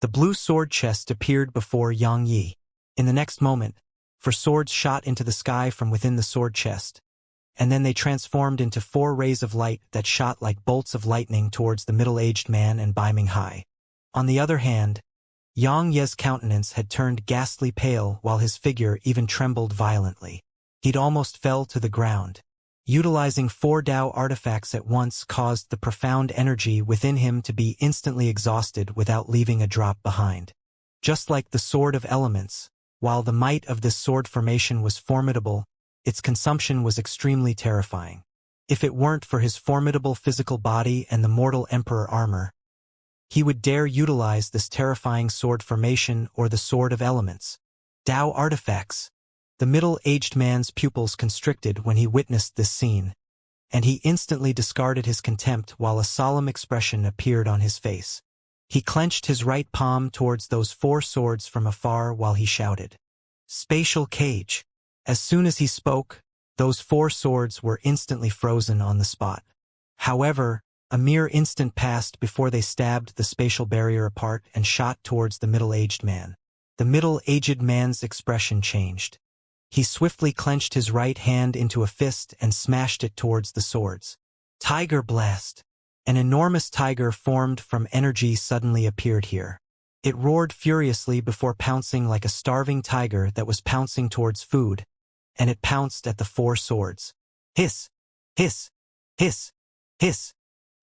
The blue sword chest appeared before Yang Yi. In the next moment, 4 swords shot into the sky from within the sword chest, and then they transformed into 4 rays of light that shot like bolts of lightning towards the middle-aged man and Bai Minghai. On the other hand, Yang Ye's countenance had turned ghastly pale while his figure even trembled violently. He'd almost fell to the ground. Utilizing 4 Dao artifacts at once caused the profound energy within him to be instantly exhausted without leaving a drop behind. Just like the Sword of Elements, while the might of this sword formation was formidable, its consumption was extremely terrifying. If it weren't for his formidable physical body and the mortal Emperor armor, he would dare utilize this terrifying sword formation or the Sword of Elements. Dao artifacts. The middle-aged man's pupils constricted when he witnessed this scene, and he instantly discarded his contempt while a solemn expression appeared on his face. He clenched his right palm towards those 4 swords from afar while he shouted, "Spatial cage." As soon as he spoke, those 4 swords were instantly frozen on the spot. However, a mere instant passed before they stabbed the spatial barrier apart and shot towards the middle-aged man. The middle-aged man's expression changed. He swiftly clenched his right hand into a fist and smashed it towards the swords. Tiger Blast! An enormous tiger formed from energy suddenly appeared here. It roared furiously before pouncing like a starving tiger that was pouncing towards food, and it pounced at the 4 swords. Hiss! Hiss! Hiss! Hiss!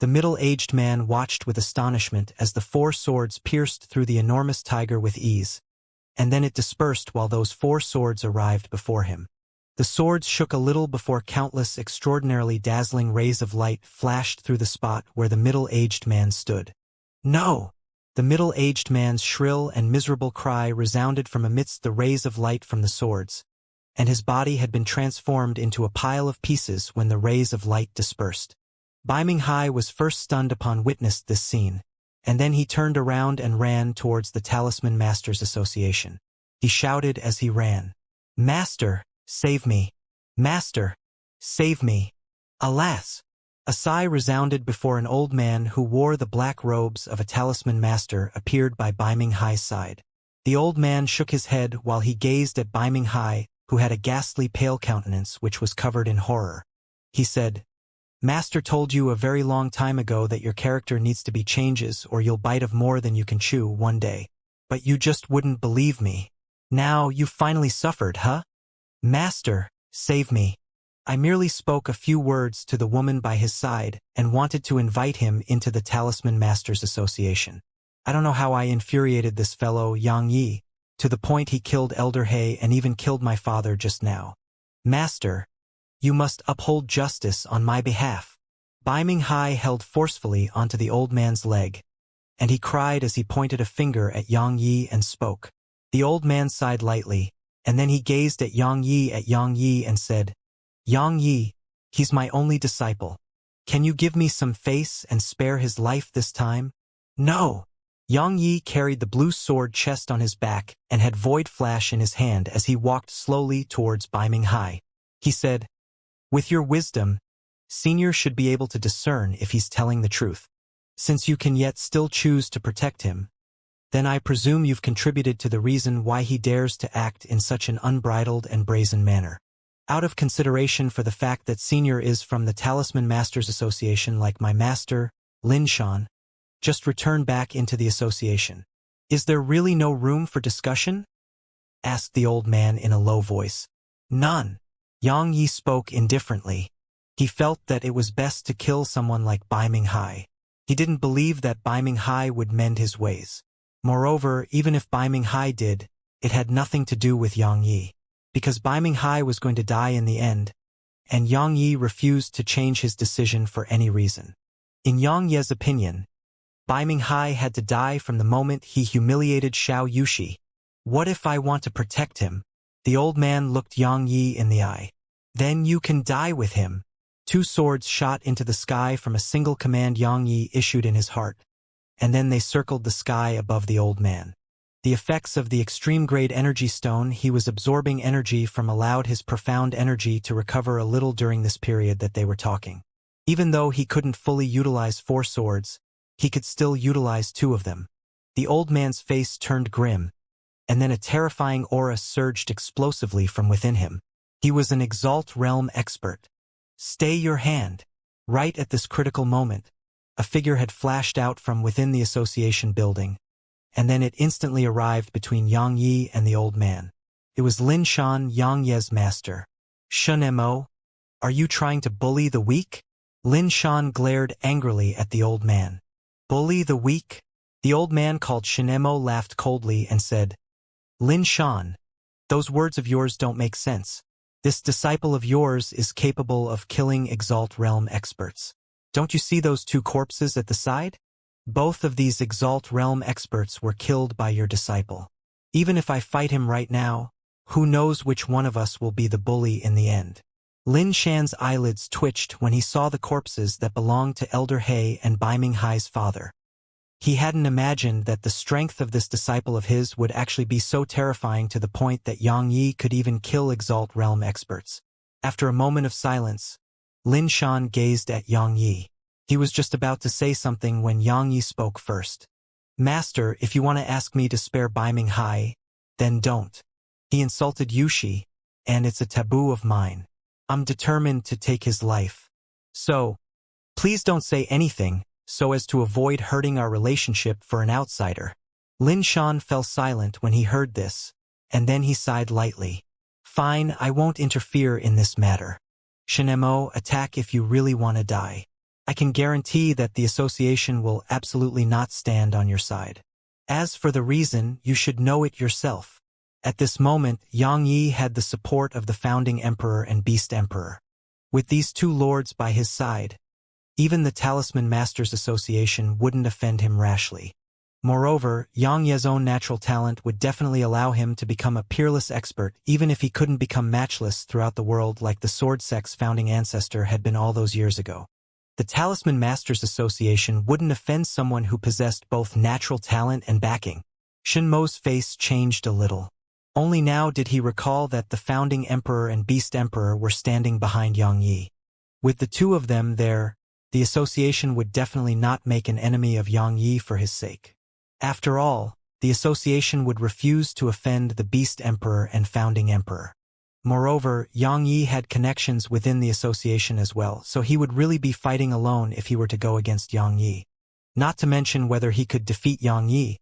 The middle-aged man watched with astonishment as the 4 swords pierced through the enormous tiger with ease, and then it dispersed while those 4 swords arrived before him. The swords shook a little before countless extraordinarily dazzling rays of light flashed through the spot where the middle-aged man stood. No! The middle-aged man's shrill and miserable cry resounded from amidst the rays of light from the swords, and his body had been transformed into a pile of pieces when the rays of light dispersed. Bai Minghai was first stunned upon witnessing this scene, and then he turned around and ran towards the Talisman Masters Association. He shouted as he ran, "Master, save me! Master, save me!" Alas! A sigh resounded before an old man who wore the black robes of a Talisman Master appeared by Bai Minghai's side. The old man shook his head while he gazed at Bai Minghai, who had a ghastly pale countenance which was covered in horror. He said, "Master told you a very long time ago that your character needs to be changes or you'll bite of more than you can chew one day. But you just wouldn't believe me. Now you finally suffered, huh? Master, save me." I merely spoke a few words to the woman by his side and wanted to invite him into the Talisman Masters Association. I don't know how I infuriated this fellow Yang Yi, to the point he killed Elder He and even killed my father just now. Master, you must uphold justice on my behalf. Bai Minghai held forcefully onto the old man's leg, and he cried as he pointed a finger at Yang Yi and spoke. The old man sighed lightly, and then he gazed at Yang Yi and said, "Yang Yi, he's my only disciple. Can you give me some face and spare his life this time?" "No." Yang Yi carried the blue sword chest on his back and had Void Flash in his hand as he walked slowly towards Bai Minghai. He said, "With your wisdom, Senior should be able to discern if he's telling the truth. Since you can yet still choose to protect him, then I presume you've contributed to the reason why he dares to act in such an unbridled and brazen manner. Out of consideration for the fact that Senior is from the Talisman Masters Association like my master, Lin Shan, just return back into the association. Is there really no room for discussion?" asked the old man in a low voice. "None." Yang Yi spoke indifferently. He felt that it was best to kill someone like Bai Minghai. He didn't believe that Bai Minghai would mend his ways. Moreover, even if Bai Minghai did, it had nothing to do with Yang Yi, because Bai Minghai was going to die in the end, and Yang Yi refused to change his decision for any reason. In Yang Ye's opinion, Bai Minghai had to die from the moment he humiliated Xiao Yushi. "What if I want to protect him?" The old man looked Yang Yi in the eye. "Then you can die with him." 2 swords shot into the sky from a single command Yang Yi issued in his heart, and then they circled the sky above the old man. The effects of the extreme-grade energy stone he was absorbing energy from allowed his profound energy to recover a little during this period that they were talking. Even though he couldn't fully utilize 4 swords, he could still utilize 2 of them. The old man's face turned grim, and then a terrifying aura surged explosively from within him. He was an Exalt Realm expert. Stay your hand. Right at this critical moment, a figure had flashed out from within the association building, and then it instantly arrived between Yang Yi and the old man. It was Lin Shan, Yang Ye's master. Shen Mo, are you trying to bully the weak? Lin Shan glared angrily at the old man. Bully the weak? The old man called Shen Mo laughed coldly and said, Lin Shan, those words of yours don't make sense. This disciple of yours is capable of killing Exalt Realm experts. Don't you see those two corpses at the side? Both of these Exalt Realm experts were killed by your disciple. Even if I fight him right now, who knows which one of us will be the bully in the end. Lin Shan's eyelids twitched when he saw the corpses that belonged to Elder He and Bai Minghai's father. He hadn't imagined that the strength of this disciple of his would actually be so terrifying to the point that Yang Yi could even kill Exalt Realm experts. After a moment of silence, Lin Shan gazed at Yang Yi. He was just about to say something when Yang Yi spoke first. Master, if you want to ask me to spare Bai Minghai, then don't. He insulted Yushi, and it's a taboo of mine. I'm determined to take his life. So, please don't say anything, so as to avoid hurting our relationship for an outsider. Lin Shan fell silent when he heard this, and then he sighed lightly. Fine, I won't interfere in this matter. Shen Mo, attack if you really want to die. I can guarantee that the association will absolutely not stand on your side. As for the reason, you should know it yourself. At this moment, Yang Yi had the support of the founding emperor and beast emperor. With these two lords by his side, even the Talisman Masters Association wouldn't offend him rashly. Moreover, Yang Ye's own natural talent would definitely allow him to become a peerless expert even if he couldn't become matchless throughout the world like the Sword Sect's founding ancestor had been all those years ago. The Talisman Masters Association wouldn't offend someone who possessed both natural talent and backing. Shen Mo's face changed a little. Only now did he recall that the founding emperor and beast emperor were standing behind Yang Yi. With the two of them there, the association would definitely not make an enemy of Yang Yi for his sake. After all, the association would refuse to offend the beast emperor and founding emperor. Moreover, Yang Yi had connections within the association as well, so he would really be fighting alone if he were to go against Yang Yi. Not to mention whether he could defeat Yang Yi.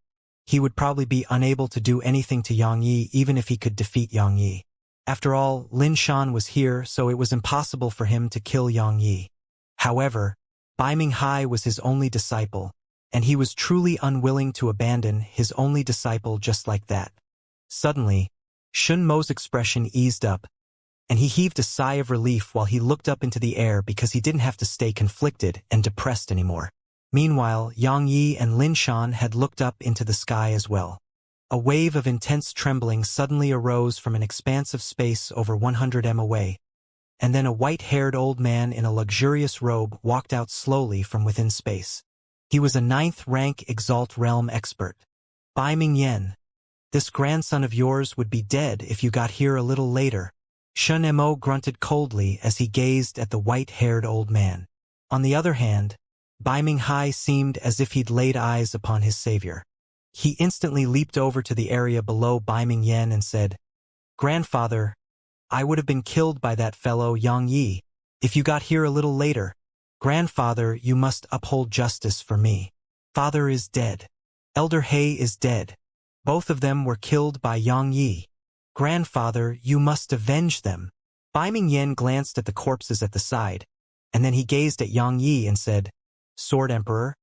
He would probably be unable to do anything to Yang Yi even if he could defeat Yang Yi. After all, Lin Shan was here, so it was impossible for him to kill Yang Yi. However, Bai Minghai was his only disciple, and he was truly unwilling to abandon his only disciple just like that. Suddenly, Shen Mo's expression eased up, and he heaved a sigh of relief while he looked up into the air because he didn't have to stay conflicted and depressed anymore. Meanwhile, Yang Yi and Lin Shan had looked up into the sky as well. A wave of intense trembling suddenly arose from an expanse of space over 100 m away, and then a white-haired old man in a luxurious robe walked out slowly from within space. He was a 9th-rank Exalt Realm expert. Bai Mingyan, this grandson of yours would be dead if you got here a little later. Shen Mo grunted coldly as he gazed at the white-haired old man. On the other hand, Bai Minghai seemed as if he'd laid eyes upon his savior. He instantly leaped over to the area below Bai Mingyan and said, Grandfather, I would have been killed by that fellow Yang Yi if you got here a little later. Grandfather, you must uphold justice for me. Father is dead. Elder He is dead. Both of them were killed by Yang Yi. Grandfather, you must avenge them. Bai Mingyan glanced at the corpses at the side, and then he gazed at Yang Yi and said, Sword Emperor,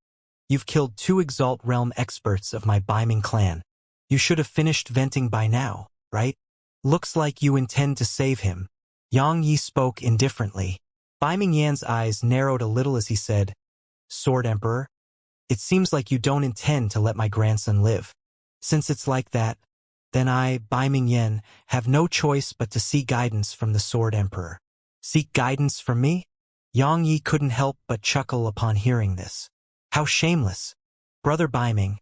you've killed 2 Exalt Realm experts of my Bai Ming clan. You should have finished venting by now, right? Looks like you intend to save him. Yang Yi spoke indifferently. Bai Mingyan's eyes narrowed a little as he said, Sword Emperor, it seems like you don't intend to let my grandson live. Since it's like that, then I, Bai Mingyan, have no choice but to seek guidance from the Sword Emperor. Seek guidance from me? Yang Yi couldn't help but chuckle upon hearing this. How shameless. Brother Bai Ming,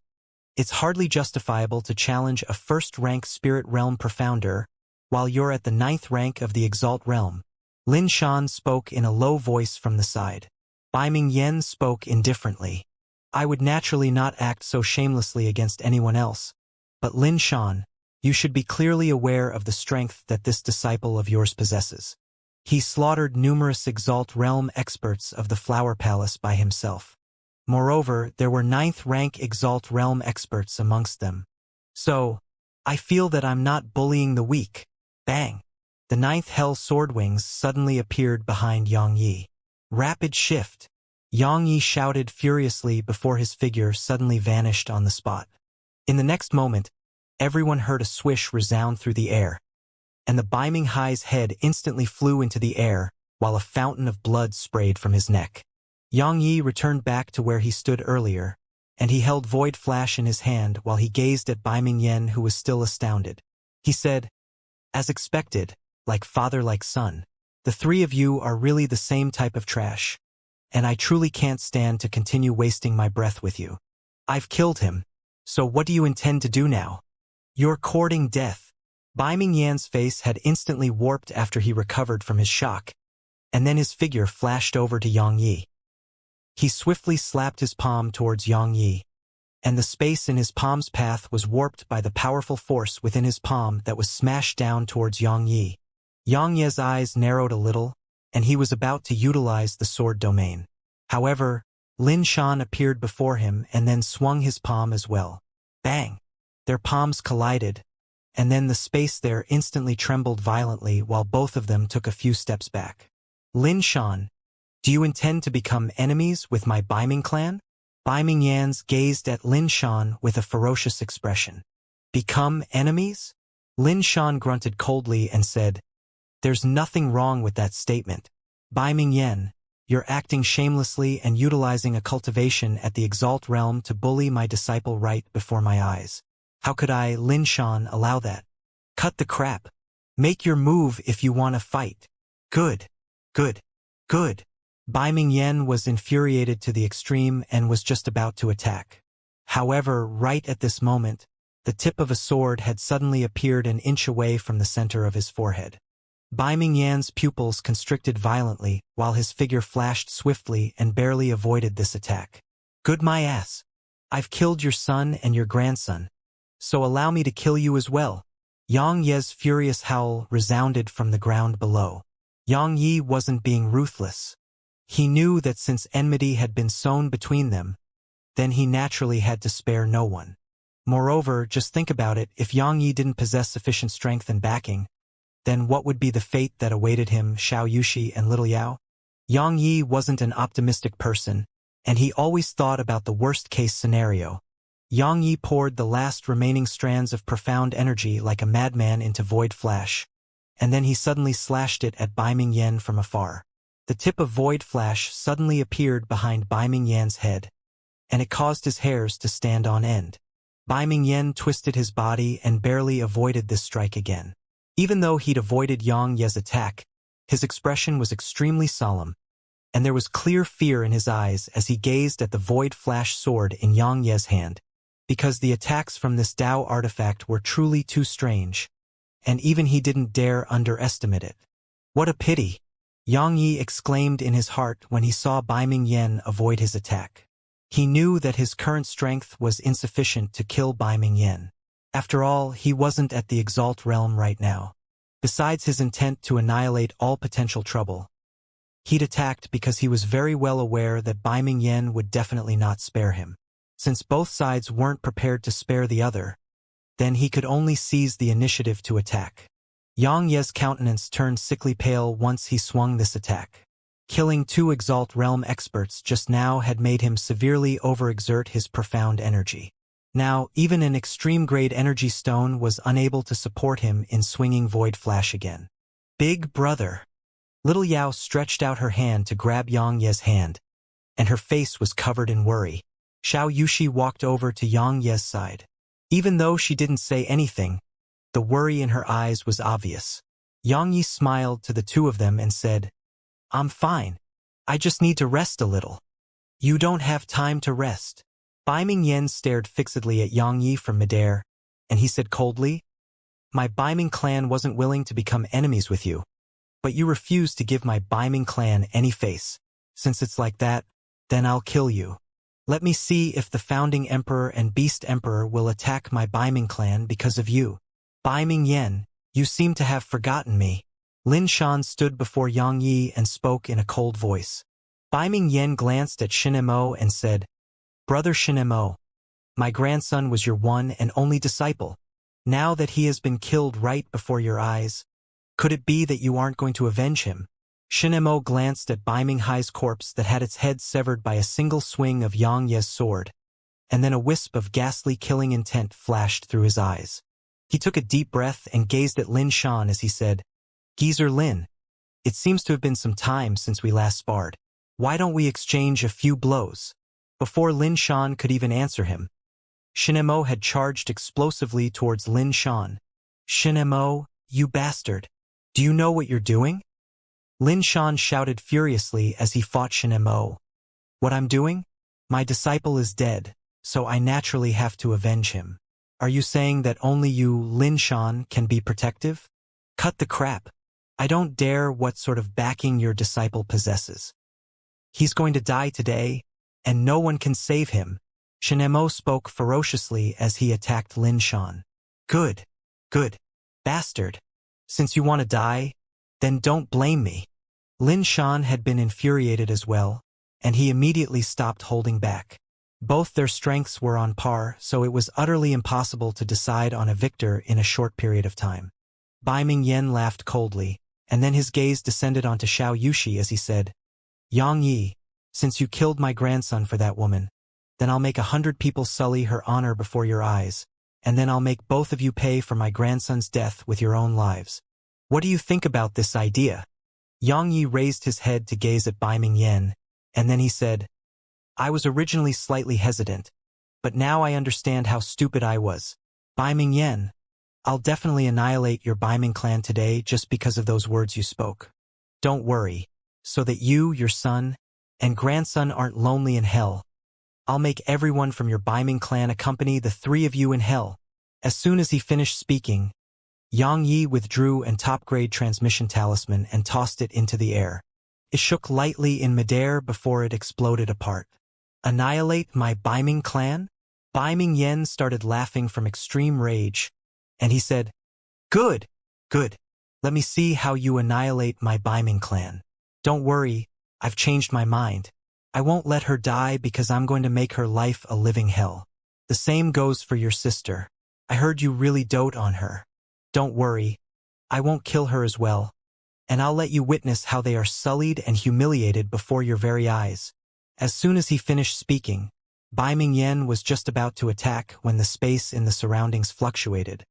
it's hardly justifiable to challenge a 1st-rank Spirit Realm Profounder while you're at the 9th rank of the Exalt Realm. Lin Shan spoke in a low voice from the side. Bai Mingyan spoke indifferently. I would naturally not act so shamelessly against anyone else. But Lin Shan, you should be clearly aware of the strength that this disciple of yours possesses. He slaughtered numerous Exalt Realm experts of the Flower Palace by himself. Moreover, there were 9th-rank Exalt Realm experts amongst them. So, I feel that I'm not bullying the weak. Bang! The 9th Hell Swordwings suddenly appeared behind Yang Yi. Rapid shift! Yang Yi shouted furiously before his figure suddenly vanished on the spot. In the next moment, everyone heard a swish resound through the air, and the Beiming Hai's head instantly flew into the air, while a fountain of blood sprayed from his neck. Yang Yi returned back to where he stood earlier, and he held Void Flash in his hand while he gazed at Beiming Yen, who was still astounded. He said, "As expected, like father like son, the three of you are really the same type of trash, and I truly can't stand to continue wasting my breath with you. I've killed him, so what do you intend to do now? You're courting death." Beiming Yan's face had instantly warped after he recovered from his shock, and then his figure flashed over to Yang Yi. He swiftly slapped his palm towards Yang Yi, and the space in his palm's path was warped by the powerful force within his palm that was smashed down towards Yang Yi. Yang Yi's eyes narrowed a little, and he was about to utilize the sword domain. However, Lin Shan appeared before him and then swung his palm as well. Bang! Their palms collided, and then the space there instantly trembled violently while both of them took a few steps back. Lin Shan, do you intend to become enemies with my Beiming clan? Beiming Yans gazed at Lin Shan with a ferocious expression. Become enemies? Lin Shan grunted coldly and said, "There's nothing wrong with that statement. Beiming Yan, you're acting shamelessly and utilizing a cultivation at the Exalt realm to bully my disciple right before my eyes. How could I, Lin Shan, allow that? Cut the crap. Make your move if you want to fight." Good. Good. Good. Beiming Yen was infuriated to the extreme and was just about to attack. However, right at this moment, the tip of a sword had suddenly appeared an inch away from the center of his forehead. Beiming Yan's pupils constricted violently while his figure flashed swiftly and barely avoided this attack. Good my ass. I've killed your son and your grandson, so allow me to kill you as well. Yang Ye's furious howl resounded from the ground below. Yang Yi wasn't being ruthless. He knew that since enmity had been sown between them, then he naturally had to spare no one. Moreover, just think about it, if Yang Yi didn't possess sufficient strength and backing, then what would be the fate that awaited him, Xiao Yushi and Little Yao? Yang Yi wasn't an optimistic person, and he always thought about the worst-case scenario. Yang Yi poured the last remaining strands of profound energy like a madman into Void Flash, and then he suddenly slashed it at Beiming Yen from afar. The tip of Void Flash suddenly appeared behind Beiming Yan's head, and it caused his hairs to stand on end. Beiming Yen twisted his body and barely avoided this strike again. Even though he'd avoided Yang Ye's attack, his expression was extremely solemn, and there was clear fear in his eyes as he gazed at the Void Flash sword in Yang Ye's hand, because the attacks from this Tao artifact were truly too strange, and even he didn't dare underestimate it. What a pity! Yang Yi exclaimed in his heart when he saw Beiming Yen avoid his attack. He knew that his current strength was insufficient to kill Beiming Yen. After all, he wasn't at the Exalt realm right now. Besides his intent to annihilate all potential trouble, he'd attacked because he was very well aware that Beiming Yen would definitely not spare him. Since both sides weren't prepared to spare the other, then he could only seize the initiative to attack. Yang Ye's countenance turned sickly pale once he swung this attack. Killing 2 Exalt Realm experts just now had made him severely overexert his profound energy. Now, even an extreme-grade energy stone was unable to support him in swinging Void Flash again. Big brother! Little Yao stretched out her hand to grab Yang Ye's hand, and her face was covered in worry. Xiao Yushi walked over to Yang Ye's side. Even though she didn't say anything, the worry in her eyes was obvious. Yang Yi smiled to the two of them and said, "I'm fine. I just need to rest a little." "You don't have time to rest." Beiming Yen stared fixedly at Yang Yi from midair, and he said coldly, "My Beiming clan wasn't willing to become enemies with you, but you refused to give my Beiming clan any face. Since it's like that, then I'll kill you." Let me see if the founding emperor and beast emperor will attack my Baiming clan because of you. Baiming Yen, you seem to have forgotten me. Lin Shan stood before Yang Yi and spoke in a cold voice. Baiming Yen glanced at Shinemo and said, Brother Shinemo, my grandson was your one and only disciple. Now that he has been killed right before your eyes, could it be that you aren't going to avenge him? Shinemo glanced at Baiming Hai's corpse that had its head severed by a single swing of Yang Ye's sword, and then a wisp of ghastly killing intent flashed through his eyes. He took a deep breath and gazed at Lin Shan as he said, Geezer Lin, it seems to have been some time since we last sparred. Why don't we exchange a few blows? Before Lin Shan could even answer him, Shinemo had charged explosively towards Lin Shan. Shinemo, you bastard! Do you know what you're doing? Lin Shan shouted furiously as he fought Shinemo. What I'm doing? My disciple is dead, so I naturally have to avenge him. Are you saying that only you, Lin Shan, can be protective? Cut the crap. I don't dare what sort of backing your disciple possesses. He's going to die today, and no one can save him. Shinemo spoke ferociously as he attacked Lin Shan. Good. Bastard. Since you want to die, then don't blame me. Lin Shan had been infuriated as well, and he immediately stopped holding back. Both their strengths were on par, so it was utterly impossible to decide on a victor in a short period of time. Baiming Yen laughed coldly, and then his gaze descended onto Xiao Yushi as he said, Yang Yi, since you killed my grandson for that woman, then I'll make 100 people sully her honor before your eyes, and then I'll make both of you pay for my grandson's death with your own lives. What do you think about this idea? Yang Yi raised his head to gaze at Baiming Yen, and then he said, I was originally slightly hesitant, but now I understand how stupid I was. Baiming Yen, I'll definitely annihilate your Baiming clan today just because of those words you spoke. Don't worry, so that you, your son, and grandson aren't lonely in hell. I'll make everyone from your Baiming clan accompany the three of you in hell. As soon as he finished speaking, Yang Yi withdrew an top-grade transmission talisman and tossed it into the air. It shook lightly in midair before it exploded apart. Annihilate my Baiming clan? Baiming Yen started laughing from extreme rage, and he said, Good. Let me see how you annihilate my Baiming clan. Don't worry, I've changed my mind. I won't let her die because I'm going to make her life a living hell. The same goes for your sister. I heard you really dote on her. Don't worry, I won't kill her as well, and I'll let you witness how they are sullied and humiliated before your very eyes. As soon as he finished speaking, Baiming Yen was just about to attack when the space in the surroundings fluctuated,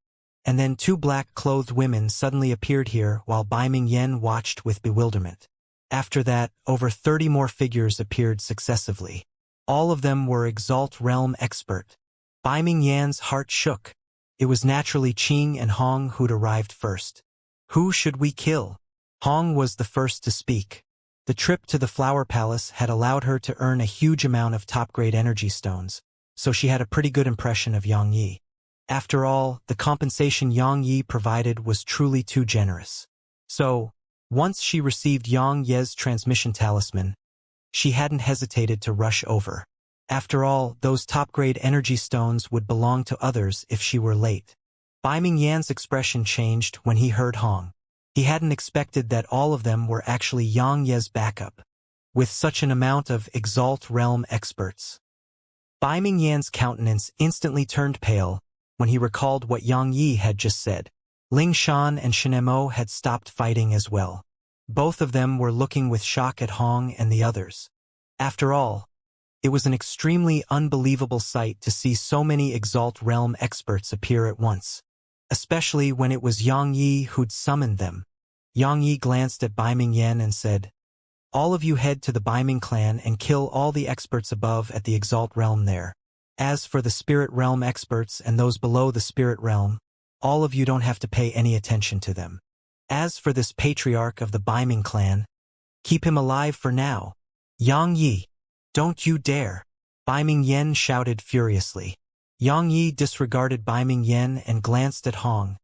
and then two black-clothed women suddenly appeared here while Baiming Yen watched with bewilderment. After that, over 30 more figures appeared successively. All of them were Exalt Realm expert. Baiming Yan's heart shook. It was naturally Qing and Hong who'd arrived first. Who should we kill? Hong was the first to speak. The trip to the Flower Palace had allowed her to earn a huge amount of top-grade energy stones, so she had a pretty good impression of Yang Yi. After all, the compensation Yang Yi provided was truly too generous. So, once she received Yang Ye's transmission talisman, she hadn't hesitated to rush over. After all, those top-grade energy stones would belong to others if she were late. Baiming Yan's expression changed when he heard Hong. He hadn't expected that all of them were actually Yang Ye's backup, with such an amount of Exalt Realm experts. Baiming Yan's countenance instantly turned pale when he recalled what Yang Yi had just said. Ling Shan and Shinemo had stopped fighting as well. Both of them were looking with shock at Hong and the others. After all, it was an extremely unbelievable sight to see so many Exalt Realm experts appear at once, especially when it was Yang Yi who'd summoned them. Yang Yi glanced at Baiming Yen and said, All of you head to the Baiming clan and kill all the experts above at the Exalt Realm there. As for the Spirit Realm experts and those below the Spirit Realm, all of you don't have to pay any attention to them. As for this patriarch of the Baiming clan, keep him alive for now. Yang Yi, don't you dare! Baiming Yen shouted furiously. Yang Yi disregarded Baiming Yen and glanced at Hong,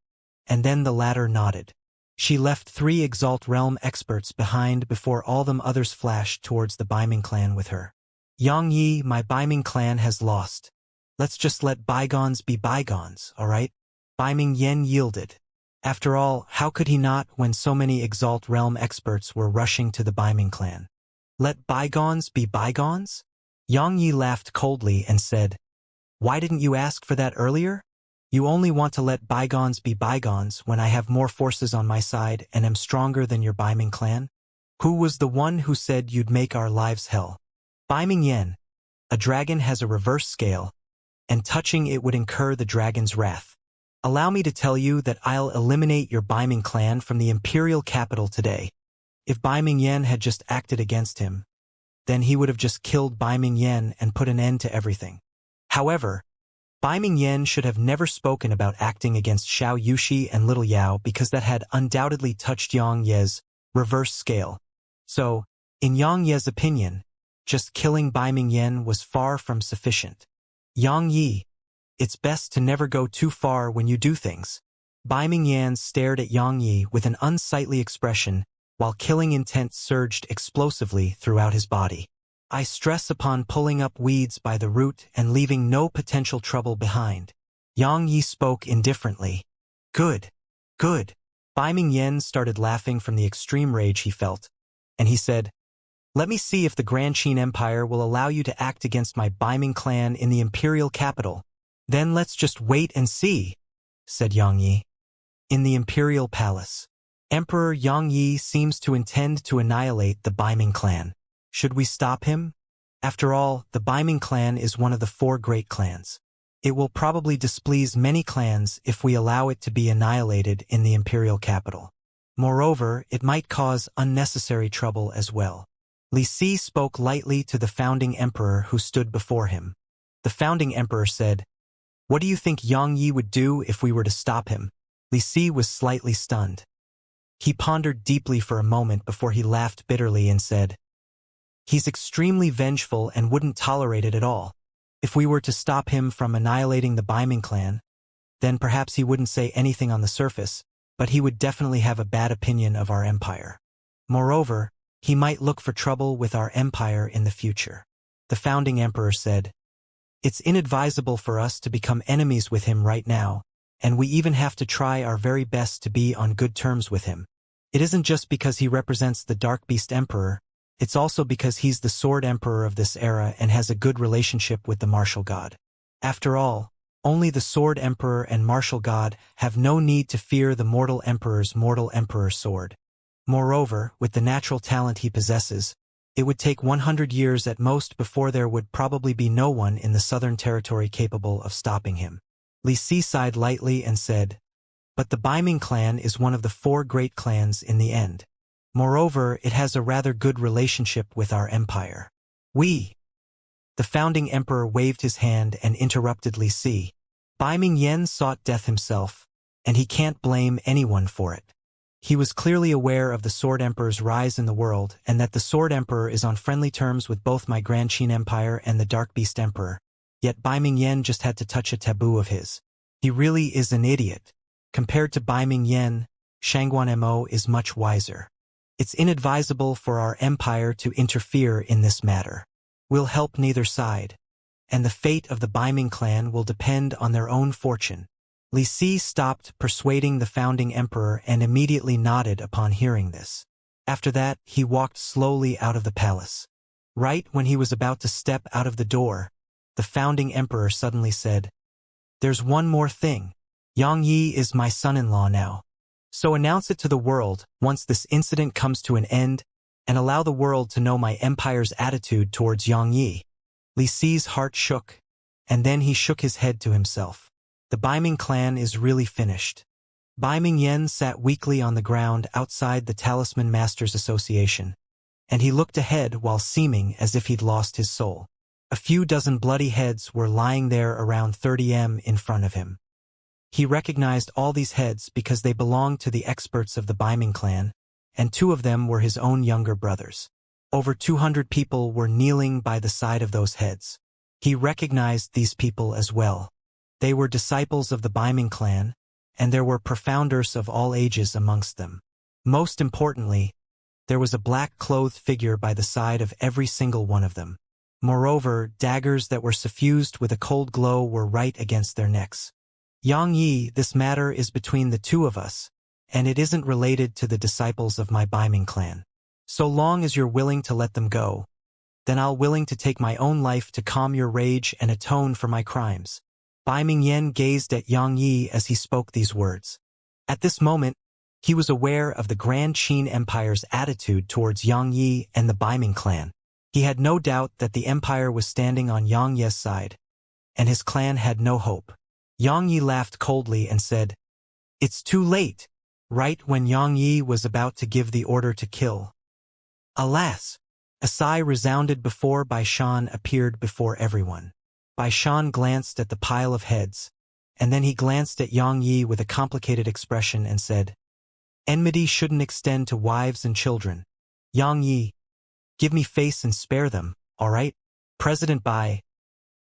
and then the latter nodded. She left 3 Exalt Realm experts behind before all them others flashed towards the Baiming clan with her. Yang Yi, my Baiming clan has lost. Let's just let bygones be bygones, alright? Baiming Yen yielded. After all, how could he not when so many Exalt Realm experts were rushing to the Baiming clan? Let bygones be bygones? Yang Yi laughed coldly and said, "Why didn't you ask for that earlier? You only want to let bygones be bygones when I have more forces on my side and am stronger than your Baiming clan? Who was the one who said you'd make our lives hell? Baiming Yen, a dragon has a reverse scale, and touching it would incur the dragon's wrath. Allow me to tell you that I'll eliminate your Baiming clan from the imperial capital today. If Baiming Yen had just acted against him, then he would have just killed Baiming Yen and put an end to everything. However, Baiming Yen should have never spoken about acting against Xiao Yushi and Little Yao because that had undoubtedly touched Yang Ye's reverse scale. So, in Yang Ye's opinion, just killing Baiming Yen was far from sufficient. Yang Yi, it's best to never go too far when you do things. Baiming Yan stared at Yang Yi with an unsightly expression, while killing intent surged explosively throughout his body. I stress upon pulling up weeds by the root and leaving no potential trouble behind. Yang Yi spoke indifferently. Good. Good. Baiming Yen started laughing from the extreme rage he felt, and he said, "Let me see if the Grand Qin Empire will allow you to act against my Baiming clan in the imperial capital. Then let's just wait and see," said Yang Yi. In the imperial palace, Emperor Yang Yi seems to intend to annihilate the Baiming clan. Should we stop him? After all, the Baiming clan is one of the 4 great clans. It will probably displease many clans if we allow it to be annihilated in the imperial capital. Moreover, it might cause unnecessary trouble as well. Li Si spoke lightly to the founding emperor who stood before him. The founding emperor said, "What do you think Yang Yi would do if we were to stop him?" Li Si was slightly stunned. He pondered deeply for a moment before he laughed bitterly and said, "He's extremely vengeful and wouldn't tolerate it at all. If we were to stop him from annihilating the Baiming clan, then perhaps he wouldn't say anything on the surface, but he would definitely have a bad opinion of our empire. Moreover, he might look for trouble with our empire in the future." The founding emperor said, "It's inadvisable for us to become enemies with him right now, and we even have to try our very best to be on good terms with him. It isn't just because he represents the Dark Beast Emperor, it's also because he's the Sword Emperor of this era and has a good relationship with the Martial God. After all, only the Sword Emperor and Martial God have no need to fear the Mortal Emperor's Mortal Emperor sword. Moreover, with the natural talent he possesses, it would take 100 years at most before there would probably be no one in the Southern Territory capable of stopping him." Li Si sighed lightly and said, "But the Baiming clan is one of the 4 great clans in the end. Moreover, it has a rather good relationship with our empire. We—" The founding emperor waved his hand and interrupted Li Si. "Baiming Yen sought death himself, and he can't blame anyone for it. He was clearly aware of the Sword Emperor's rise in the world and that the Sword Emperor is on friendly terms with both my Grand Qin Empire and the Dark Beast Emperor, yet Baiming Yen just had to touch a taboo of his. He really is an idiot. Compared to Baiming Yen, Shangguan Mo is much wiser. It's inadvisable for our empire to interfere in this matter. We'll help neither side, and the fate of the Baiming clan will depend on their own fortune." Li Si stopped persuading the founding emperor and immediately nodded upon hearing this. After that, he walked slowly out of the palace. Right when he was about to step out of the door, the founding emperor suddenly said, "There's one more thing. Yang Yi is my son-in-law now. So announce it to the world once this incident comes to an end, and allow the world to know my empire's attitude towards Yang Yi." Li Si's heart shook, and then he shook his head to himself. The Baiming clan is really finished. Baiming Yen sat weakly on the ground outside the Talisman Masters Association, and he looked ahead while seeming as if he'd lost his soul. A few dozen bloody heads were lying there around 30 m in front of him. He recognized all these heads because they belonged to the experts of the Baiming clan, and 2 of them were his own younger brothers. Over 200 people were kneeling by the side of those heads. He recognized these people as well. They were disciples of the Baiming clan, and there were profounders of all ages amongst them. Most importantly, there was a black-clothed figure by the side of every single one of them. Moreover, daggers that were suffused with a cold glow were right against their necks. Yang Yi, this matter is between the two of us, and it isn't related to the disciples of my Baiming clan. So long as you're willing to let them go, then I'll willing to take my own life to calm your rage and atone for my crimes. Baiming Yen gazed at Yang Yi as he spoke these words. At this moment, he was aware of the Grand Qin Empire's attitude towards Yang Yi and the Baiming clan. He had no doubt that the empire was standing on Yang Ye's side, and his clan had no hope. Yang Yi laughed coldly and said, "It's too late," right when Yang Yi was about to give the order to kill. Alas! A sigh resounded before Bai Shan appeared before everyone. Bai Shan glanced at the pile of heads, and then he glanced at Yang Yi with a complicated expression and said, "Enmity shouldn't extend to wives and children. Yang Yi, give me face and spare them, all right? President Bai,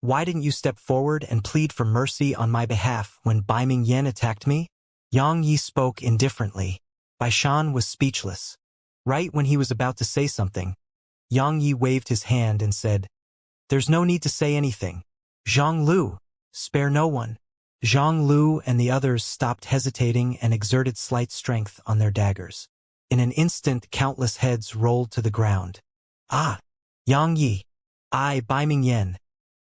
why didn't you step forward and plead for mercy on my behalf when Baiming Yen attacked me?" Yang Yi spoke indifferently. Bai Shan was speechless. Right when he was about to say something, Yang Yi waved his hand and said, "There's no need to say anything. Zhang Lu, spare no one." Zhang Lu and the others stopped hesitating and exerted slight strength on their daggers. In an instant, countless heads rolled to the ground. "Ah! Yang Yi, I, Baiming Yen,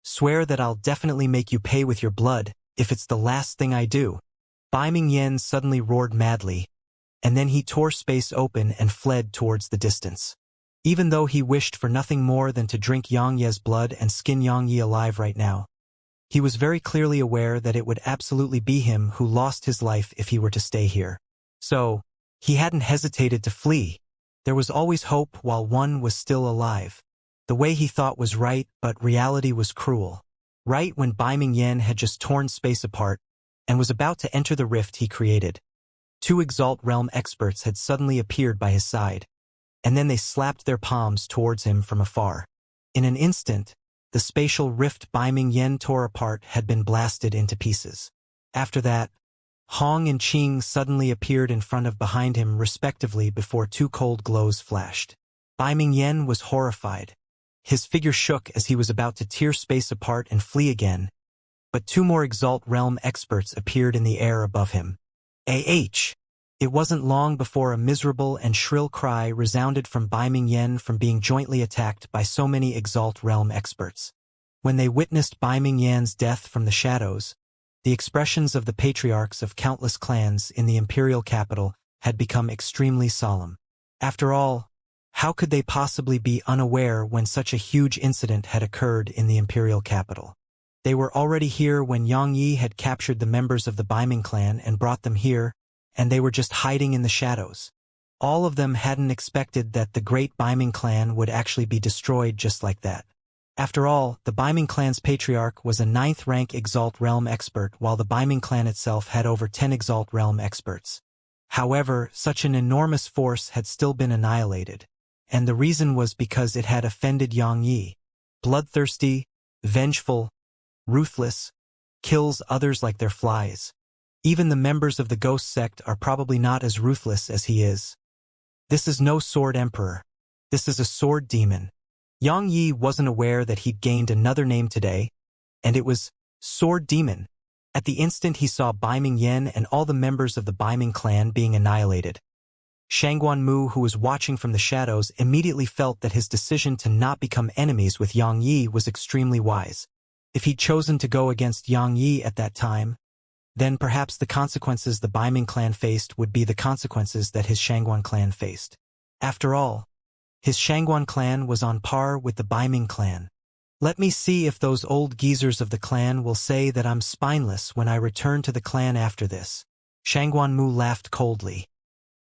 swear that I'll definitely make you pay with your blood, if it's the last thing I do." Baiming Yen suddenly roared madly, and then he tore space open and fled towards the distance. Even though he wished for nothing more than to drink Yang Ye's blood and skin Yang Yi alive right now, he was very clearly aware that it would absolutely be him who lost his life if he were to stay here. So, he hadn't hesitated to flee. There was always hope while one was still alive. The way he thought was right, but reality was cruel. Right when Baiming Yen had just torn space apart and was about to enter the rift he created, two Exalt Realm experts had suddenly appeared by his side, and then they slapped their palms towards him from afar. In an instant, the spatial rift Baiming Yen tore apart had been blasted into pieces. After that, Hong and Qing suddenly appeared in front of behind him respectively before two cold glows flashed. Baiming Yen was horrified. His figure shook as he was about to tear space apart and flee again, but two more Exalt Realm experts appeared in the air above him. Ah! It wasn't long before a miserable and shrill cry resounded from Baiming Yen from being jointly attacked by so many Exalt Realm experts. When they witnessed Baiming Yan's death from the shadows, the expressions of the patriarchs of countless clans in the imperial capital had become extremely solemn. After all, how could they possibly be unaware when such a huge incident had occurred in the imperial capital? They were already here when Yang Yi had captured the members of the Baiming clan and brought them here, and they were just hiding in the shadows. All of them hadn't expected that the great Baiming clan would actually be destroyed just like that. After all, the Baiming clan's patriarch was a 9th-rank Exalt Realm expert, while the Baiming clan itself had over 10 Exalt Realm experts. However, such an enormous force had still been annihilated, and the reason was because it had offended Yang Yi. Bloodthirsty, vengeful, ruthless, kills others like their flies. Even the members of the Ghost Sect are probably not as ruthless as he is. This is no sword emperor. This is a sword demon. Yang Yi wasn't aware that he'd gained another name today, and it was Sword Demon. At the instant he saw Baiming Yen and all the members of the Baiming clan being annihilated. Shangguan Mu, who was watching from the shadows, immediately felt that his decision to not become enemies with Yang Yi was extremely wise. If he'd chosen to go against Yang Yi at that time, then perhaps the consequences the Baiming clan faced would be the consequences that his Shangguan clan faced. After all, his Shangguan clan was on par with the Baiming clan. Let me see if those old geezers of the clan will say that I'm spineless when I return to the clan after this. Shangguan Mu laughed coldly.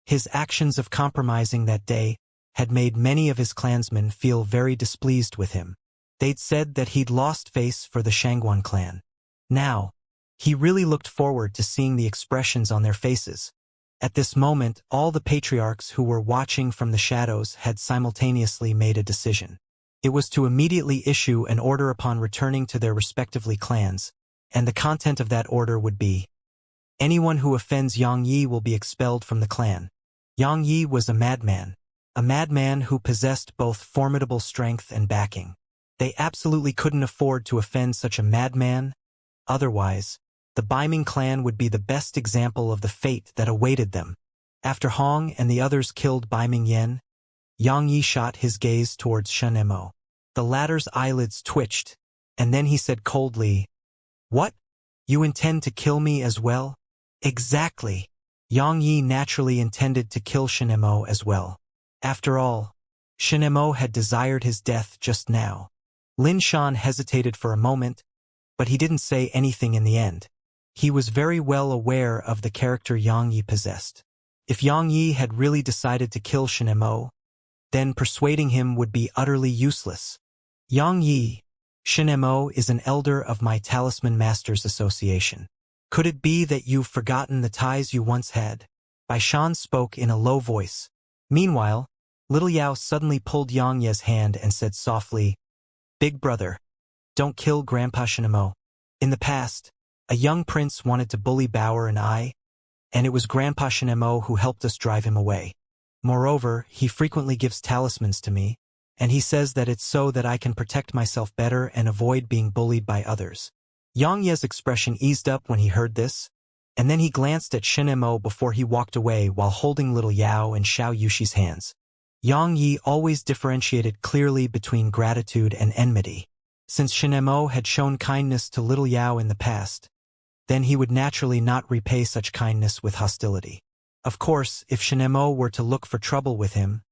His actions of compromising that day had made many of his clansmen feel very displeased with him. They'd said that he'd lost face for the Shangguan clan. Now, he really looked forward to seeing the expressions on their faces. At this moment, all the patriarchs who were watching from the shadows had simultaneously made a decision. It was to immediately issue an order upon returning to their respectively clans, and the content of that order would be, anyone who offends Yang Yi will be expelled from the clan. Yang Yi was a madman who possessed both formidable strength and backing. They absolutely couldn't afford to offend such a madman. Otherwise, the Baiming clan would be the best example of the fate that awaited them. After Hong and the others killed Baiming Yen, Yang Yi shot his gaze towards Shen Mo. The latter's eyelids twitched, and then he said coldly, "What? You intend to kill me as well?" Exactly. Yang Yi naturally intended to kill Shen Mo as well. After all, Shen Mo had desired his death just now. Lin Shan hesitated for a moment, but he didn't say anything in the end. He was very well aware of the character Yang Yi possessed. If Yang Yi had really decided to kill Shen Mo, then persuading him would be utterly useless. Yang Yi, Shen Mo is an elder of my Talisman Masters Association. Could it be that you've forgotten the ties you once had? Bai Shan spoke in a low voice. Meanwhile, Little Yao suddenly pulled Yang Ye's hand and said softly, "Big brother, don't kill Grandpa Shen Mo. In the past, a young prince wanted to bully Bauer and I, and it was Grandpa Shen Mo who helped us drive him away. Moreover, he frequently gives talismans to me, and he says that it's so that I can protect myself better and avoid being bullied by others." Yang Ye's expression eased up when he heard this, and then he glanced at Shen Mo before he walked away while holding Little Yao and Xiao Yushi's hands. Yang Yi always differentiated clearly between gratitude and enmity. Since Shen Mo had shown kindness to Little Yao in the past, then he would naturally not repay such kindness with hostility. Of course, if Shen Mo were to look for trouble with him,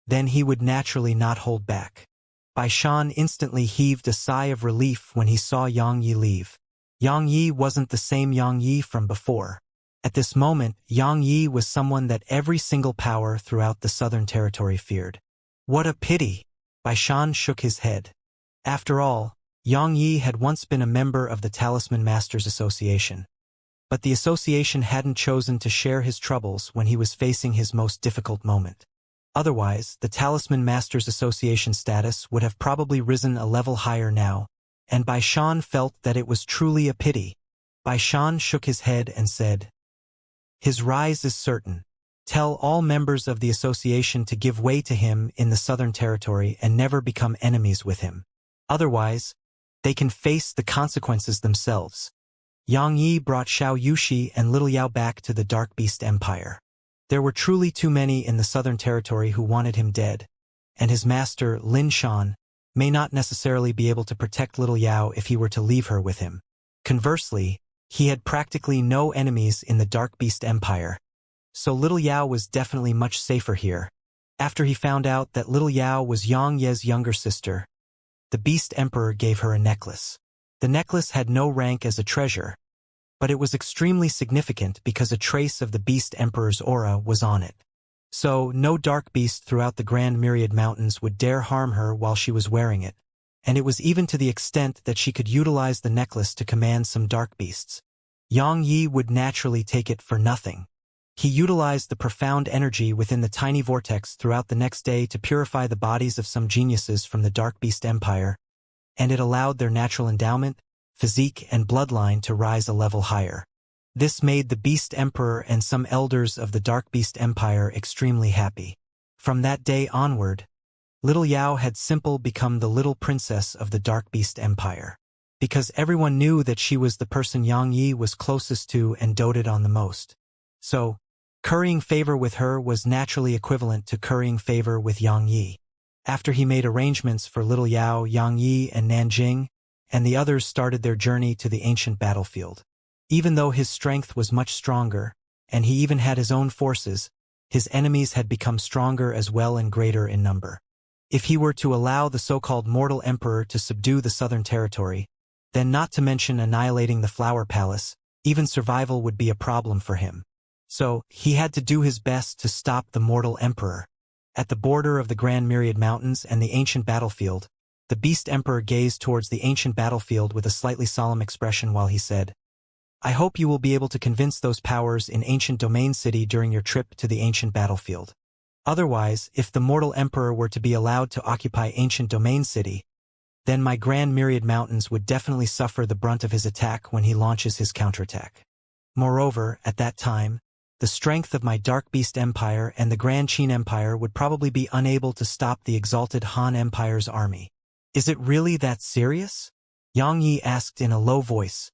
then he would naturally not hold back. Bai Shan instantly heaved a sigh of relief when he saw Yang Yi leave. Yang Yi wasn't the same Yang Yi from before. At this moment, Yang Yi was someone that every single power throughout the Southern Territory feared. What a pity! Bai Shan shook his head. After all, Yang Yi had once been a member of the Talisman Masters Association. But the association hadn't chosen to share his troubles when he was facing his most difficult moment. Otherwise, the Talisman Masters Association status would have probably risen a level higher now, and Bai Shan felt that it was truly a pity. Bai Shan shook his head and said, "His rise is certain. Tell all members of the association to give way to him in the Southern Territory and never become enemies with him. Otherwise, they can face the consequences themselves." Yang Yi brought Xiao Yushi and Little Yao back to the Dark Beast Empire. There were truly too many in the Southern Territory who wanted him dead, and his master, Lin Shan, may not necessarily be able to protect Little Yao if he were to leave her with him. Conversely, he had practically no enemies in the Dark Beast Empire, so Little Yao was definitely much safer here. After he found out that Little Yao was Yang Ye's younger sister, the Beast Emperor gave her a necklace. The necklace had no rank as a treasure, but it was extremely significant because a trace of the Beast Emperor's aura was on it. So, no dark beast throughout the Grand Myriad Mountains would dare harm her while she was wearing it, and it was even to the extent that she could utilize the necklace to command some dark beasts. Yang Yi would naturally take it for nothing. He utilized the profound energy within the tiny vortex throughout the next day to purify the bodies of some geniuses from the Dark Beast Empire, and it allowed their natural endowment, physique, and bloodline to rise a level higher. This made the Beast Emperor and some elders of the Dark Beast Empire extremely happy. From that day onward, Little Yao had simply become the little princess of the Dark Beast Empire, because everyone knew that she was the person Yang Yi was closest to and doted on the most. So, currying favor with her was naturally equivalent to currying favor with Yang Yi. After he made arrangements for Little Yao, Yang Yi, and Nanjing, and the others started their journey to the ancient battlefield. Even though his strength was much stronger, and he even had his own forces, his enemies had become stronger as well and greater in number. If he were to allow the so-called Mortal Emperor to subdue the Southern Territory, then not to mention annihilating the Flower Palace, even survival would be a problem for him. So, he had to do his best to stop the Mortal Emperor. At the border of the Grand Myriad Mountains and the ancient battlefield, the Beast Emperor gazed towards the ancient battlefield with a slightly solemn expression while he said, "I hope you will be able to convince those powers in Ancient Domain City during your trip to the ancient battlefield. Otherwise, if the Mortal Emperor were to be allowed to occupy Ancient Domain City, then my Grand Myriad Mountains would definitely suffer the brunt of his attack when he launches his counterattack. Moreover, at that time, the strength of my Dark Beast Empire and the Grand Qin Empire would probably be unable to stop the exalted Han Empire's army. Is it really that serious? Yang Yi asked in a low voice.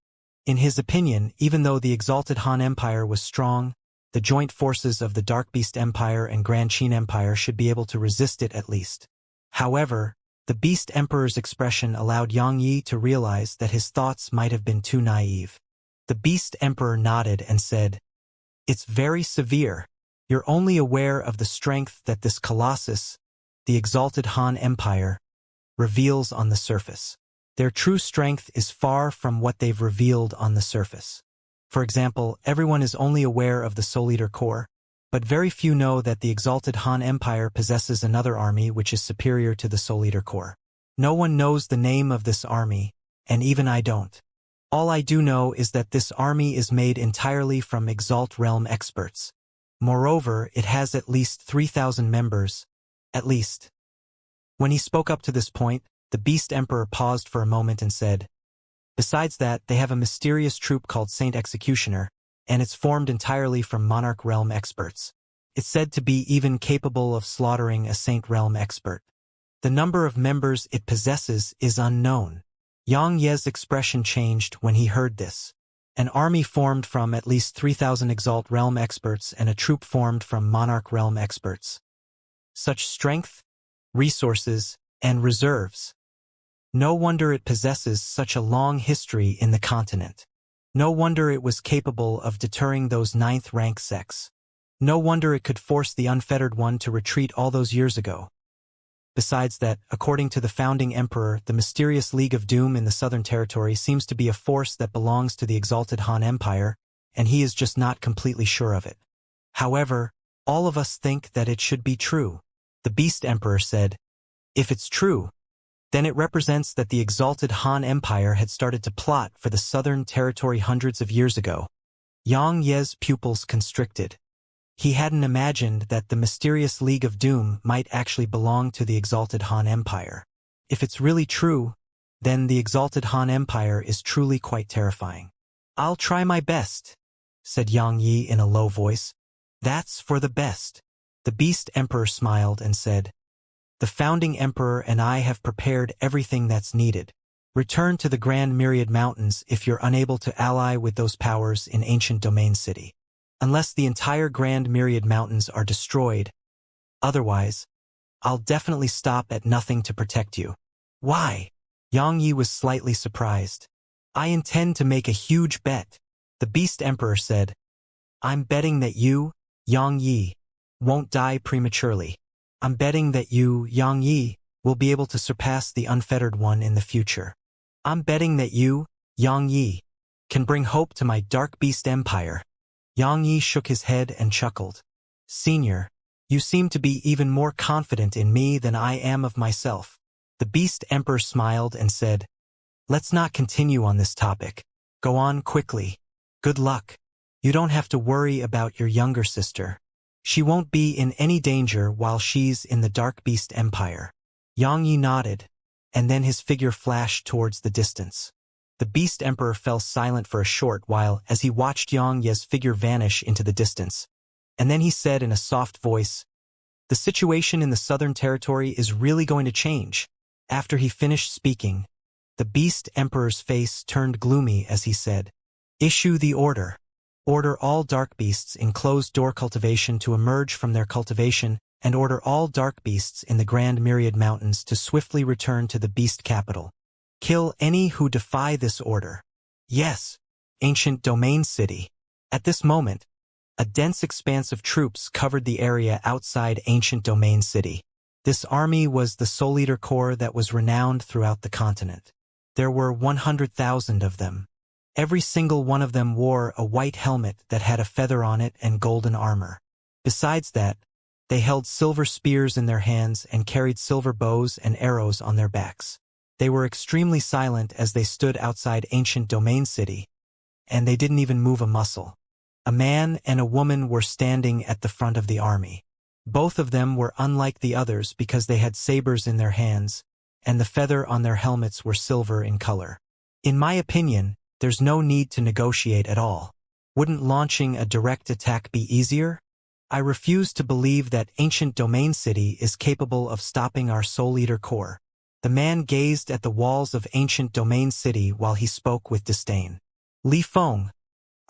In his opinion, even though the exalted Han Empire was strong, the joint forces of the Dark Beast Empire and Grand Qin Empire should be able to resist it at least. However, the Beast Emperor's expression allowed Yang Yi to realize that his thoughts might have been too naive. The Beast Emperor nodded and said, "It's very severe. You're only aware of the strength that this colossus, the exalted Han Empire, reveals on the surface. Their true strength is far from what they've revealed on the surface. For example, everyone is only aware of the Soul Eater Corps, but very few know that the exalted Han Empire possesses another army which is superior to the Soul Eater Corps. No one knows the name of this army, and even I don't. All I do know is that this army is made entirely from Exalt Realm experts. Moreover, it has at least 3,000 members, at least." When he spoke up to this point, the Beast Emperor paused for a moment and said, "Besides that, they have a mysterious troop called Saint Executioner, and it's formed entirely from Monarch Realm experts. It's said to be even capable of slaughtering a Saint Realm expert. The number of members it possesses is unknown." Yang Ye's expression changed when he heard this. An army formed from at least 3,000 Exalt Realm experts and a troop formed from Monarch Realm experts. Such strength, resources, and reserves. No wonder it possesses such a long history in the continent. No wonder it was capable of deterring those 9th-rank sects. No wonder it could force the Unfettered One to retreat all those years ago. Besides that, according to the founding emperor, the mysterious League of Doom in the Southern Territory seems to be a force that belongs to the exalted Han Empire, and he is just not completely sure of it. However, all of us think that it should be true. The Beast Emperor said, "If it's true, then it represents that the exalted Han Empire had started to plot for the Southern Territory hundreds of years ago." Yang Ye's pupils constricted. He hadn't imagined that the mysterious League of Doom might actually belong to the exalted Han Empire. If it's really true, then the exalted Han Empire is truly quite terrifying. "I'll try my best," said Yang Yi in a low voice. "That's for the best." The Beast Emperor smiled and said, "The founding emperor and I have prepared everything that's needed. Return to the Grand Myriad Mountains if you're unable to ally with those powers in Ancient Domain City. Unless the entire Grand Myriad Mountains are destroyed. Otherwise, I'll definitely stop at nothing to protect you." "Why?" Yang Yi was slightly surprised. "I intend to make a huge bet," the Beast Emperor said. "I'm betting that you, Yang Yi, won't die prematurely. I'm betting that you, Yang Yi, will be able to surpass the Unfettered One in the future. I'm betting that you, Yang Yi, can bring hope to my Dark Beast Empire." Yang Yi shook his head and chuckled. "Senior, you seem to be even more confident in me than I am of myself." The Beast Emperor smiled and said, "Let's not continue on this topic. Go on quickly. Good luck. You don't have to worry about your younger sister. She won't be in any danger while she's in the Dark Beast Empire." Yang Yi nodded, and then his figure flashed towards the distance. The Beast Emperor fell silent for a short while as he watched Yang Ye's figure vanish into the distance, and then he said in a soft voice, "The situation in the Southern Territory is really going to change." After he finished speaking, the Beast Emperor's face turned gloomy as he said, "Issue the order. Order all dark beasts in closed-door cultivation to emerge from their cultivation, and order all dark beasts in the Grand Myriad Mountains to swiftly return to the beast capital. Kill any who defy this order." "Yes, Ancient Domain City." At this moment, a dense expanse of troops covered the area outside Ancient Domain City. This army was the Soul Eater Corps that was renowned throughout the continent. There were 100,000 of them. Every single one of them wore a white helmet that had a feather on it and golden armor. Besides that, they held silver spears in their hands and carried silver bows and arrows on their backs. They were extremely silent as they stood outside Ancient Domain City, and they didn't even move a muscle. A man and a woman were standing at the front of the army. Both of them were unlike the others because they had sabers in their hands, and the feather on their helmets were silver in color. In my opinion, there's no need to negotiate at all. Wouldn't launching a direct attack be easier? I refuse to believe that Ancient Domain City is capable of stopping our Soul Eater Corps. The man gazed at the walls of ancient domain city while he spoke with disdain. Li Feng,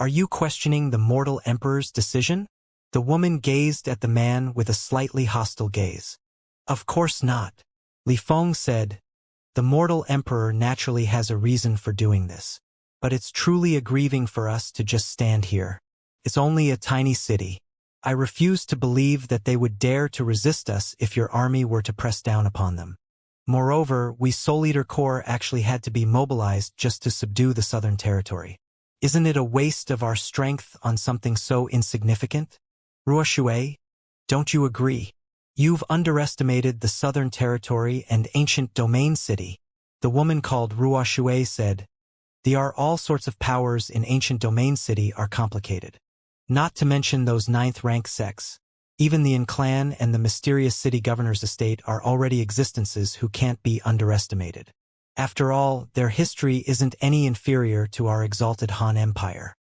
are you questioning the mortal emperor's decision? The woman gazed at the man with a slightly hostile gaze. Of course not. Li Feng said, the mortal emperor naturally has a reason for doing this. But it's truly aggrieving for us to just stand here. It's only a tiny city. I refuse to believe that they would dare to resist us if your army were to press down upon them. Moreover, we Soul Eater Corps actually had to be mobilized just to subdue the southern territory. Isn't it a waste of our strength on something so insignificant? Ruoshui, don't you agree? You've underestimated the southern territory and ancient domain city. The woman called Ruoshui said, there are all sorts of powers in ancient domain city are complicated. Not to mention those 9th-rank sects. Even the clan and the mysterious city governor's estate are already existences who can't be underestimated. After all, their history isn't any inferior to our exalted Han Empire.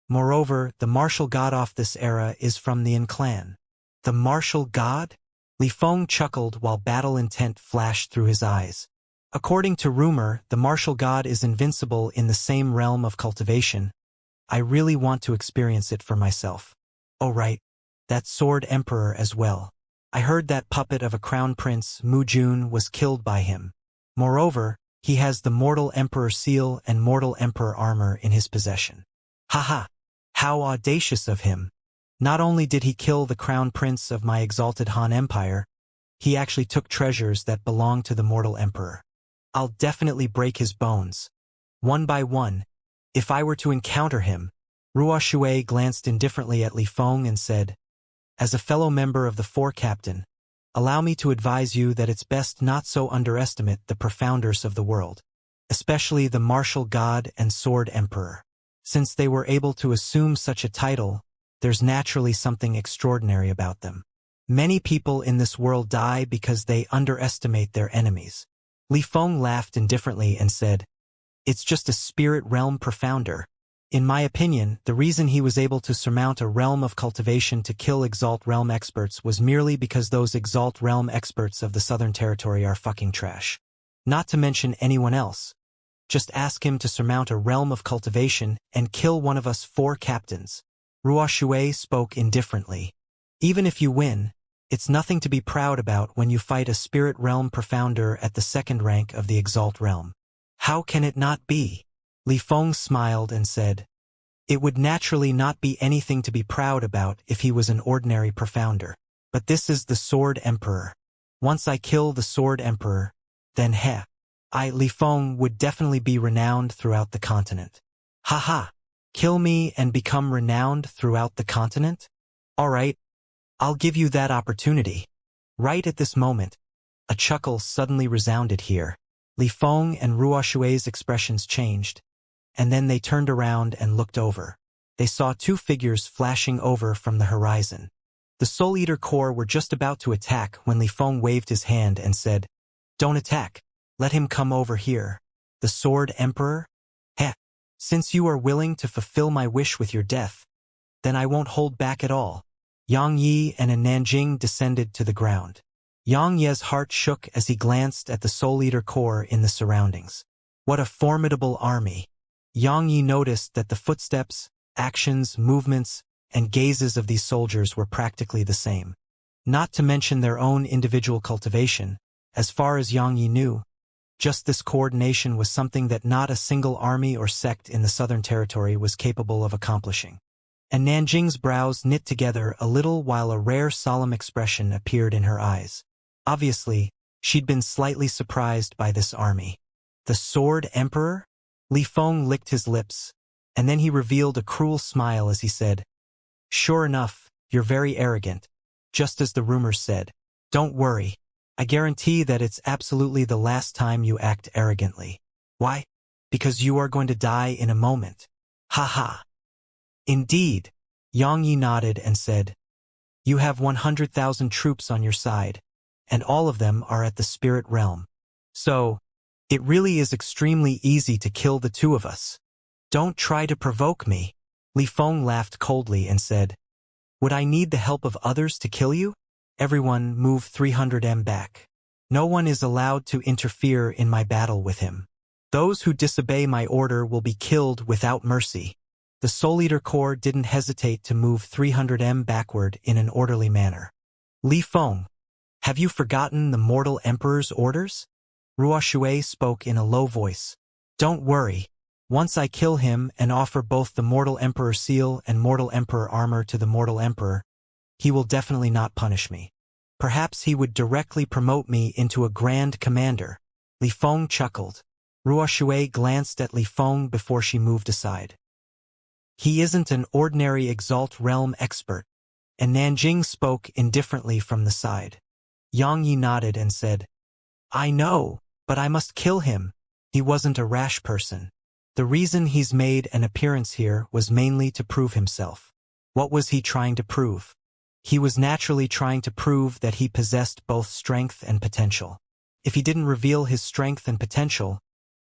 Moreover, the martial god of this era is from the clan. The martial god? Li Feng chuckled while battle intent flashed through his eyes. According to rumor, the martial god is invincible in the same realm of cultivation. I really want to experience it for myself. Oh right. That sword emperor as well. I heard that puppet of a crown prince, Mu Jun, was killed by him. Moreover, he has the mortal emperor seal and mortal emperor armor in his possession. Haha! How audacious of him! Not only did he kill the crown prince of my exalted Han Empire, he actually took treasures that belonged to the mortal emperor. I'll definitely break his bones. One by one, if I were to encounter him. Ruoshui glanced indifferently at Li Feng and said, as a fellow member of the Four Captain, allow me to advise you that it's best not so underestimate the profounders of the world, especially the martial god and sword emperor. Since they were able to assume such a title, there's naturally something extraordinary about them. Many people in this world die because they underestimate their enemies. Li Feng laughed indifferently and said, it's just a spirit realm profounder. In my opinion, the reason he was able to surmount a realm of cultivation to kill Exalt Realm experts was merely because those Exalt Realm experts of the Southern Territory are fucking trash. Not to mention anyone else. Just ask him to surmount a realm of cultivation and kill one of us 4 captains. Ruoshui spoke indifferently. Even if you win, it's nothing to be proud about when you fight a spirit realm profounder at the 2nd rank of the Exalt Realm. How can it not be? Li Feng smiled and said, it would naturally not be anything to be proud about if he was an ordinary profounder. But this is the Sword Emperor. Once I kill the Sword Emperor, then Li Feng would definitely be renowned throughout the continent. Haha! Kill me and become renowned throughout the continent? Alright, I'll give you that opportunity. Right at this moment, a chuckle suddenly resounded here. Li Feng and Ruoshui's expressions changed, and then they turned around and looked over. They saw 2 figures flashing over from the horizon. The Soul Eater Corps were just about to attack when Li Feng waved his hand and said, don't attack. Let him come over here. The Sword Emperor? Since you are willing to fulfill my wish with your death, then I won't hold back at all. Yang Yi and a Nanjing descended to the ground. Yang Ye's heart shook as he glanced at the Soul Eater Corps in the surroundings. What a formidable army! Yang Yi noticed that the footsteps, actions, movements, and gazes of these soldiers were practically the same. Not to mention their own individual cultivation, as far as Yang Yi knew. Just this coordination was something that not a single army or sect in the Southern Territory was capable of accomplishing. And Nanjing's brows knit together a little while a rare solemn expression appeared in her eyes. Obviously, she'd been slightly surprised by this army. The Sword Emperor? Li Feng licked his lips, and then he revealed a cruel smile as he said, sure enough, you're very arrogant, just as the rumors said. Don't worry. I guarantee that it's absolutely the last time you act arrogantly. Why? Because you are going to die in a moment. Ha. Indeed. Yang Yi nodded and said, you have 100,000 troops on your side, and all of them are at the spirit realm. So, it really is extremely easy to kill the 2 of us. Don't try to provoke me. Li Feng laughed coldly and said, would I need the help of others to kill you? Everyone move 300 m back. No one is allowed to interfere in my battle with him. Those who disobey my order will be killed without mercy. The Soul Eater Corps didn't hesitate to move 300 backward in an orderly manner. Li Feng, have you forgotten the Mortal Emperor's orders? Ruo Shui spoke in a low voice. Don't worry. Once I kill him and offer both the Mortal Emperor seal and Mortal Emperor armor to the Mortal Emperor, he will definitely not punish me. Perhaps he would directly promote me into a Grand Commander. Li Feng chuckled. Ruo Shui glanced at Li Feng before she moved aside. He isn't an ordinary Exalt Realm expert, and Nanjing spoke indifferently from the side. Yang Yi nodded and said, I know, but I must kill him. He wasn't a rash person. The reason he's made an appearance here was mainly to prove himself. What was he trying to prove? He was naturally trying to prove that he possessed both strength and potential. If he didn't reveal his strength and potential,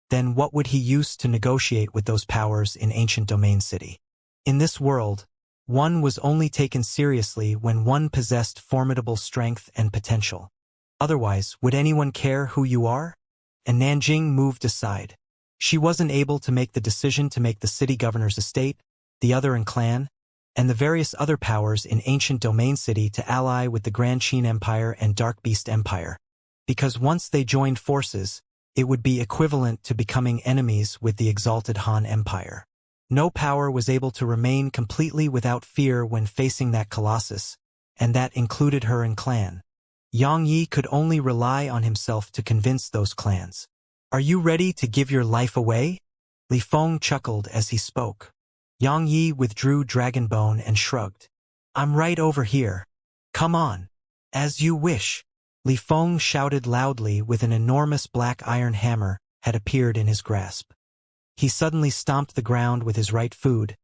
then what would he use to negotiate with those powers in Ancient Domain City? In this world, one was only taken seriously when one possessed formidable strength and potential. Otherwise, would anyone care who you are? And Nanjing moved aside. She wasn't able to make the decision to make the city governor's estate, the Othering clan, and the various other powers in Ancient Domain City to ally with the Grand Qin Empire and Dark Beast Empire. Because once they joined forces, it would be equivalent to becoming enemies with the Exalted Han Empire. No power was able to remain completely without fear when facing that colossus, and that included her and clan. Yang Yi could only rely on himself to convince those clans. Are you ready to give your life away? Li Feng chuckled as he spoke. Yang Yi withdrew Dragonbone and shrugged. I'm right over here. Come on. As you wish. Li Feng shouted loudly with an enormous black iron hammer had appeared in his grasp. He suddenly stomped the ground with his right foot,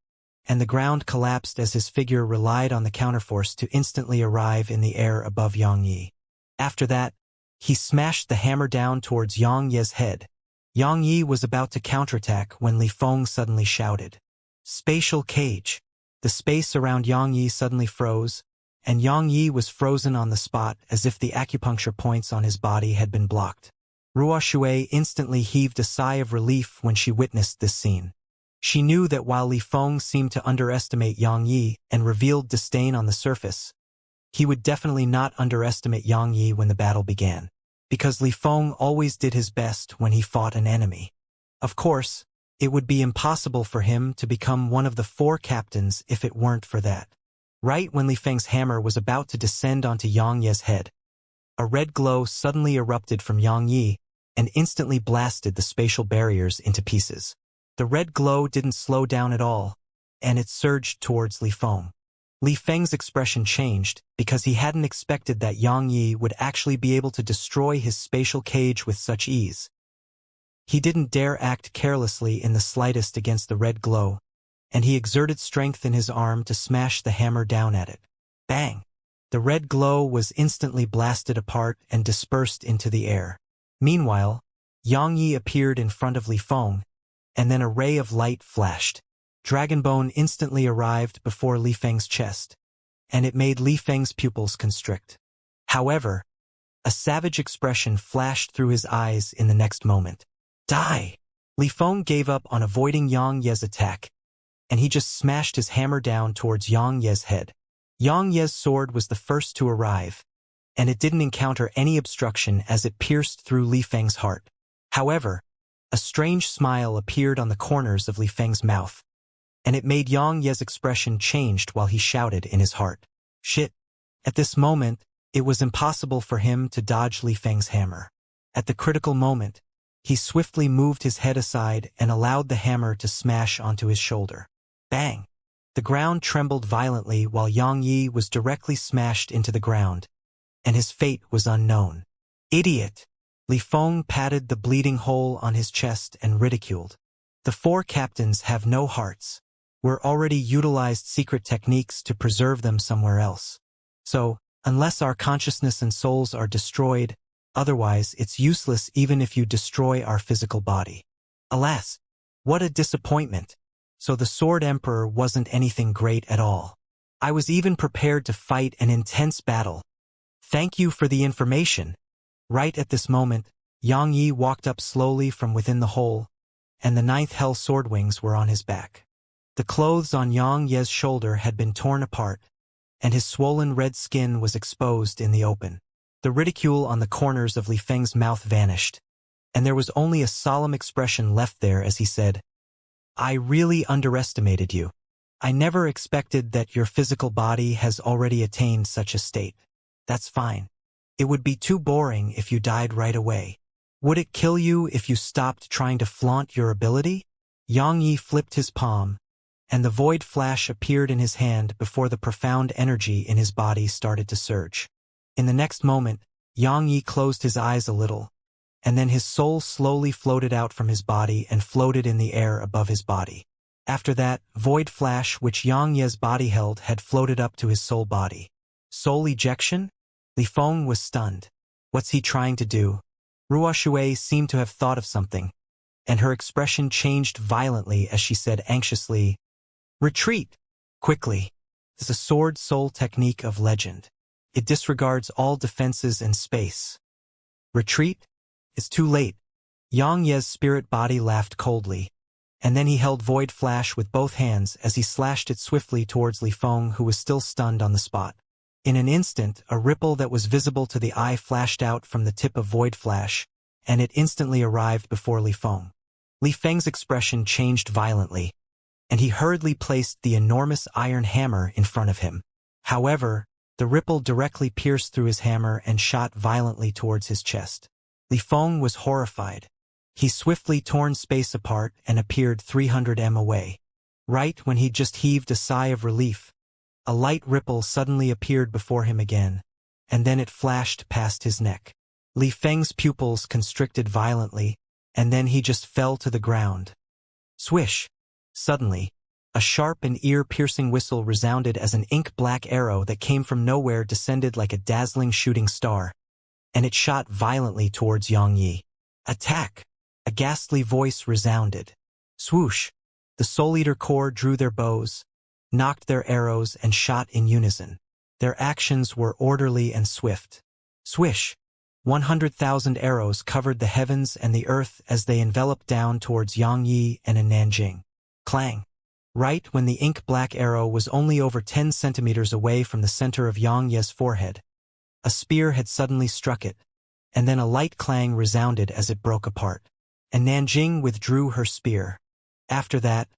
and the ground collapsed as his figure relied on the counterforce to instantly arrive in the air above Yang Yi. After that, he smashed the hammer down towards Yang Yi's head. Yang Yi was about to counterattack when Li Feng suddenly shouted, Spatial cage. The space around Yang Yi suddenly froze, and Yang Yi was frozen on the spot as if the acupuncture points on his body had been blocked. Ruo Shui instantly heaved a sigh of relief when she witnessed this scene. She knew that while Li Feng seemed to underestimate Yang Yi and revealed disdain on the surface, he would definitely not underestimate Yang Yi when the battle began, because Li Feng always did his best when he fought an enemy. Of course, it would be impossible for him to become one of the 4 captains if it weren't for that. Right when Li Feng's hammer was about to descend onto Yang Yi's head, a red glow suddenly erupted from Yang Yi and instantly blasted the spatial barriers into pieces. The red glow didn't slow down at all, and it surged towards Li Feng. Li Feng's expression changed because he hadn't expected that Yang Yi would actually be able to destroy his spatial cage with such ease. He didn't dare act carelessly in the slightest against the red glow, and he exerted strength in his arm to smash the hammer down at it. Bang! The red glow was instantly blasted apart and dispersed into the air. Meanwhile, Yang Yi appeared in front of Li Feng, and then a ray of light flashed. Dragonbone instantly arrived before Li Feng's chest, and it made Li Feng's pupils constrict. However, a savage expression flashed through his eyes in the next moment. Die! Li Feng gave up on avoiding Yang Yi's attack, and he just smashed his hammer down towards Yang Yi's head. Yang Yi's sword was the first to arrive, and it didn't encounter any obstruction as it pierced through Li Feng's heart. However, a strange smile appeared on the corners of Li Feng's mouth, and it made Yang Yi's expression changed while he shouted in his heart. Shit! At this moment, it was impossible for him to dodge Li Feng's hammer. At the critical moment, he swiftly moved his head aside and allowed the hammer to smash onto his shoulder. Bang! The ground trembled violently while Yang Yi was directly smashed into the ground, and his fate was unknown. Idiot! Li Feng patted the bleeding hole on his chest and ridiculed. The 4 captains have no hearts. We're already utilized secret techniques to preserve them somewhere else. So, unless our consciousness and souls are destroyed, otherwise it's useless even if you destroy our physical body. Alas, what a disappointment. So the Sword Emperor wasn't anything great at all. I was even prepared to fight an intense battle. Thank you for the information. Right at this moment, Yang Yi walked up slowly from within the hole, and the 9th Hell sword wings were on his back. The clothes on Yang Ye's shoulder had been torn apart, and his swollen red skin was exposed in the open. The ridicule on the corners of Li Feng's mouth vanished, and there was only a solemn expression left there as he said, "I really underestimated you. I never expected that your physical body has already attained such a state. That's fine. It would be too boring if you died right away. Would it kill you if you stopped trying to flaunt your ability?" Yang Yi flipped his palm, and the void flash appeared in his hand before the profound energy in his body started to surge. In the next moment, Yang Yi closed his eyes a little, and then his soul slowly floated out from his body and floated in the air above his body. After that, void flash which Yang Ye's body held had floated up to his soul body. Soul ejection? Li Feng was stunned. What's he trying to do? Ruo Shui seemed to have thought of something, and her expression changed violently as she said anxiously, "Retreat! Quickly! It's a sword soul technique of legend. It disregards all defenses and space. Retreat? It's too late." Yang Ye's spirit body laughed coldly, and then he held void flash with both hands as he slashed it swiftly towards Li Feng, who was still stunned on the spot. In an instant, a ripple that was visible to the eye flashed out from the tip of void flash, and it instantly arrived before Li Feng. Li Feng's expression changed violently, and he hurriedly placed the enormous iron hammer in front of him. However, the ripple directly pierced through his hammer and shot violently towards his chest. Li Feng was horrified. He swiftly torn space apart and appeared 300 m away. Right when he'd just heaved a sigh of relief, a light ripple suddenly appeared before him again, and then it flashed past his neck. Li Feng's pupils constricted violently, and then he just fell to the ground. Swish! Suddenly, a sharp and ear-piercing whistle resounded as an ink-black arrow that came from nowhere descended like a dazzling shooting star, and it shot violently towards Yang Yi. "Attack!" A ghastly voice resounded. Swoosh! The Soul Eater Corps drew their bows, knocked their arrows, and shot in unison. Their actions were orderly and swift. Swish! 100,000 arrows covered the heavens and the earth as they enveloped down towards Yang Yi and Nanjing. Clang! Right when the ink-black arrow was only over 10 centimeters away from the center of Yang Ye's forehead, a spear had suddenly struck it, and then a light clang resounded as it broke apart. And Nanjing withdrew her spear. After that,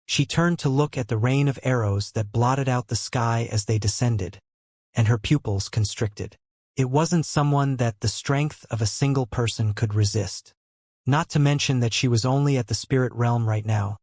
she turned to look at the rain of arrows that blotted out the sky as they descended, and her pupils constricted. It wasn't someone that the strength of a single person could resist. Not to mention that she was only at the spirit realm right now.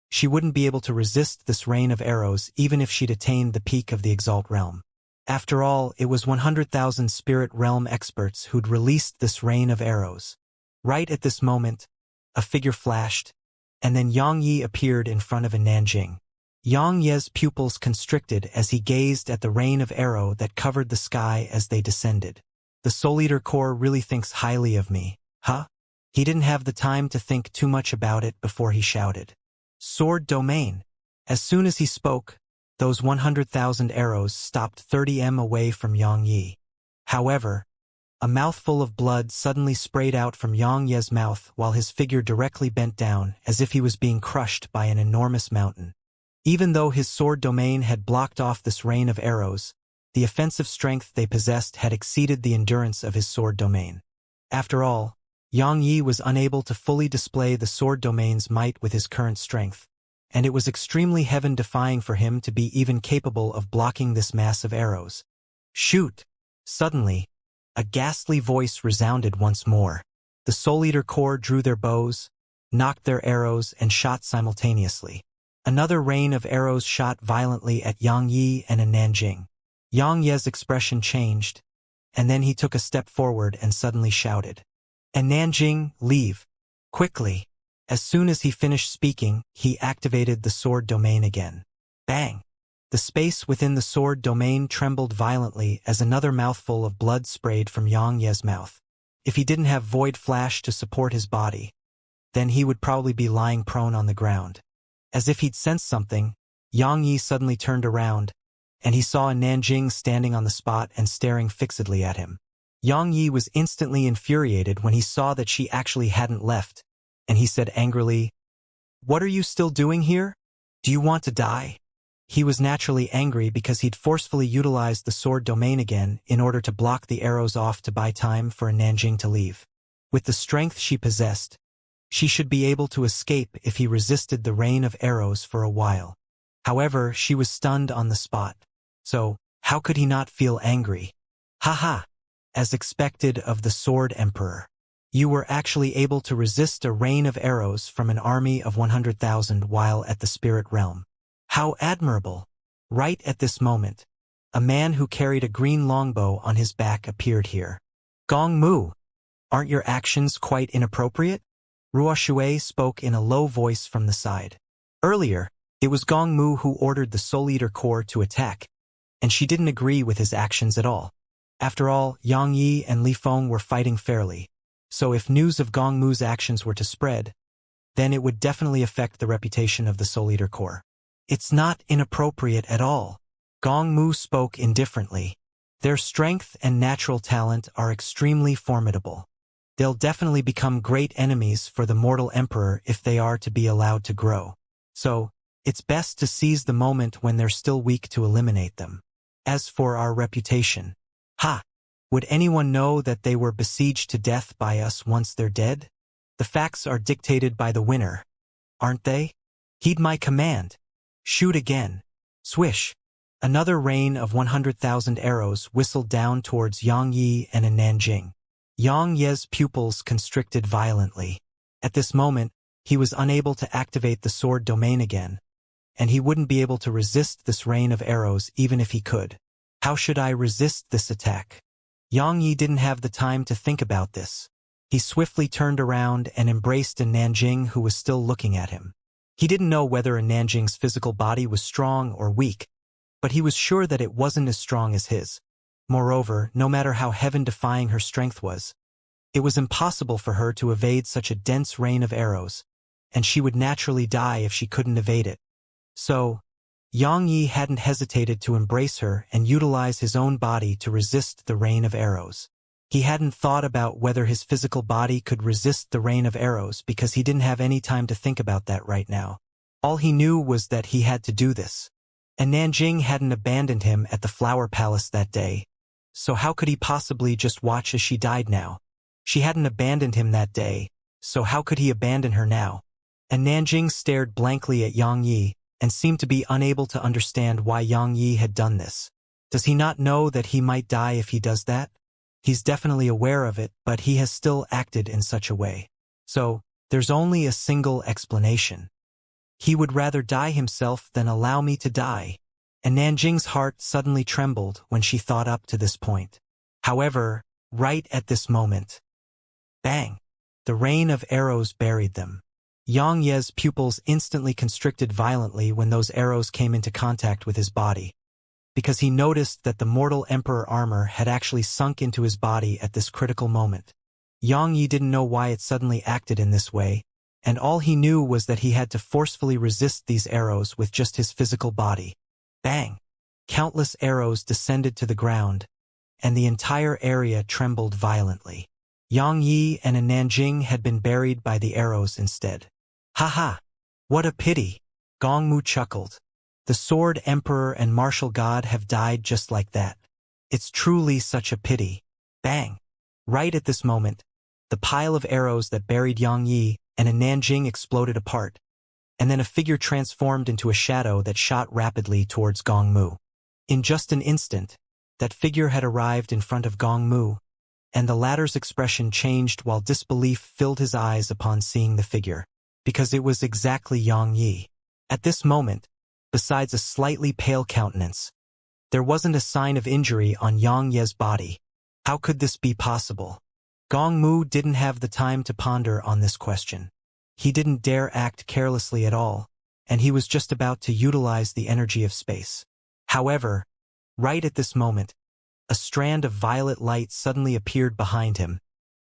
She wouldn't be able to resist this rain of arrows even if she'd attained the peak of the Exalt realm. After all, it was 100,000 spirit realm experts who'd released this rain of arrows. Right at this moment, a figure flashed, and then Yang Yi appeared in front of Nanjing. Yang Ye's pupils constricted as he gazed at the rain of arrow that covered the sky as they descended. The Soul Eater Corps really thinks highly of me, huh? He didn't have the time to think too much about it before he shouted, "Sword domain!" As soon as he spoke, those 100,000 arrows stopped 30 m away from Yang Yi. However, a mouthful of blood suddenly sprayed out from Yang Ye's mouth while his figure directly bent down as if he was being crushed by an enormous mountain. Even though his sword domain had blocked off this rain of arrows, the offensive strength they possessed had exceeded the endurance of his sword domain. After all, Yang Yi was unable to fully display the sword domain's might with his current strength, and it was extremely heaven-defying for him to be even capable of blocking this mass of arrows. Shoot! Suddenly, a ghastly voice resounded once more. The Soul Eater Corps drew their bows, knocked their arrows, and shot simultaneously. Another rain of arrows shot violently at Yang Yi and Nanjing. Yang Ye's expression changed, and then he took a step forward and suddenly shouted, "Nanjing, leave! Quickly!" As soon as he finished speaking, he activated the sword domain again. Bang! The space within the sword domain trembled violently as another mouthful of blood sprayed from Yang Ye's mouth. If he didn't have void flash to support his body, then he would probably be lying prone on the ground. As if he'd sensed something, Yang Yi suddenly turned around, and he saw Nanjing standing on the spot and staring fixedly at him. Yang Yi was instantly infuriated when he saw that she actually hadn't left, and he said angrily, "What are you still doing here? Do you want to die?" He was naturally angry because he'd forcefully utilized the sword domain again in order to block the arrows off to buy time for Nanjing to leave. With the strength she possessed, she should be able to escape if he resisted the rain of arrows for a while. However, she was stunned on the spot. So, how could he not feel angry? Haha! As expected of the Sword Emperor. You were actually able to resist a rain of arrows from an army of 100,000 while at the spirit realm. How admirable! Right at this moment, a man who carried a green longbow on his back appeared here. Gong Mu, aren't your actions quite inappropriate? Ruo Shui spoke in a low voice from the side. Earlier, it was Gong Mu who ordered the Soul Eater Corps to attack, and she didn't agree with his actions at all. After all, Yang Yi and Li Feng were fighting fairly, so if news of Gong Mu's actions were to spread, then it would definitely affect the reputation of the Soul Eater Corps. It's not inappropriate at all. Gong Mu spoke indifferently. Their strength and natural talent are extremely formidable. They'll definitely become great enemies for the mortal emperor if they are to be allowed to grow. So, it's best to seize the moment when they're still weak to eliminate them. As for our reputation, would anyone know that they were besieged to death by us once they're dead? The facts are dictated by the winner, aren't they? Heed my command. Shoot again. Swish. Another rain of 100,000 arrows whistled down towards Yang Yi and Nanjing. Yang Ye's pupils constricted violently. At this moment, he was unable to activate the sword domain again, and he wouldn't be able to resist this rain of arrows even if he could. How should I resist this attack? Yang Yi didn't have the time to think about this. He swiftly turned around and embraced a Nanjing who was still looking at him. He didn't know whether a Nanjing's physical body was strong or weak, but he was sure that it wasn't as strong as his. Moreover, no matter how heaven-defying her strength was, it was impossible for her to evade such a dense rain of arrows, and she would naturally die if she couldn't evade it. So, Yang Yi hadn't hesitated to embrace her and utilize his own body to resist the rain of arrows. He hadn't thought about whether his physical body could resist the rain of arrows because he didn't have any time to think about that right now. All he knew was that he had to do this. And Nanjing hadn't abandoned him at the Flower Palace that day, so how could he possibly just watch as she died now? She hadn't abandoned him that day, so how could he abandon her now? And Nanjing stared blankly at Yang Yi, and seemed to be unable to understand why Yang Yi had done this. Does he not know that he might die if he does that? He's definitely aware of it, but he has still acted in such a way. So, there's only a single explanation. He would rather die himself than allow me to die. And Nanjing's heart suddenly trembled when she thought up to this point. However, right at this moment, bang! The rain of arrows buried them. Yang Ye's pupils instantly constricted violently when those arrows came into contact with his body, because he noticed that the mortal emperor armor had actually sunk into his body at this critical moment. Yang Yi didn't know why it suddenly acted in this way, and all he knew was that he had to forcefully resist these arrows with just his physical body. Bang! Countless arrows descended to the ground, and the entire area trembled violently. Yang Yi and Nanjing had been buried by the arrows instead. Haha! What a pity! Gong Mu chuckled. The Sword Emperor and Martial God have died just like that. It's truly such a pity. Bang! Right at this moment, the pile of arrows that buried Yang Yi and Nanjing exploded apart, and then a figure transformed into a shadow that shot rapidly towards Gong Mu. In just an instant, that figure had arrived in front of Gong Mu, and the latter's expression changed while disbelief filled his eyes upon seeing the figure, because it was exactly Yang Yi. At this moment, besides a slightly pale countenance, there wasn't a sign of injury on Yang Ye's body. How could this be possible? Gong Mu didn't have the time to ponder on this question. He didn't dare act carelessly at all, and he was just about to utilize the energy of space. However, right at this moment, a strand of violet light suddenly appeared behind him,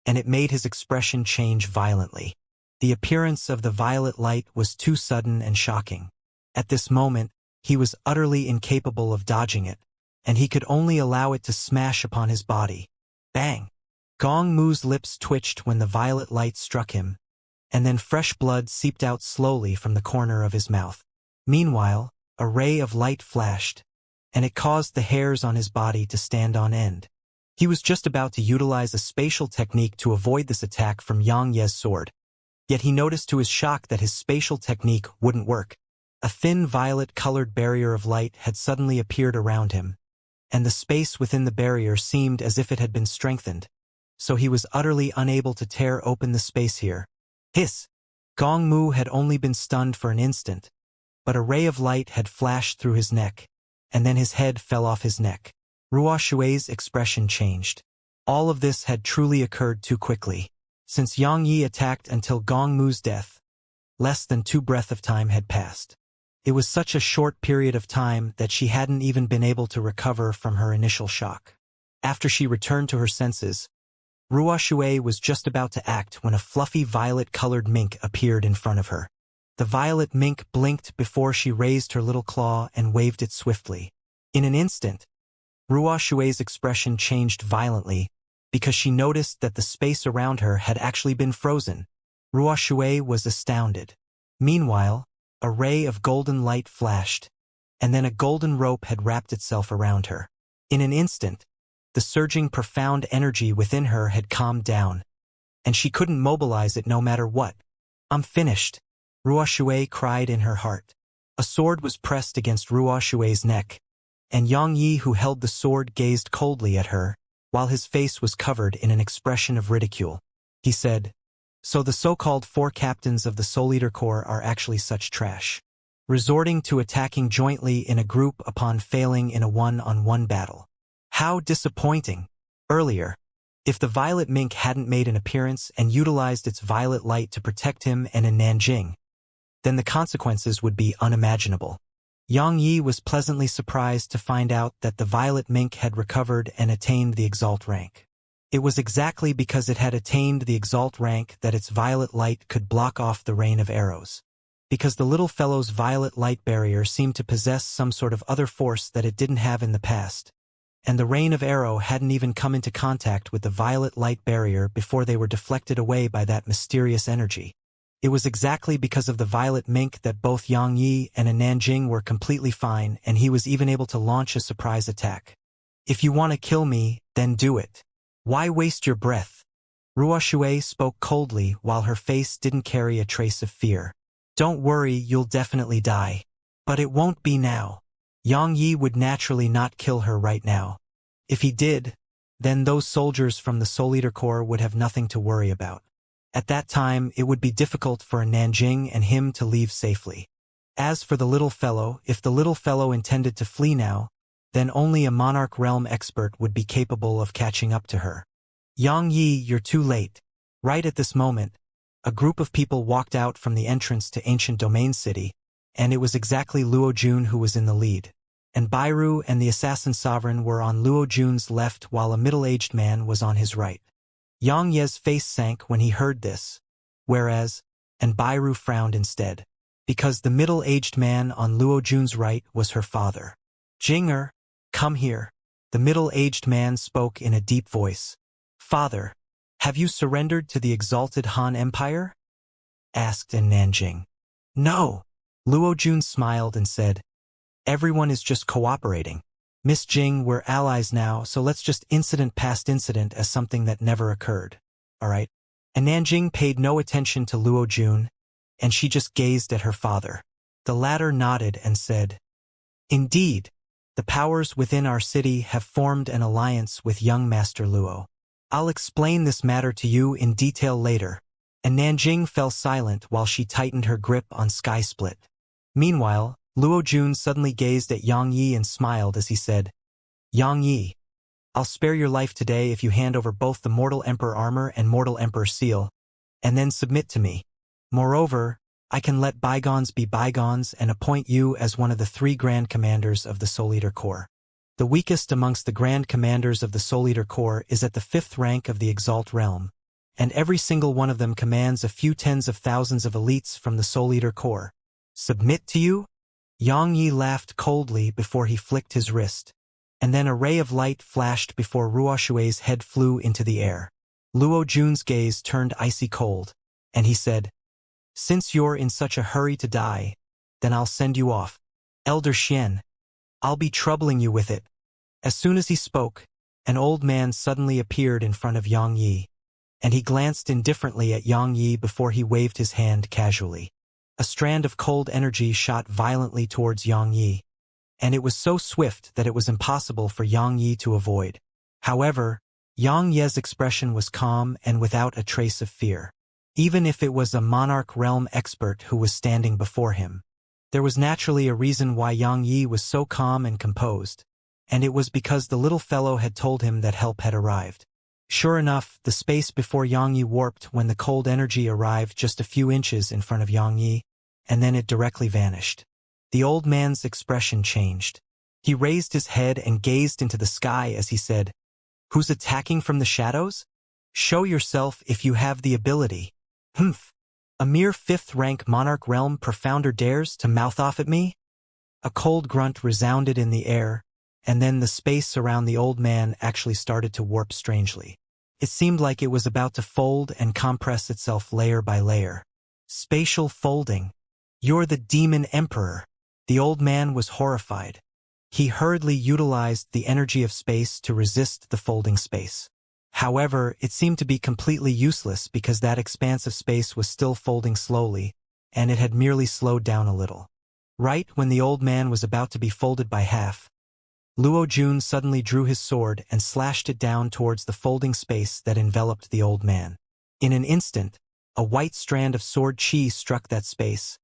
and it made his expression change violently. The appearance of the violet light was too sudden and shocking. At this moment, he was utterly incapable of dodging it, and he could only allow it to smash upon his body. Bang! Gong Mu's lips twitched when the violet light struck him, and then fresh blood seeped out slowly from the corner of his mouth. Meanwhile, a ray of light flashed, and it caused the hairs on his body to stand on end. He was just about to utilize a spatial technique to avoid this attack from Xianxia's sword, yet he noticed to his shock that his spatial technique wouldn't work. A thin violet-colored barrier of light had suddenly appeared around him, and the space within the barrier seemed as if it had been strengthened, so he was utterly unable to tear open the space here. Hiss! Gong Mu had only been stunned for an instant, but a ray of light had flashed through his neck, and then his head fell off his neck. Ruo Xue's expression changed. All of this had truly occurred too quickly. Since Yang Yi attacked until Gong Mu's death, less than 2 breaths of time had passed. It was such a short period of time that she hadn't even been able to recover from her initial shock. After she returned to her senses, Ruo Xue was just about to act when a fluffy violet-colored mink appeared in front of her. The violet mink blinked before she raised her little claw and waved it swiftly. In an instant, Ruo Xue's expression changed violently because she noticed that the space around her had actually been frozen. Ruo Xue was astounded. Meanwhile, a ray of golden light flashed, and then a golden rope had wrapped itself around her. In an instant, the surging profound energy within her had calmed down, and she couldn't mobilize it no matter what. "I'm finished," Ruo Xue cried in her heart. A sword was pressed against Ruo Xue's neck, and Yang Yi, who held the sword, gazed coldly at her, while his face was covered in an expression of ridicule. He said, "So the so-called 4 captains of the Soul Eater Corps are actually such trash, resorting to attacking jointly in a group upon failing in a one-on-one battle. How disappointing." Earlier, if the violet mink hadn't made an appearance and utilized its violet light to protect him and in Nanjing, then the consequences would be unimaginable. Yang Yi was pleasantly surprised to find out that the violet mink had recovered and attained the Exalt rank. It was exactly because it had attained the Exalt rank that its violet light could block off the rain of arrows. Because the little fellow's violet light barrier seemed to possess some sort of other force that it didn't have in the past, and the rain of arrow hadn't even come into contact with the violet light barrier before they were deflected away by that mysterious energy. It was exactly because of the violet mink that both Yang Yi and Nanjing were completely fine, and he was even able to launch a surprise attack. "If you want to kill me, then do it. Why waste your breath?" Ruo Xue spoke coldly while her face didn't carry a trace of fear. "Don't worry, you'll definitely die. But it won't be now." Yang Yi would naturally not kill her right now. If he did, then those soldiers from the Soul Eater Corps would have nothing to worry about. At that time, it would be difficult for Nanjing and him to leave safely. As for the little fellow, if the little fellow intended to flee now, then only a Monarch Realm expert would be capable of catching up to her. "Yang Yi, you're too late." Right at this moment, a group of people walked out from the entrance to Ancient Domain City, and it was exactly Luo Jun who was in the lead. And Bairu and the Assassin Sovereign were on Luo Jun's left while a middle-aged man was on his right. Yang Ye's face sank when he heard this, and Bairu frowned instead, because the middle-aged man on Luo Jun's right was her father. "Jinger, come here." The middle-aged man spoke in a deep voice. "Father, have you surrendered to the exalted Han Empire?" asked in Nanjing. "No." Luo Jun smiled and said, "Everyone is just cooperating. Miss Jing, we're allies now, so let's just incident past incident as something that never occurred. Alright?" And Nanjing paid no attention to Luo Jun, and she just gazed at her father. The latter nodded and said, "Indeed, the powers within our city have formed an alliance with young Master Luo. I'll explain this matter to you in detail later." And Nanjing fell silent while she tightened her grip on Sky Split. Meanwhile, Luo Jun suddenly gazed at Yang Yi and smiled as he said, "Yang Yi, I'll spare your life today if you hand over both the Mortal Emperor armor and Mortal Emperor seal, and then submit to me. Moreover, I can let bygones be bygones and appoint you as one of the 3 Grand Commanders of the Soul Eater Corps. The weakest amongst the Grand Commanders of the Soul Eater Corps is at the 5th rank of the Exalt Realm, and every single one of them commands a few tens of thousands of elites from the Soul Eater Corps. Submit to you?" Yang Yi laughed coldly before he flicked his wrist, and then a ray of light flashed before Ruo Shui's head flew into the air. Luo Jun's gaze turned icy cold, and he said, "Since you're in such a hurry to die, then I'll send you off. Elder Xian, I'll be troubling you with it." As soon as he spoke, an old man suddenly appeared in front of Yang Yi, and he glanced indifferently at Yang Yi before he waved his hand casually. A strand of cold energy shot violently towards Yang Yi, and it was so swift that it was impossible for Yang Yi to avoid. However, Yang Yi's expression was calm and without a trace of fear. Even if it was a monarch realm expert who was standing before him, there was naturally a reason why Yang Yi was so calm and composed, and it was because the little fellow had told him that help had arrived. Sure enough, the space before Yang Yi warped when the cold energy arrived just a few inches in front of Yang Yi, and then it directly vanished. The old man's expression changed. He raised his head and gazed into the sky as he said, "Who's attacking from the shadows? Show yourself if you have the ability." "Humph! A mere 5th-rank monarch realm profounder dares to mouth off at me?" A cold grunt resounded in the air, and then the space around the old man actually started to warp strangely. It seemed like it was about to fold and compress itself layer by layer. Spatial folding. "You're the Demon Emperor." The old man was horrified. He hurriedly utilized the energy of space to resist the folding space. However, it seemed to be completely useless because that expanse of space was still folding slowly, and it had merely slowed down a little. Right when the old man was about to be folded by half, Luo Jun suddenly drew his sword and slashed it down towards the folding space that enveloped the old man. In an instant, a white strand of sword chi struck that space,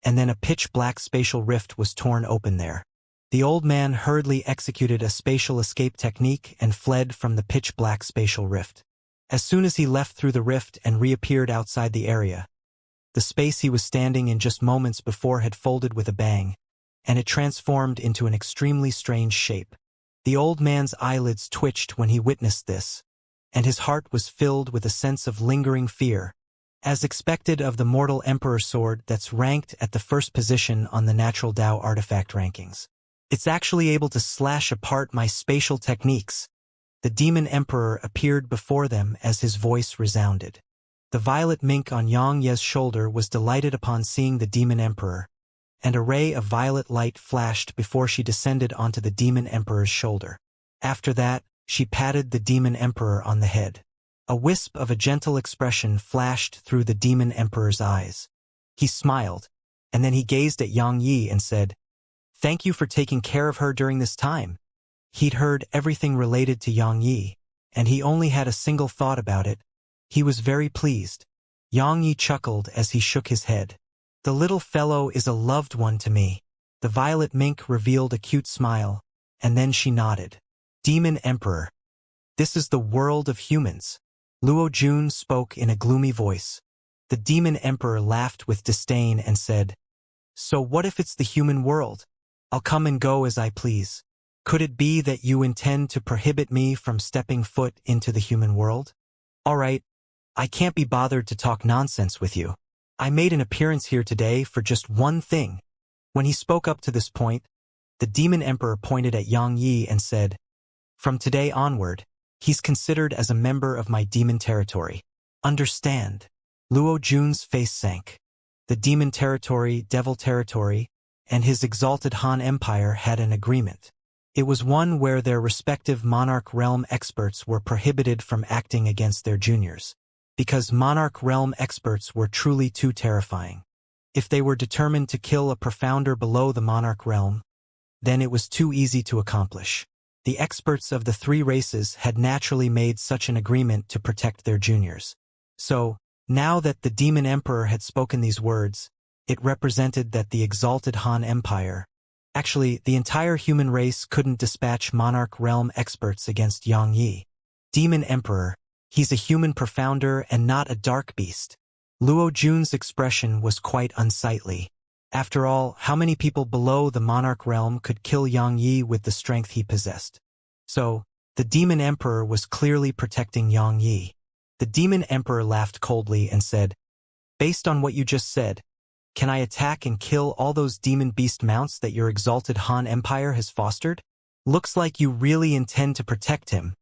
and then a pitch-black spatial rift was torn open there. The old man hurriedly executed a spatial escape technique and fled from the pitch-black spatial rift. As soon as he left through the rift and reappeared outside the area, the space he was standing in just moments before had folded with a bang, and it transformed into an extremely strange shape. The old man's eyelids twitched when he witnessed this, and his heart was filled with a sense of lingering fear, as expected of the mortal emperor sword that's ranked at the first position on the natural Dao artifact rankings. "It's actually able to slash apart my spatial techniques." The demon emperor appeared before them as his voice resounded. The violet mink on Yang Ye's shoulder was delighted upon seeing the demon emperor, and a ray of violet light flashed before she descended onto the demon emperor's shoulder. After that, she patted the demon emperor on the head. A wisp of a gentle expression flashed through the demon emperor's eyes. He smiled, and then he gazed at Yang Yi and said, "Thank you for taking care of her during this time." He'd heard everything related to Yang Yi, and he only had a single thought about it. He was very pleased. Yang Yi chuckled as he shook his head. "The little fellow is a loved one to me." The violet mink revealed a cute smile, and then she nodded. "Demon Emperor. This is the world of humans." Luo Jun spoke in a gloomy voice. The demon emperor laughed with disdain and said, "So what if it's the human world? I'll come and go as I please. Could it be that you intend to prohibit me from stepping foot into the human world? All right, I can't be bothered to talk nonsense with you. I made an appearance here today for just one thing." When he spoke up to this point, the demon emperor pointed at Yang Yi and said, "From today onward, he's considered as a member of my demon territory. Understand?" Luo Jun's face sank. The demon territory, devil territory, and his exalted Han Empire had an agreement. It was one where their respective monarch realm experts were prohibited from acting against their juniors, because monarch realm experts were truly too terrifying. If they were determined to kill a profounder below the monarch realm, then it was too easy to accomplish. The experts of the 3 races had naturally made such an agreement to protect their juniors. So, now that the demon emperor had spoken these words, it represented that the exalted Han Empire, actually the entire human race, couldn't dispatch monarch realm experts against Yang Yi. Demon Emperor, he's a human profounder and not a dark beast. Luo Jun's expression was quite unsightly. After all, how many people below the monarch realm could kill Yang Yi with the strength he possessed? So, the demon emperor was clearly protecting Yang Yi. The demon emperor laughed coldly and said, "Based on what you just said, can I attack and kill all those demon beast mounts that your exalted Han Empire has fostered?" Looks like you really intend to protect him.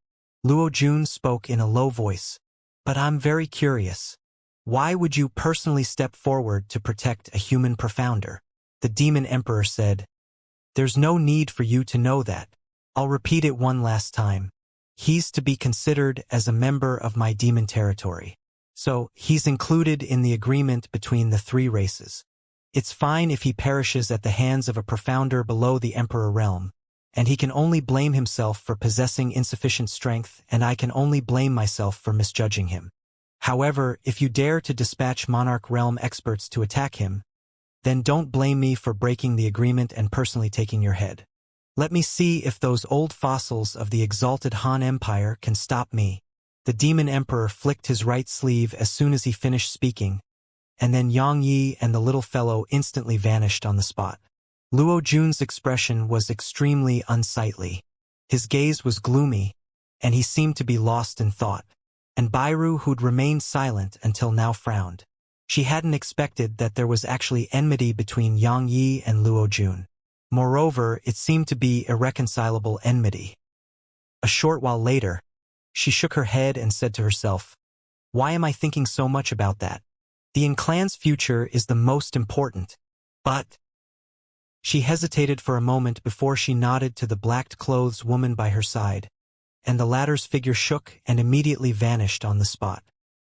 Luo Jun spoke in a low voice. But I'm very curious. Why would you personally step forward to protect a human profounder? The Demon Emperor said. There's no need for you to know that. I'll repeat it one last time. He's to be considered as a member of my demon territory. So, he's included in the agreement between the three races. It's fine if he perishes at the hands of a profounder below the Emperor realm, and he can only blame himself for possessing insufficient strength, and I can only blame myself for misjudging him. However, if you dare to dispatch Monarch Realm experts to attack him, then don't blame me for breaking the agreement and personally taking your head. Let me see if those old fossils of the exalted Han Empire can stop me. The Demon Emperor flicked his right sleeve as soon as he finished speaking, and then Yang Yi and the little fellow instantly vanished on the spot. Luo Jun's expression was extremely unsightly. His gaze was gloomy, and he seemed to be lost in thought. And Bairu, who'd remained silent until now, frowned. She hadn't expected that there was actually enmity between Yang Yi and Luo Jun. Moreover, it seemed to be irreconcilable enmity. A short while later, she shook her head and said to herself, "Why am I thinking so much about that? The Yin clan's future is the most important, but—" She hesitated for a moment before she nodded to the black-clothed woman by her side, and the latter's figure shook and immediately vanished on the spot.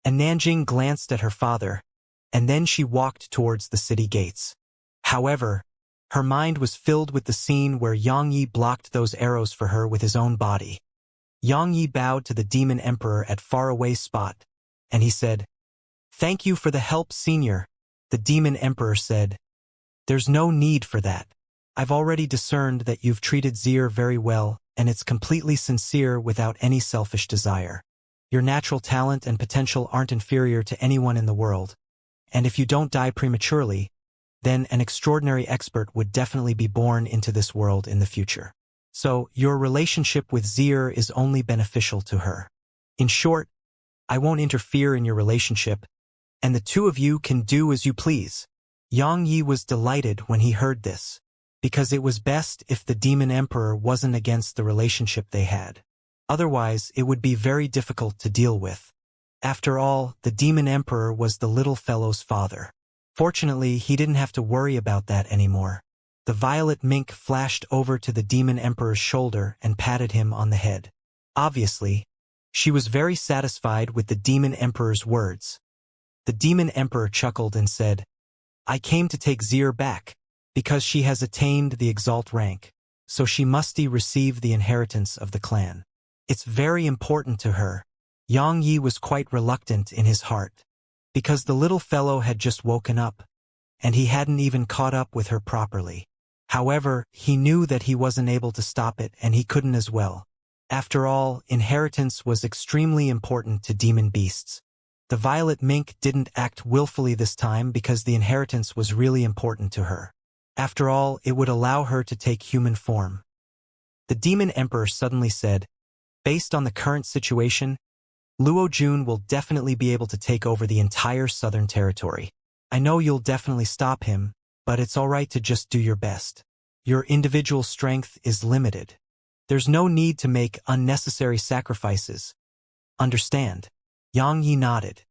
And Nanjing glanced at her father, and then she walked towards the city gates. However, her mind was filled with the scene where Yang Yi blocked those arrows for her with his own body. Yang Yi bowed to the Demon Emperor at faraway spot, and he said, "Thank you for the help, Senior." The Demon Emperor said, "There's no need for that. I've already discerned that you've treated Zier very well, and it's completely sincere without any selfish desire. Your natural talent and potential aren't inferior to anyone in the world, and if you don't die prematurely, then an extraordinary expert would definitely be born into this world in the future. So, your relationship with Zier is only beneficial to her. In short, I won't interfere in your relationship, and the two of you can do as you please." Yang Yi was delighted when he heard this, because it was best if the Demon Emperor wasn't against the relationship they had. Otherwise, it would be very difficult to deal with. After all, the Demon Emperor was the little fellow's father. Fortunately, he didn't have to worry about that anymore. The violet mink flashed over to the Demon Emperor's shoulder and patted him on the head. Obviously, she was very satisfied with the Demon Emperor's words. The Demon Emperor chuckled and said, "I came to take Zier back, because she has attained the exalt rank, so she must receive the inheritance of the clan. It's very important to her." Yang Yi was quite reluctant in his heart, because the little fellow had just woken up, and he hadn't even caught up with her properly. However, he knew that he wasn't able to stop it, and he couldn't as well. After all, inheritance was extremely important to demon beasts. The violet mink didn't act willfully this time because the inheritance was really important to her. After all, it would allow her to take human form. The Demon Emperor suddenly said, "Based on the current situation, Luo Jun will definitely be able to take over the entire southern territory. I know you'll definitely stop him, but it's alright to just do your best. Your individual strength is limited. There's no need to make unnecessary sacrifices. Understand?" Yang Yi nodded.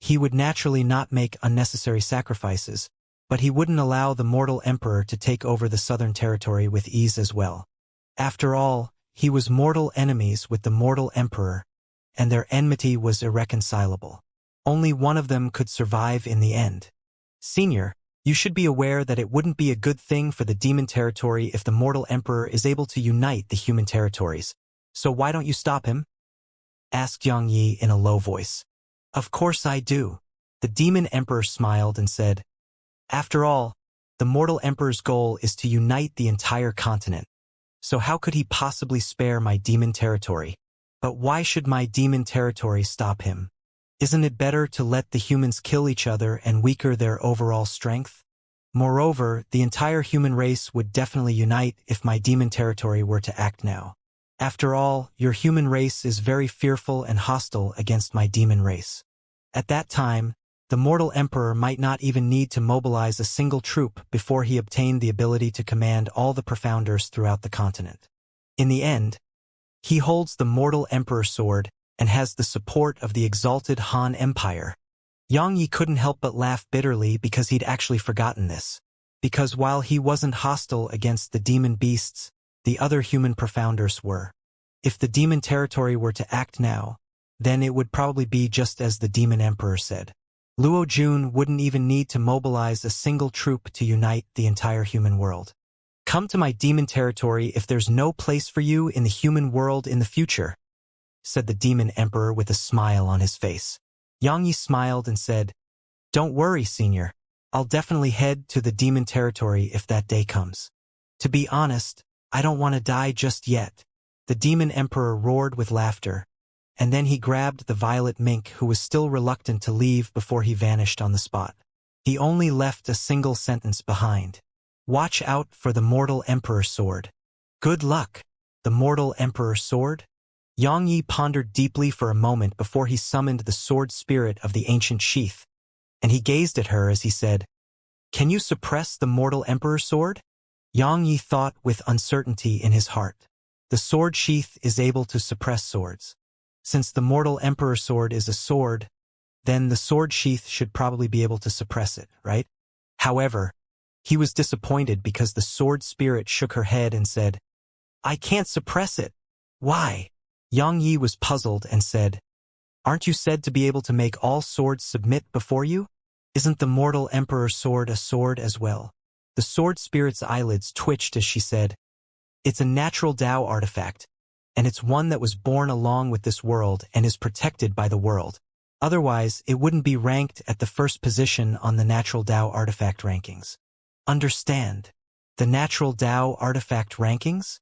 He would naturally not make unnecessary sacrifices, but he wouldn't allow the mortal emperor to take over the southern territory with ease as well. After all, he was mortal enemies with the mortal emperor, and their enmity was irreconcilable. Only one of them could survive in the end. "Senior, you should be aware that it wouldn't be a good thing for the demon territory if the mortal emperor is able to unite the human territories. So why don't you stop him?" asked Yang Yi in a low voice. "Of course I do." The demon emperor smiled and said, "After all, the mortal emperor's goal is to unite the entire continent. So how could he possibly spare my demon territory? But why should my demon territory stop him? Isn't it better to let the humans kill each other and weaken their overall strength? Moreover, the entire human race would definitely unite if my demon territory were to act now. After all, your human race is very fearful and hostile against my demon race. At that time, the mortal emperor might not even need to mobilize a single troop before he obtained the ability to command all the profounders throughout the continent. In the end, he holds the mortal emperor sword and has the support of the exalted Han Empire. Yang Yi couldn't help but laugh bitterly because he'd actually forgotten this. Because while he wasn't hostile against the demon beasts, the other human profounders were. If the demon territory were to act now, then it would probably be just as the demon emperor said. Luo Jun wouldn't even need to mobilize a single troop to unite the entire human world. Come to my demon territory if there's no place for you in the human world in the future, said the demon emperor with a smile on his face. Yang Yi smiled and said, Don't worry, senior. I'll definitely head to the demon territory if that day comes. To be honest, I don't want to die just yet. The demon emperor roared with laughter, and then he grabbed the violet mink who was still reluctant to leave before he vanished on the spot. He only left a single sentence behind. Watch out for the mortal emperor sword. Good luck. The mortal emperor sword? Yang Yi pondered deeply for a moment before he summoned the sword spirit of the ancient sheath, and he gazed at her as he said, Can you suppress the mortal emperor sword? Yang Yi thought with uncertainty in his heart. The sword sheath is able to suppress swords. Since the mortal emperor sword is a sword, then the sword sheath should probably be able to suppress it, right? However, he was disappointed because the sword spirit shook her head and said, I can't suppress it. Why? Yang Yi was puzzled and said, Aren't you said to be able to make all swords submit before you? Isn't the mortal emperor sword a sword as well? The sword spirit's eyelids twitched as she said, It's a natural Tao artifact, and it's one that was born along with this world and is protected by the world. Otherwise, it wouldn't be ranked at the first position on the natural Tao artifact rankings. Understand? The natural Tao artifact rankings?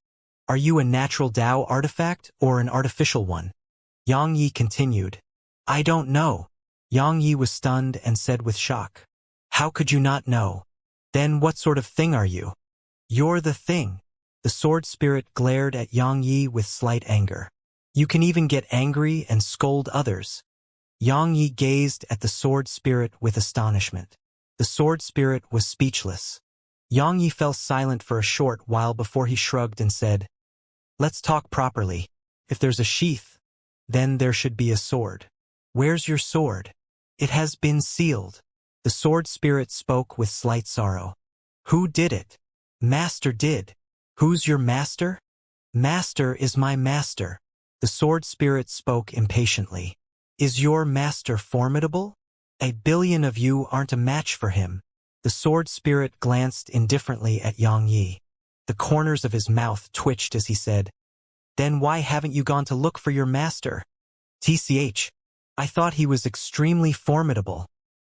Are you a natural Tao artifact or an artificial one? Yang Yi continued. I don't know. Yang Yi was stunned and said with shock. How could you not know? Then what sort of thing are you? You're the thing. The sword spirit glared at Yang Yi with slight anger. You can even get angry and scold others. Yang Yi gazed at the sword spirit with astonishment. The sword spirit was speechless. Yang Yi fell silent for a short while before he shrugged and said, Let's talk properly. If there's a sheath, then there should be a sword. Where's your sword? It has been sealed. The sword spirit spoke with slight sorrow. Who did it? Master did. Who's your master? Master is my master. The sword spirit spoke impatiently. Is your master formidable? 1 billion of you aren't a match for him. The sword spirit glanced indifferently at Yang Yi. The corners of his mouth twitched as he said, Then why haven't you gone to look for your master? TCH, I thought he was extremely formidable.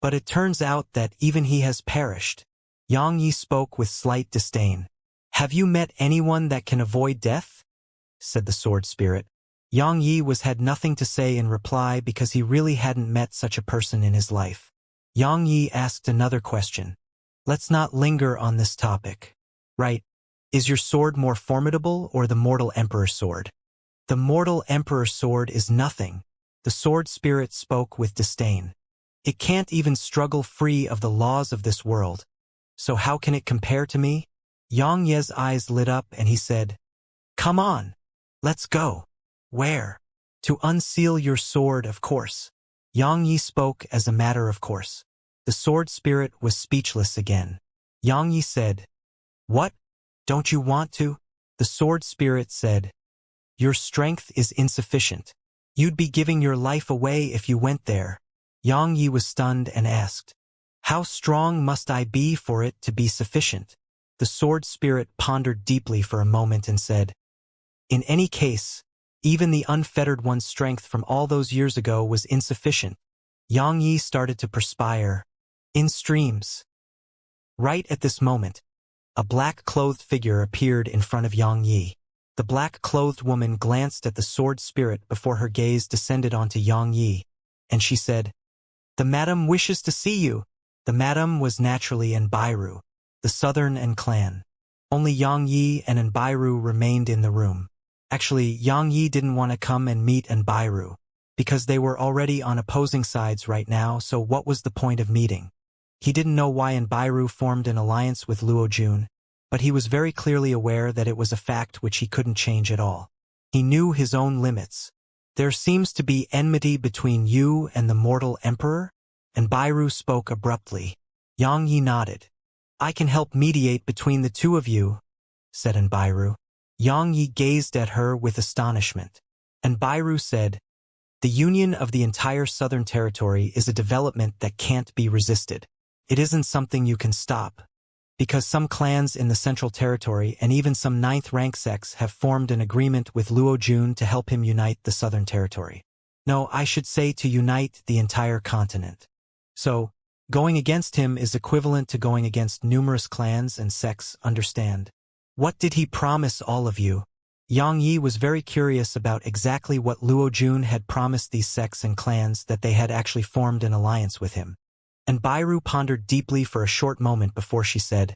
But it turns out that even he has perished. Yang Yi spoke with slight disdain. Have you met anyone that can avoid death? Said the sword spirit. Yang Yi had nothing to say in reply because he really hadn't met such a person in his life. Yang Yi asked another question. Let's not linger on this topic. Right. Is your sword more formidable or the mortal emperor sword? The mortal emperor sword is nothing. The sword spirit spoke with disdain. It can't even struggle free of the laws of this world. So how can it compare to me? Yang Ye's eyes lit up and he said, Come on. Let's go. Where? To unseal your sword, of course. Yang Yi spoke as a matter of course. The sword spirit was speechless again. Yang Yi said, What? Don't you want to? The sword spirit said, Your strength is insufficient. You'd be giving your life away if you went there. Yang Yi was stunned and asked, How strong must I be for it to be sufficient? The sword spirit pondered deeply for a moment and said, In any case, even the unfettered one's strength from all those years ago was insufficient. Yang Yi started to perspire. In streams. Right at this moment, a black-clothed figure appeared in front of Yang Yi. The black-clothed woman glanced at the sword spirit before her gaze descended onto Yang Yi, and she said, The madam wishes to see you. The madam was naturally Nbairu, the southern and clan. Only Yang Yi and Nbairu remained in the room. Actually, Yang Yi didn't want to come and meet Nbairu, because they were already on opposing sides right now, so what was the point of meeting? He didn't know why Nbairu formed an alliance with Luo Jun, but he was very clearly aware that it was a fact which he couldn't change at all. He knew his own limits. There seems to be enmity between you and the mortal emperor? And Bairu spoke abruptly. Yang Yi nodded. I can help mediate between the two of you, said Bairu. Yang Yi gazed at her with astonishment. And Bairu said, the union of the entire southern territory is a development that can't be resisted. It isn't something you can stop. Because some clans in the central territory and even some 9th rank sects have formed an agreement with Luo Jun to help him unite the southern territory. No, I should say to unite the entire continent. So, going against him is equivalent to going against numerous clans and sects, understand? What did he promise all of you? Yang Yi was very curious about exactly what Luo Jun had promised these sects and clans that they had actually formed an alliance with him. And Bairu pondered deeply for a short moment before she said,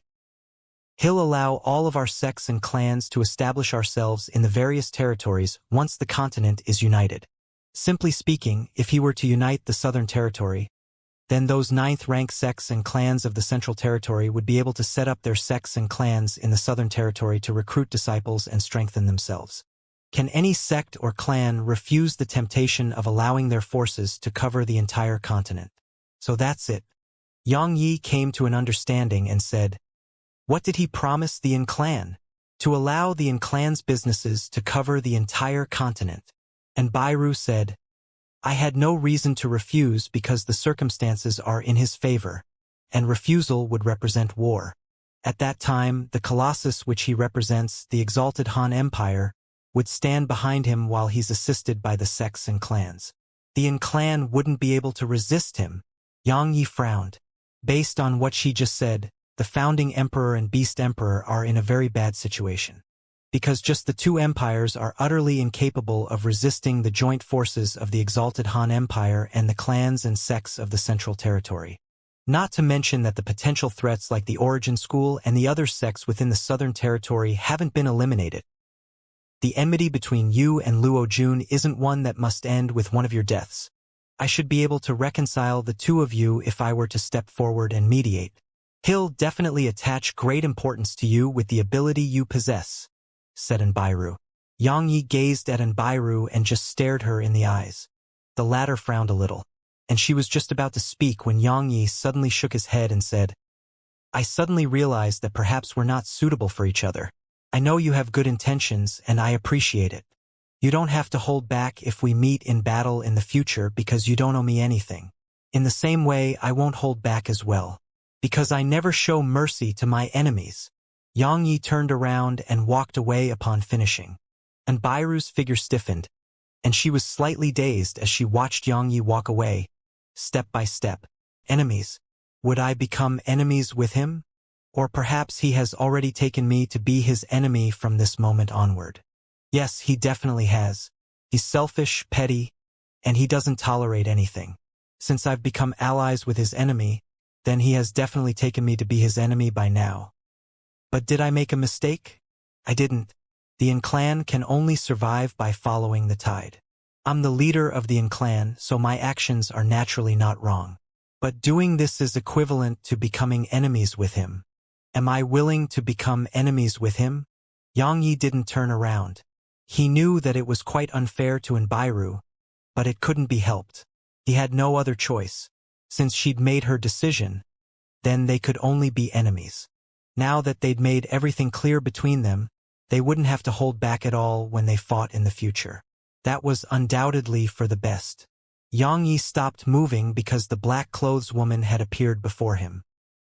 he'll allow all of our sects and clans to establish ourselves in the various territories once the continent is united. Simply speaking, if he were to unite the southern territory, then those 9th rank sects and clans of the central territory would be able to set up their sects and clans in the southern territory to recruit disciples and strengthen themselves. Can any sect or clan refuse the temptation of allowing their forces to cover the entire continent? So that's it. Yang Yi came to an understanding and said, what did he promise the Yin clan? To allow the Yin clan's businesses to cover the entire continent. And Bairu said, I had no reason to refuse because the circumstances are in his favor, and refusal would represent war. At that time, the Colossus which he represents, the exalted Han Empire, would stand behind him while he's assisted by the sects and clans. The Yin clan wouldn't be able to resist him. Yang Yi frowned. Based on what she just said, the founding emperor and beast emperor are in a very bad situation. Because just the two empires are utterly incapable of resisting the joint forces of the exalted Han Empire and the clans and sects of the central territory. Not to mention that the potential threats like the Origin School and the other sects within the southern territory haven't been eliminated. The enmity between you and Luo Jun isn't one that must end with one of your deaths. I should be able to reconcile the two of you if I were to step forward and mediate. He'll definitely attach great importance to you with the ability you possess, said Bairu. Yang Yi gazed at Bairu and just stared her in the eyes. The latter frowned a little, and she was just about to speak when Yang Yi suddenly shook his head and said, I suddenly realized that perhaps we're not suitable for each other. I know you have good intentions and I appreciate it. You don't have to hold back if we meet in battle in the future because you don't owe me anything. In the same way, I won't hold back as well. Because I never show mercy to my enemies. Yang Yi turned around and walked away upon finishing. And Bairu's figure stiffened, and she was slightly dazed as she watched Yang Yi walk away, step by step. Enemies? Would I become enemies with him? Or perhaps he has already taken me to be his enemy from this moment onward. Yes, he definitely has. He's selfish, petty, and he doesn't tolerate anything. Since I've become allies with his enemy, then he has definitely taken me to be his enemy by now. But did I make a mistake? I didn't. The Yin clan can only survive by following the tide. I'm the leader of the Yin clan, so my actions are naturally not wrong. But doing this is equivalent to becoming enemies with him. Am I willing to become enemies with him? Yang Yi didn't turn around. He knew that it was quite unfair to Bairu, but it couldn't be helped. He had no other choice. Since she'd made her decision, then they could only be enemies. Now that they'd made everything clear between them, they wouldn't have to hold back at all when they fought in the future. That was undoubtedly for the best. Yang Yi stopped moving because the black-clothes woman had appeared before him.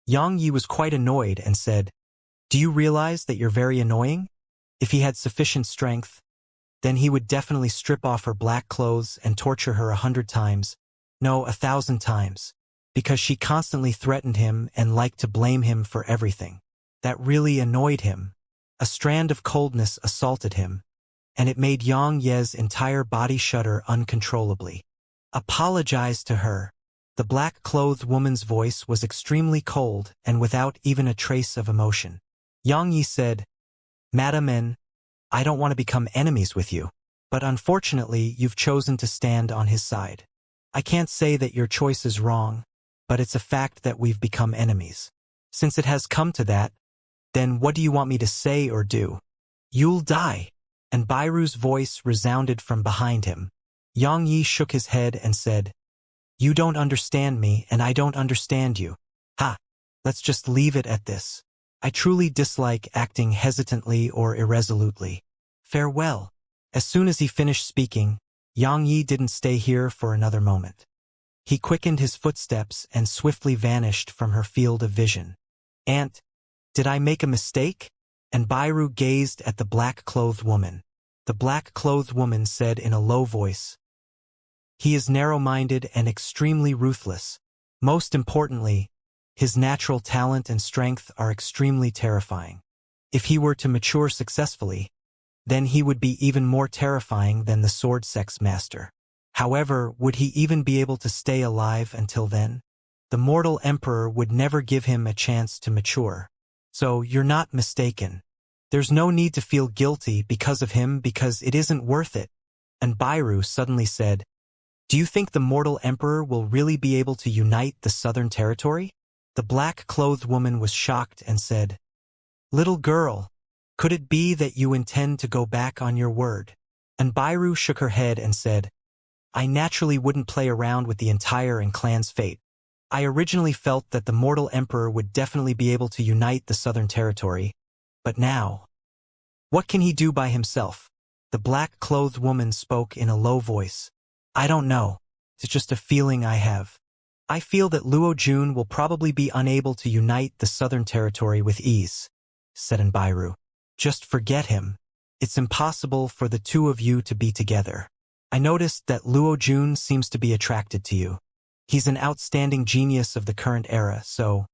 Yang Yi was quite annoyed and said, Do you realize that you're very annoying? If he had sufficient strength, then he would definitely strip off her black clothes and torture her 100 times, no, 1,000 times, because she constantly threatened him and liked to blame him for everything. That really annoyed him. A strand of coldness assaulted him, and it made Yang Ye's entire body shudder uncontrollably. Apologize to her. The black-clothed woman's voice was extremely cold and without even a trace of emotion. Yang Yi said, Madam, I don't want to become enemies with you, but unfortunately you've chosen to stand on his side. I can't say that your choice is wrong, but it's a fact that we've become enemies. Since it has come to that, Then what do you want me to say or do? You'll die. And Bairu's voice resounded from behind him. Yang Yi shook his head and said, You don't understand me and I don't understand you. Ha! Let's just leave it at this. I truly dislike acting hesitantly or irresolutely. Farewell. As soon as he finished speaking, Yang Yi didn't stay here for another moment. He quickened his footsteps and swiftly vanished from her field of vision. Aunt, did I make a mistake? And Bairu gazed at the black-clothed woman. The black-clothed woman said in a low voice, He is narrow-minded and extremely ruthless. Most importantly, his natural talent and strength are extremely terrifying. If he were to mature successfully, then he would be even more terrifying than the sword sex master. However, would he even be able to stay alive until then? The mortal emperor would never give him a chance to mature. So you're not mistaken. There's no need to feel guilty because of him because it isn't worth it. And Bairu suddenly said, Do you think the mortal emperor will really be able to unite the southern territory? The black-clothed woman was shocked and said, Little girl, could it be that you intend to go back on your word? And Bairu shook her head and said, I naturally wouldn't play around with the entire clan's fate. I originally felt that the mortal emperor would definitely be able to unite the southern territory. But now, what can he do by himself? The black-clothed woman spoke in a low voice. I don't know. It's just a feeling I have. I feel that Luo Jun will probably be unable to unite the southern territory with ease, said Bairu. Just forget him. It's impossible for the two of you to be together. I noticed that Luo Jun seems to be attracted to you. He's an outstanding genius of the current era, so...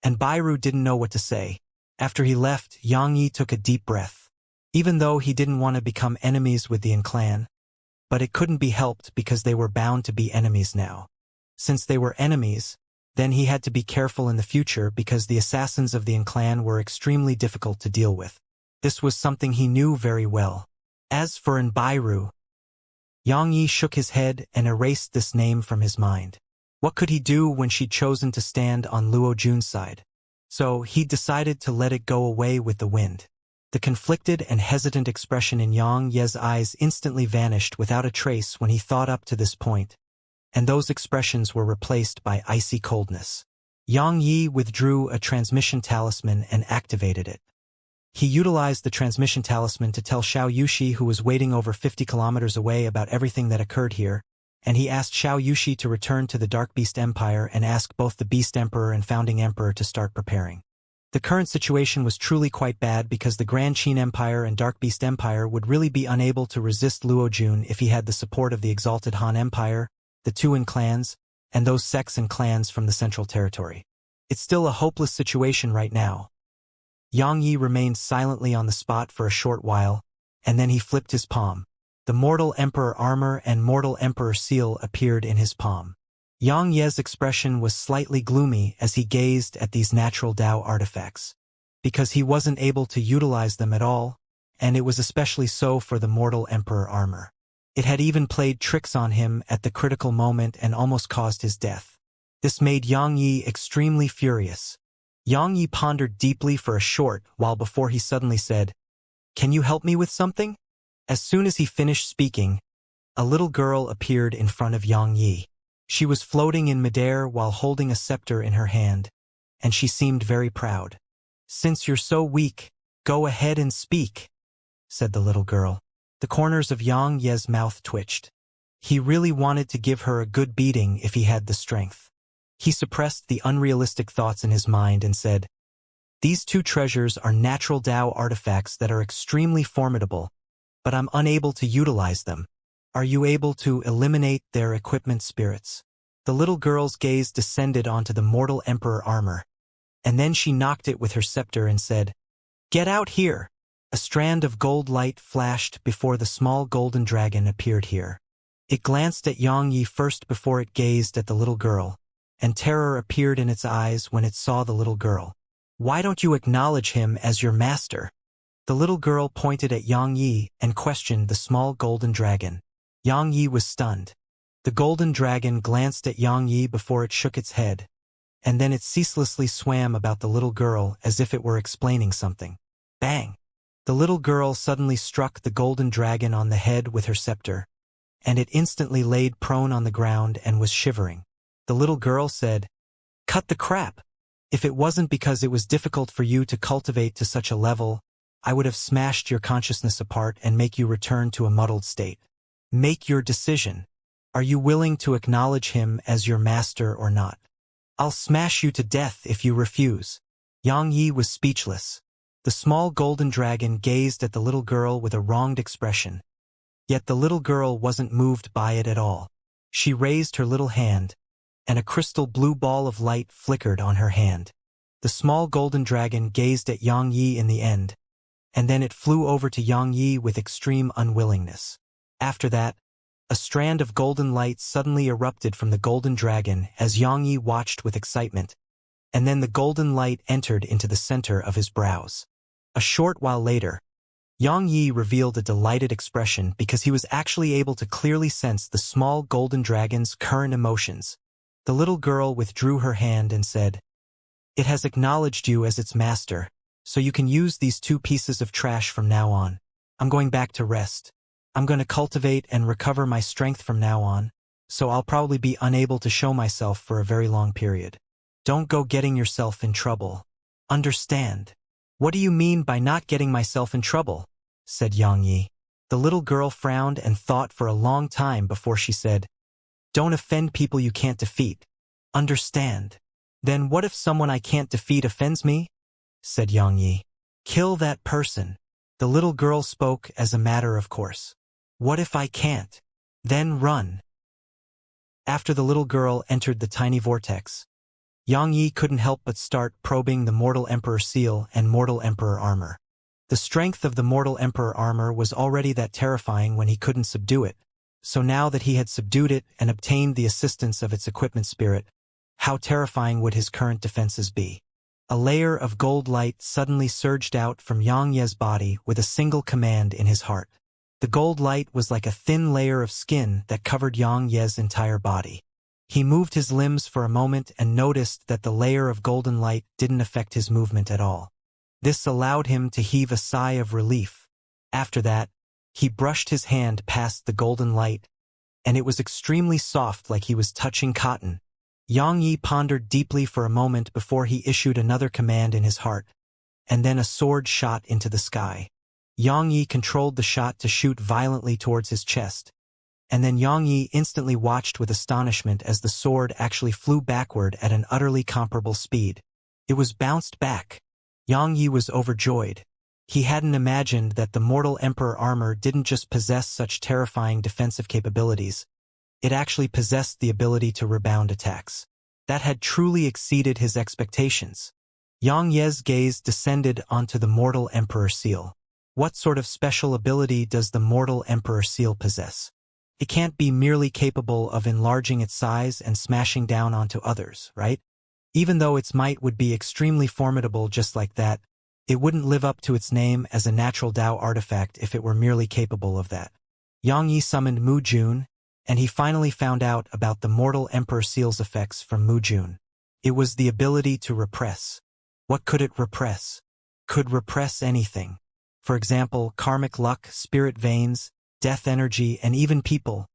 And Bairu didn't know what to say. After he left, Yang Yi took a deep breath. Even though he didn't want to become enemies with the clan, but it couldn't be helped because they were bound to be enemies now. Since they were enemies, then he had to be careful in the future because the assassins of the clan were extremely difficult to deal with. This was something he knew very well. As for Bairu, Yang Yi shook his head and erased this name from his mind. What could he do when she'd chosen to stand on Luo Jun's side? So he decided to let it go away with the wind. The conflicted and hesitant expression in Yang Ye's eyes instantly vanished without a trace when he thought up to this point, and those expressions were replaced by icy coldness. Yang Yi withdrew a transmission talisman and activated it. He utilized the transmission talisman to tell Xiao Yushi, who was waiting over 50 kilometers away, about everything that occurred here, and he asked Xiao Yushi to return to the Dark Beast Empire and ask both the Beast Emperor and Founding Emperor to start preparing. The current situation was truly quite bad because the Grand Qin Empire and Dark Beast Empire would really be unable to resist Luo Jun if he had the support of the Exalted Han Empire, the Tuan clans, and those sects and clans from the Central Territory. It's still a hopeless situation right now. Yang Yi remained silently on the spot for a short while, and then he flipped his palm. The Mortal Emperor armor and Mortal Emperor seal appeared in his palm. Yang Ye's expression was slightly gloomy as he gazed at these natural Dao artifacts, because he wasn't able to utilize them at all, and it was especially so for the Mortal Emperor armor. It had even played tricks on him at the critical moment and almost caused his death. This made Yang Yi extremely furious. Yang Yi pondered deeply for a short while before he suddenly said, Can you help me with something? As soon as he finished speaking, a little girl appeared in front of Yang Yi. She was floating in midair while holding a scepter in her hand, and she seemed very proud. Since you're so weak, go ahead and speak, said the little girl. The corners of Yang Ye's mouth twitched. He really wanted to give her a good beating if he had the strength. He suppressed the unrealistic thoughts in his mind and said, These two treasures are natural Dao artifacts that are extremely formidable, but I'm unable to utilize them. Are you able to eliminate their equipment spirits? The little girl's gaze descended onto the Mortal Emperor armor, and then she knocked it with her scepter and said, Get out here! A strand of gold light flashed before the small golden dragon appeared here. It glanced at Yang Yi first before it gazed at the little girl, and terror appeared in its eyes when it saw the little girl. Why don't you acknowledge him as your master? The little girl pointed at Yang Yi and questioned the small golden dragon. Yang Yi was stunned. The golden dragon glanced at Yang Yi before it shook its head, and then it ceaselessly swam about the little girl as if it were explaining something. Bang! The little girl suddenly struck the golden dragon on the head with her scepter, and it instantly laid prone on the ground and was shivering. The little girl said, "Cut the crap! If it wasn't because it was difficult for you to cultivate to such a level, I would have smashed your consciousness apart and make you return to a muddled state. Make your decision. Are you willing to acknowledge him as your master or not? I'll smash you to death if you refuse." Xianxia was speechless. The small golden dragon gazed at the little girl with a wronged expression. Yet the little girl wasn't moved by it at all. She raised her little hand, and a crystal blue ball of light flickered on her hand. The small golden dragon gazed at Xianxia in the end, and then it flew over to Xianxia with extreme unwillingness. After that, a strand of golden light suddenly erupted from the golden dragon as Xianxia watched with excitement, and then the golden light entered into the center of his brows. A short while later, Xianxia revealed a delighted expression because he was actually able to clearly sense the small golden dragon's current emotions. The little girl withdrew her hand and said, "It has acknowledged you as its master, so you can use these 2 pieces of trash from now on. I'm going back to rest. I'm going to cultivate and recover my strength from now on, so I'll probably be unable to show myself for a very long period. Don't go getting yourself in trouble. Understand?" "What do you mean by not getting myself in trouble?" said Xianxia. The little girl frowned and thought for a long time before she said, "Don't offend people you can't defeat. Understand?" "Then what if someone I can't defeat offends me?" said Xianxia. "Kill that person." The little girl spoke as a matter of course. "What if I can't?" "Then run." After the little girl entered the tiny vortex, Xianxia couldn't help but start probing the Mortal Emperor seal and Mortal Emperor armor. The strength of the Mortal Emperor armor was already that terrifying when he couldn't subdue it, so now that he had subdued it and obtained the assistance of its equipment spirit, how terrifying would his current defenses be? A layer of gold light suddenly surged out from Xianxia's body with a single command in his heart. The gold light was like a thin layer of skin that covered Xianxia's entire body. He moved his limbs for a moment and noticed that the layer of golden light didn't affect his movement at all. This allowed him to heave a sigh of relief. After that, he brushed his hand past the golden light, and it was extremely soft like he was touching cotton. Xianxia pondered deeply for a moment before he issued another command in his heart, and then a sword shot into the sky. Xianxia controlled the shot to shoot violently towards his chest, and then Xianxia instantly watched with astonishment as the sword actually flew backward at an utterly comparable speed. It was bounced back. Xianxia was overjoyed. He hadn't imagined that the Mortal Emperor armor didn't just possess such terrifying defensive capabilities, it actually possessed the ability to rebound attacks. That had truly exceeded his expectations. Xianxia's gaze descended onto the Mortal Emperor seal. What sort of special ability does the Mortal Emperor seal possess? It can't be merely capable of enlarging its size and smashing down onto others, right? Even though its might would be extremely formidable just like that, it wouldn't live up to its name as a natural Dao artifact if it were merely capable of that. Xianxia summoned Mu Jun, and he finally found out about the Mortal Emperor seal's effects from Mu Jun. It was the ability to repress. What could it repress? Could repress anything. For example, karmic luck, spirit veins, death energy, and even people.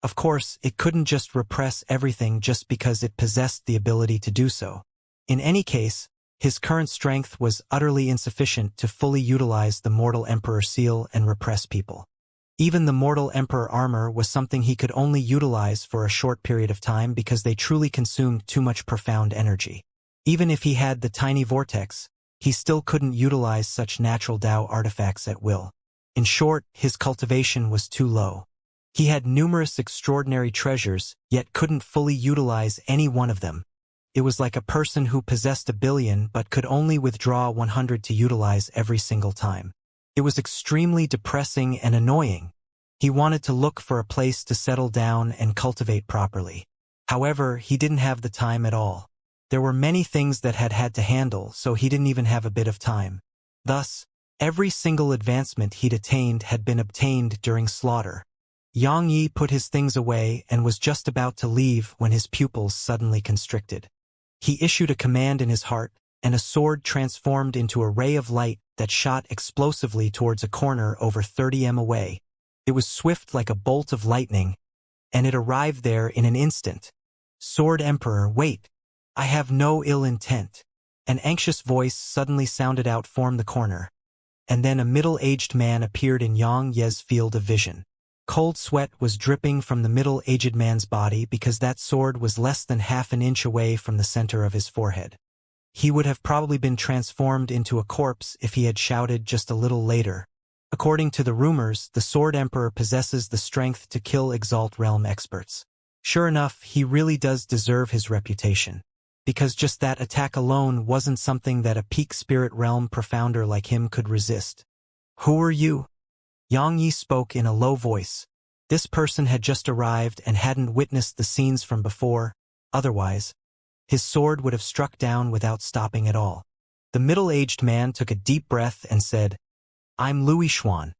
Of course, it couldn't just repress everything just because it possessed the ability to do so. In any case, his current strength was utterly insufficient to fully utilize the Mortal Emperor seal and repress people. Even the Mortal Emperor armor was something he could only utilize for a short period of time because they truly consumed too much profound energy. Even if he had the tiny vortex, he still couldn't utilize such natural Dao artifacts at will. In short, his cultivation was too low. He had numerous extraordinary treasures, yet couldn't fully utilize any one of them. It was like a person who possessed 1,000,000,000 but could only withdraw 100 to utilize every single time. It was extremely depressing and annoying. He wanted to look for a place to settle down and cultivate properly. However, he didn't have the time at all. There were many things that had to handle, so he didn't even have a bit of time. Thus, every single advancement he'd attained had been obtained during slaughter. Xianxia put his things away and was just about to leave when his pupils suddenly constricted. He issued a command in his heart, and a sword transformed into a ray of light that shot explosively towards a corner over 30 m away. It was swift like a bolt of lightning, and it arrived there in an instant. "Sword Emperor, wait! I have no ill intent." An anxious voice suddenly sounded out from the corner, and then a middle-aged man appeared in Yang Ye's field of vision. Cold sweat was dripping from the middle-aged man's body because that sword was less than half an inch away from the center of his forehead. He would have probably been transformed into a corpse if he had shouted just a little later. According to the rumors, the Sword Emperor possesses the strength to kill Exalt Realm experts. Sure enough, he really does deserve his reputation, because just that attack alone wasn't something that a peak spirit realm profounder like him could resist. "Who are you?" Yang Yi spoke in a low voice. This person had just arrived and hadn't witnessed the scenes from before. Otherwise, his sword would have struck down without stopping at all. The middle-aged man took a deep breath and said, "I'm Louis Xuan,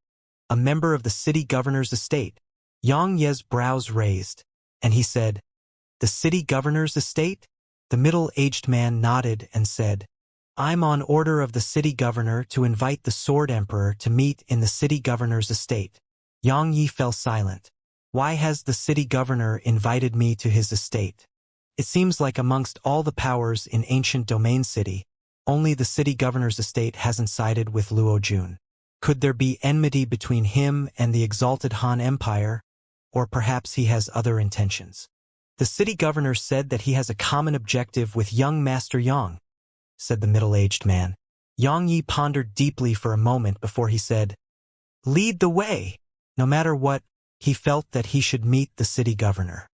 a member of the city governor's estate." Yang Ye's brows raised, and he said, "The city governor's estate?" The middle-aged man nodded and said, "I'm on order of the city governor to invite the Sword Emperor to meet in the city governor's estate." Yang Yi fell silent. Why has the city governor invited me to his estate? It seems like amongst all the powers in ancient domain city, only the city governor's estate hasn't sided with Luo Jun. Could there be enmity between him and the exalted Han Empire, or perhaps he has other intentions? "The city governor said that he has a common objective with young Master Yang," said the middle-aged man. Yang Yi pondered deeply for a moment before he said, "Lead the way." No matter what, he felt that he should meet the city governor.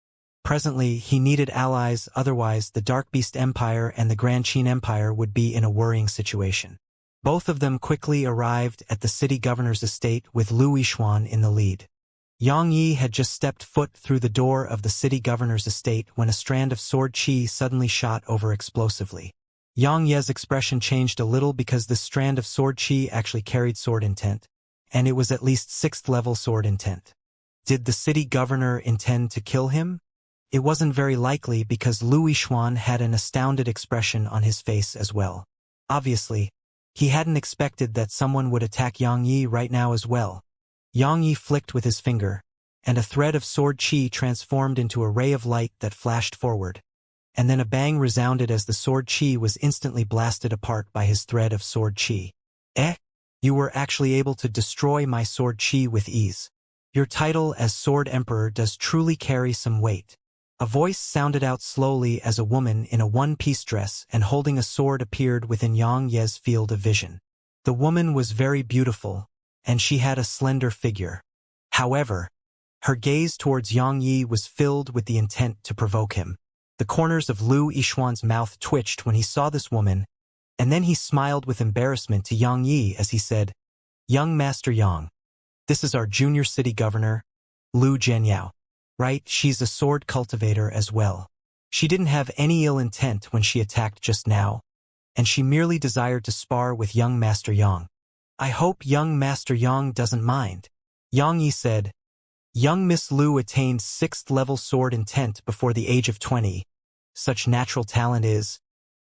Presently, he needed allies, otherwise the Dark Beast Empire and the Grand Qin Empire would be in a worrying situation. Both of them quickly arrived at the city governor's estate with Louis Xuan in the lead. Yang Yi had just stepped foot through the door of the city governor's estate when a strand of sword qi suddenly shot over explosively. Yang Ye's expression changed a little because this strand of sword qi actually carried sword intent, and it was at least 6th level sword intent. Did the city governor intend to kill him? It wasn't very likely because Louis Xuan had an astounded expression on his face as well. Obviously, he hadn't expected that someone would attack Yang Yi right now as well. Yang Yi flicked with his finger, and a thread of sword qi transformed into a ray of light that flashed forward, and then a bang resounded as the sword qi was instantly blasted apart by his thread of sword qi. "Eh? You were actually able to destroy my sword qi with ease. Your title as Sword Emperor does truly carry some weight." A voice sounded out slowly as a woman in a one-piece dress and holding a sword appeared within Yang Ye's field of vision. The woman was very beautiful, and she had a slender figure. However, her gaze towards Yang Yi was filled with the intent to provoke him. The corners of Lu Yixuan's mouth twitched when he saw this woman, and then he smiled with embarrassment to Yang Yi as he said, "Young Master Yang, this is our junior city governor, Lu Jianyao. Right, she's a sword cultivator as well. She didn't have any ill intent when she attacked just now, and she merely desired to spar with young Master Yang. I hope young Master Yang doesn't mind." Yang Yi said, "Young Miss Lu attained 6th level sword intent before the age of 20. Such natural talent is.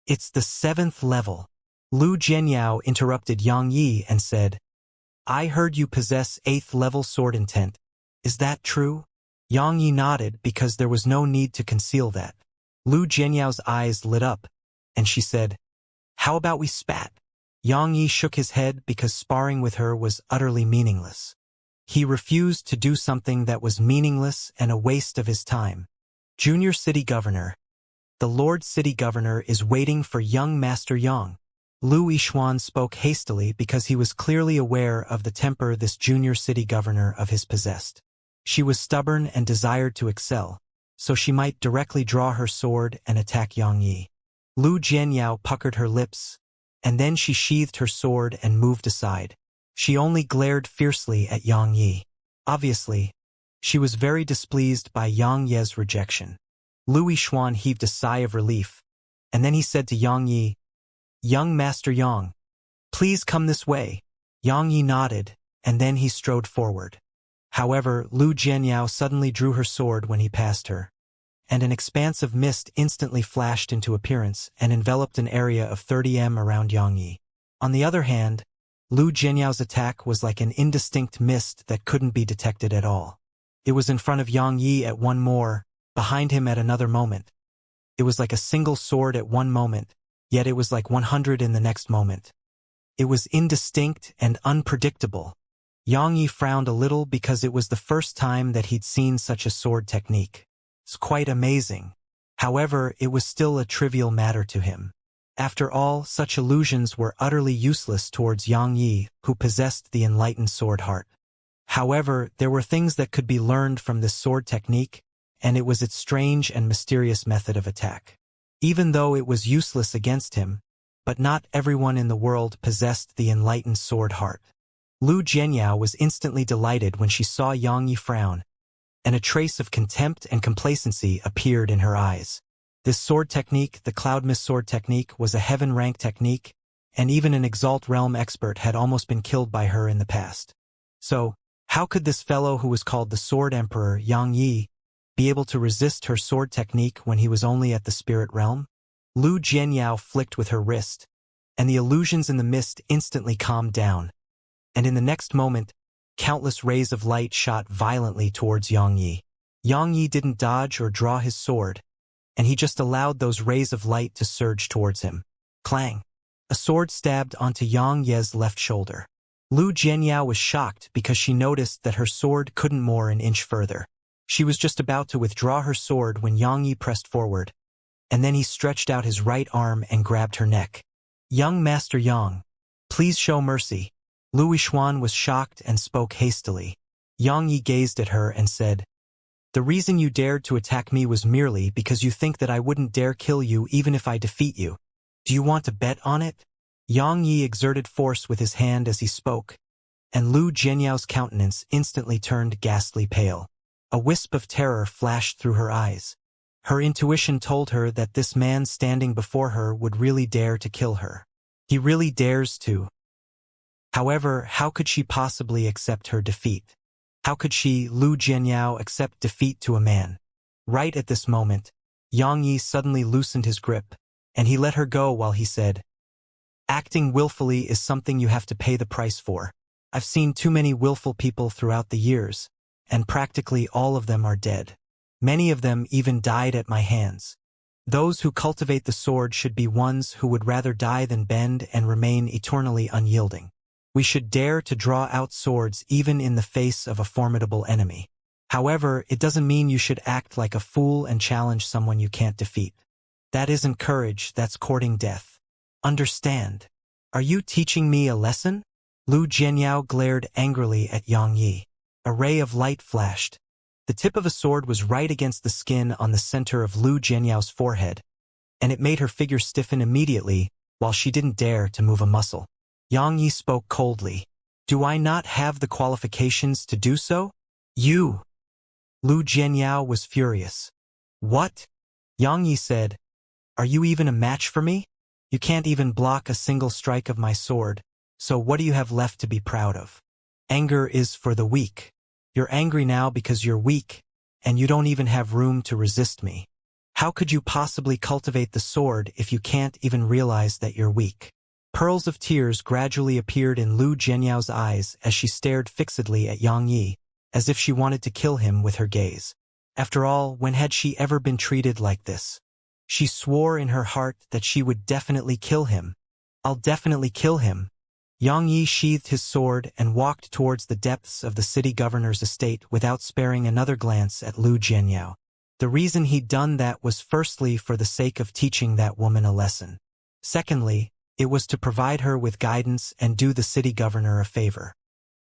It's the 7th level." Lu Jianyao interrupted Yang Yi and said, "I heard you possess 8th level sword intent. Is that true?" Yang Yi nodded because there was no need to conceal that. Lu Jianyao's eyes lit up, and she said, "How about we spat?" Yang Yi shook his head because sparring with her was utterly meaningless. He refused to do something that was meaningless and a waste of his time. "Junior City Governor. The Lord City Governor is waiting for young Master Yang." Lu Yixuan spoke hastily because he was clearly aware of the temper this junior city governor of his possessed. She was stubborn and desired to excel, so she might directly draw her sword and attack Yang Yi. Lu Jianyao puckered her lips, and then she sheathed her sword and moved aside. She only glared fiercely at Yang Yi. Obviously, she was very displeased by Yang Ye's rejection. Lu Yixuan heaved a sigh of relief, and then he said to Yang Yi, "Young Master Yang, please come this way." Yang Yi nodded, and then he strode forward. However, Lu Jianyao suddenly drew her sword when he passed her, and an expanse of mist instantly flashed into appearance and enveloped an area of 30 m around Yang Yi. On the other hand, Lu Jianyao's attack was like an indistinct mist that couldn't be detected at all. It was in front of Yang Yi at one more, behind him at another moment. It was like a single sword at one moment, yet it was like 100 in the next moment. It was indistinct and unpredictable. Yang Yi frowned a little because it was the first time that he'd seen such a sword technique. It's quite amazing. However, it was still a trivial matter to him. After all, such illusions were utterly useless towards Yang Yi, who possessed the enlightened sword heart. However, there were things that could be learned from this sword technique, and it was its strange and mysterious method of attack. Even though it was useless against him, but not everyone in the world possessed the enlightened sword heart. Lu Jianyao was instantly delighted when she saw Yang Yi frown, and a trace of contempt and complacency appeared in her eyes. This sword technique, the Cloud Mist sword technique, was a heaven-rank technique, and even an Exalt Realm expert had almost been killed by her in the past. So, how could this fellow who was called the Sword Emperor, Yang Yi, be able to resist her sword technique when he was only at the spirit realm? Lu Jianyao flicked with her wrist, and the illusions in the mist instantly calmed down. And in the next moment, countless rays of light shot violently towards Yang Yi. Yang Yi didn't dodge or draw his sword, and he just allowed those rays of light to surge towards him. Clang! A sword stabbed onto Yang Ye's left shoulder. Lu Jianyao was shocked because she noticed that her sword couldn't more an inch further. She was just about to withdraw her sword when Yang Yi pressed forward, and then he stretched out his right arm and grabbed her neck. "Young Master Yang, please show mercy." Lu Yixuan was shocked and spoke hastily. Yang Yi gazed at her and said, "The reason you dared to attack me was merely because you think that I wouldn't dare kill you even if I defeat you. Do you want to bet on it?" Yang Yi exerted force with his hand as he spoke, and Lu Jianyao's countenance instantly turned ghastly pale. A wisp of terror flashed through her eyes. Her intuition told her that this man standing before her would really dare to kill her. He really dares to. However, how could she possibly accept her defeat? How could she, Lu Jianyao, accept defeat to a man? Right at this moment, Yang Yi suddenly loosened his grip, and he let her go while he said, "Acting willfully is something you have to pay the price for. I've seen too many willful people throughout the years, and practically all of them are dead. Many of them even died at my hands. Those who cultivate the sword should be ones who would rather die than bend and remain eternally unyielding. We should dare to draw out swords even in the face of a formidable enemy. However, it doesn't mean you should act like a fool and challenge someone you can't defeat. That isn't courage, that's courting death. Understand? Are you teaching me a lesson?" Lu Jianyao glared angrily at Yang Yi. A ray of light flashed. The tip of a sword was right against the skin on the center of Lu Jianyao's forehead, and it made her figure stiffen immediately while she didn't dare to move a muscle. Yang Yi spoke coldly. "Do I not have the qualifications to do so?" "You!" Lu Jianyao was furious. "What?" Yang Yi said. "Are you even a match for me? You can't even block a single strike of my sword, so what do you have left to be proud of? Anger is for the weak. You're angry now because you're weak, and you don't even have room to resist me. How could you possibly cultivate the sword if you can't even realize that you're weak?" Pearls of tears gradually appeared in Lu Jianyao's eyes as she stared fixedly at Yang Yi, as if she wanted to kill him with her gaze. After all, when had she ever been treated like this? She swore in her heart that she would definitely kill him. "I'll definitely kill him." Yang Yi sheathed his sword and walked towards the depths of the city governor's estate without sparing another glance at Lu Jianyao. The reason he'd done that was firstly for the sake of teaching that woman a lesson. Secondly, it was to provide her with guidance and do the city governor a favor.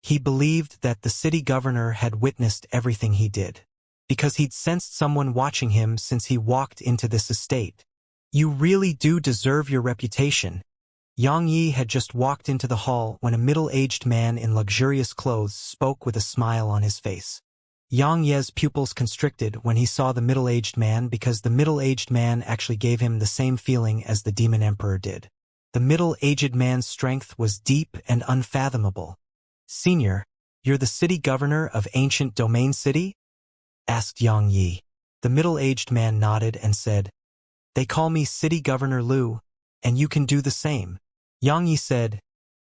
He believed that the city governor had witnessed everything he did, because he'd sensed someone watching him since he walked into this estate. "You really do deserve your reputation." Yang Yi had just walked into the hall when a middle-aged man in luxurious clothes spoke with a smile on his face. Yang Ye's pupils constricted when he saw the middle-aged man because the middle-aged man actually gave him the same feeling as the demon emperor did. The middle-aged man's strength was deep and unfathomable. "Senior, you're the city governor of Ancient Domain City?" asked Yang Yi. The middle-aged man nodded and said, "They call me City Governor Liu, and you can do the same." Xianxia said,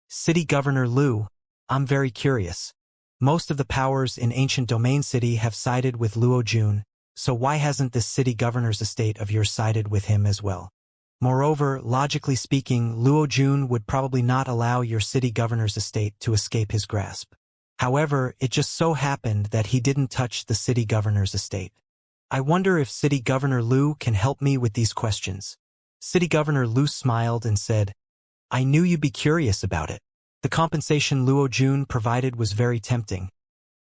"City Governor Liu, I'm very curious. Most of the powers in ancient domain city have sided with Luo Jun, so why hasn't this city governor's estate of yours sided with him as well? Moreover, logically speaking, Luo Jun would probably not allow your city governor's estate to escape his grasp. However, it just so happened that he didn't touch the city governor's estate. I wonder if City Governor Liu can help me with these questions." City Governor Liu smiled and said, "I knew you'd be curious about it. The compensation Luo Jun provided was very tempting,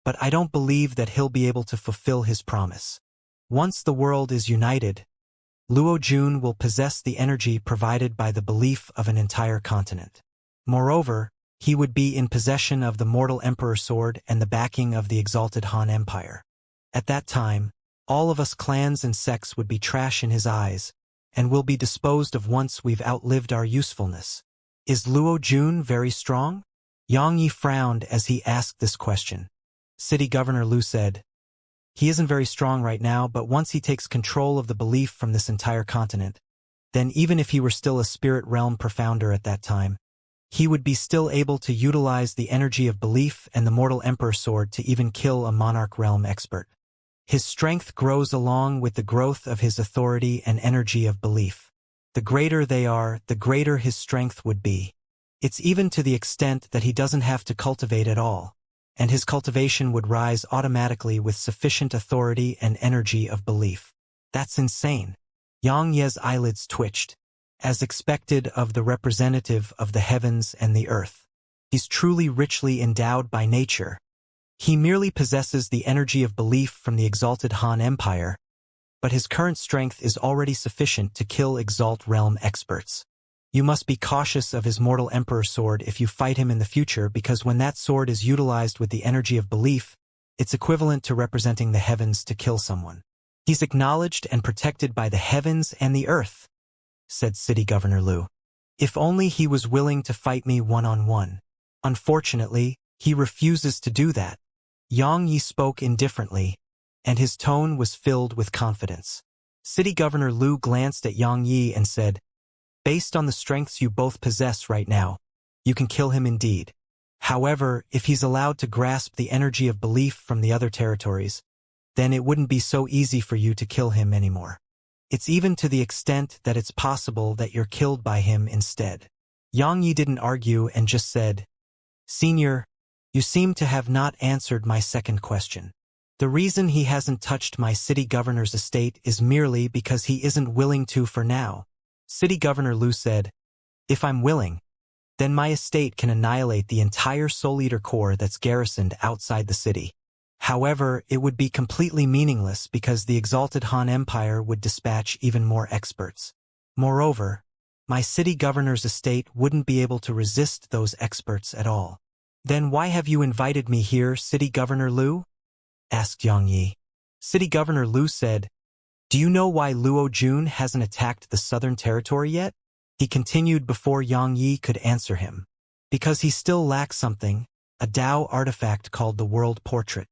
but I don't believe that he'll be able to fulfill his promise. Once the world is united, Luo Jun will possess the energy provided by the belief of an entire continent. Moreover, he would be in possession of the mortal Emperor Sword and the backing of the exalted Han Empire. At that time, all of us clans and sects would be trash in his eyes, and will be disposed of once we've outlived our usefulness. Is Luo Jun very strong?" Xianxia frowned as he asked this question. City Governor Liu said, "He isn't very strong right now, but once he takes control of the belief from this entire continent, then even if he were still a spirit realm profounder at that time, he would be still able to utilize the energy of belief and the mortal Emperor Sword to even kill a monarch realm expert. His strength grows along with the growth of his authority and energy of belief. The greater they are, the greater his strength would be. It's even to the extent that he doesn't have to cultivate at all, and his cultivation would rise automatically with sufficient authority and energy of belief. That's insane." Xianxia's eyelids twitched, as expected of the representative of the heavens and the earth. He's truly richly endowed by nature. He merely possesses the energy of belief from the exalted Han Empire, but his current strength is already sufficient to kill Exalt Realm experts. You must be cautious of his mortal Emperor Sword if you fight him in the future, because when that sword is utilized with the energy of belief, it's equivalent to representing the heavens to kill someone. He's acknowledged and protected by the heavens and the earth," said City Governor Liu. "If only he was willing to fight me one-on-one. Unfortunately, he refuses to do that." Xianxia spoke indifferently, and his tone was filled with confidence. City Governor Liu glanced at Xianxia and said, "Based on the strengths you both possess right now, you can kill him indeed. However, if he's allowed to grasp the energy of belief from the other territories, then it wouldn't be so easy for you to kill him anymore. It's even to the extent that it's possible that you're killed by him instead." Xianxia didn't argue and just said, "Senior, you seem to have not answered my second question. The reason he hasn't touched my city governor's estate is merely because he isn't willing to for now." City Governor Liu said, "If I'm willing, then my estate can annihilate the entire Soul Eater Corps that's garrisoned outside the city. However, it would be completely meaningless because the exalted Han Empire would dispatch even more experts. Moreover, my city governor's estate wouldn't be able to resist those experts at all." "Then why have you invited me here, City Governor Liu?" asked Xianxia. City Governor Liu said, "Do you know why Luo Jun hasn't attacked the southern territory yet?" He continued before Xianxia could answer him. "Because he still lacks something, a Dao artifact called the World Portrait."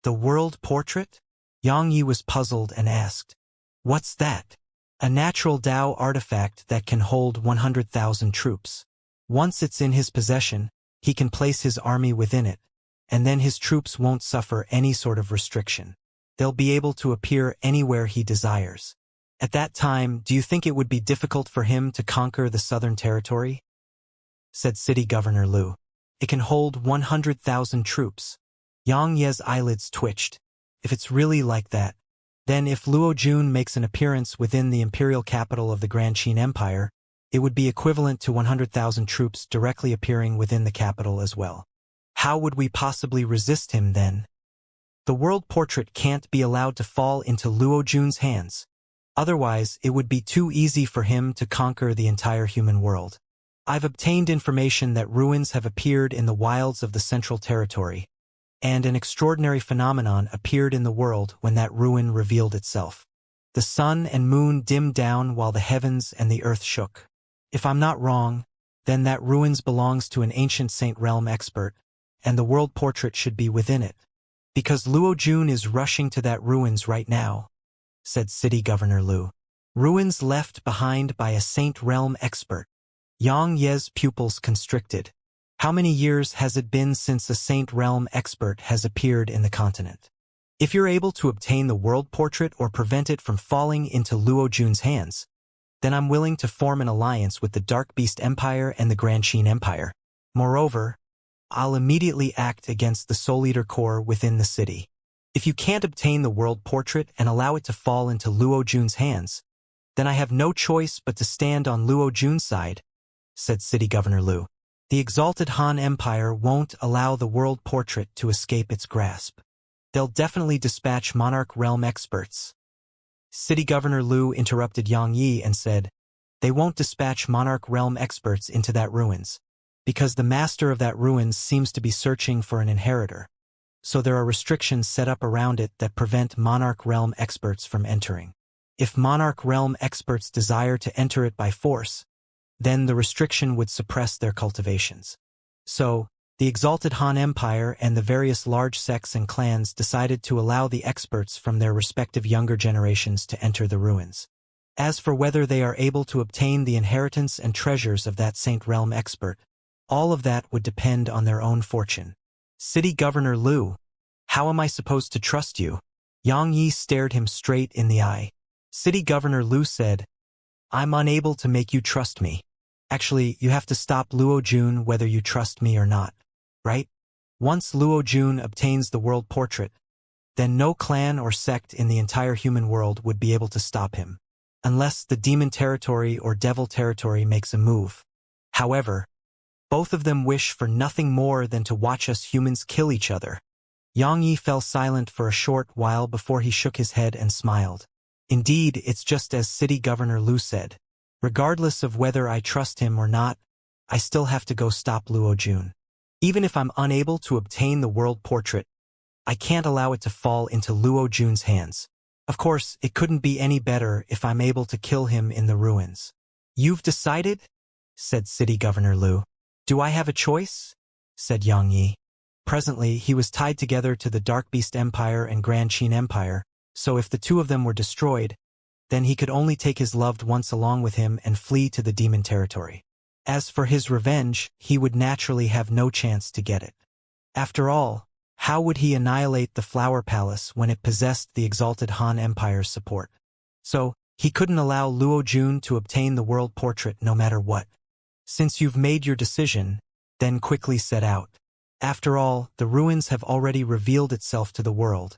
"The World Portrait?" Xianxia was puzzled and asked, "What's that?" "A natural Dao artifact that can hold 100,000 troops. Once it's in his possession, he can place his army within it, and then his troops won't suffer any sort of restriction. They'll be able to appear anywhere he desires. At that time, do you think it would be difficult for him to conquer the southern territory?" said City Governor Liu. "It can hold 100,000 troops." Xianxia's eyelids twitched. If it's really like that, then if Luo Jun makes an appearance within the imperial capital of the Grand Qin Empire, it would be equivalent to 100,000 troops directly appearing within the capital as well. How would we possibly resist him then? The World Portrait can't be allowed to fall into Luo Jun's hands. Otherwise, it would be too easy for him to conquer the entire human world. I've obtained information that ruins have appeared in the wilds of the Central Territory, and an extraordinary phenomenon appeared in the world when that ruin revealed itself. The sun and moon dimmed down while the heavens and the earth shook. If I'm not wrong, then that ruins belongs to an ancient Saint Realm expert, and the World Portrait should be within it. Because Luo Jun is rushing to that ruins right now," said City Governor Lu. Ruins left behind by a Saint Realm expert. Xianxia's pupils constricted. How many years has it been since a Saint Realm expert has appeared in the continent? If you're able to obtain the world portrait or prevent it from falling into Luo Jun's hands, then I'm willing to form an alliance with the Dark Beast Empire and the Grand Qin Empire. Moreover, I'll immediately act against the Soul Eater Corps within the city. If you can't obtain the world portrait and allow it to fall into Luo Jun's hands, then I have no choice but to stand on Luo Jun's side, said City Governor Lu. The exalted Han Empire won't allow the world portrait to escape its grasp. They'll definitely dispatch Monarch Realm experts. City Governor Lu interrupted Yang Yi and said, they won't dispatch Monarch Realm experts into that ruins, because the master of that ruins seems to be searching for an inheritor. So there are restrictions set up around it that prevent Monarch Realm experts from entering. If Monarch Realm experts desire to enter it by force, then the restriction would suppress their cultivations. So, the exalted Han Empire and the various large sects and clans decided to allow the experts from their respective younger generations to enter the ruins. As for whether they are able to obtain the inheritance and treasures of that Saint Realm expert, all of that would depend on their own fortune. City Governor Lu, how am I supposed to trust you? Yang Yi stared him straight in the eye. City Governor Lu said, I'm unable to make you trust me. Actually, you have to stop Luo Jun whether you trust me or not, right? Once Luo Jun obtains the world portrait, then no clan or sect in the entire human world would be able to stop him, unless the demon territory or devil territory makes a move. However, both of them wish for nothing more than to watch us humans kill each other. Yang Yi fell silent for a short while before he shook his head and smiled. Indeed, it's just as City Governor Lu said. Regardless of whether I trust him or not, I still have to go stop Luo Jun. Even if I'm unable to obtain the world portrait, I can't allow it to fall into Luo Jun's hands. Of course, it couldn't be any better if I'm able to kill him in the ruins. You've decided? Said City Governor Lu. Do I have a choice? Said Yang Yi. Presently, he was tied together to the Dark Beast Empire and Grand Qin Empire, so if the two of them were destroyed, then he could only take his loved ones along with him and flee to the demon territory. As for his revenge, he would naturally have no chance to get it. After all, how would he annihilate the Flower Palace when it possessed the exalted Han Empire's support? So, he couldn't allow Luo Jun to obtain the world portrait no matter what. Since you've made your decision, then quickly set out. After all, the ruins have already revealed itself to the world,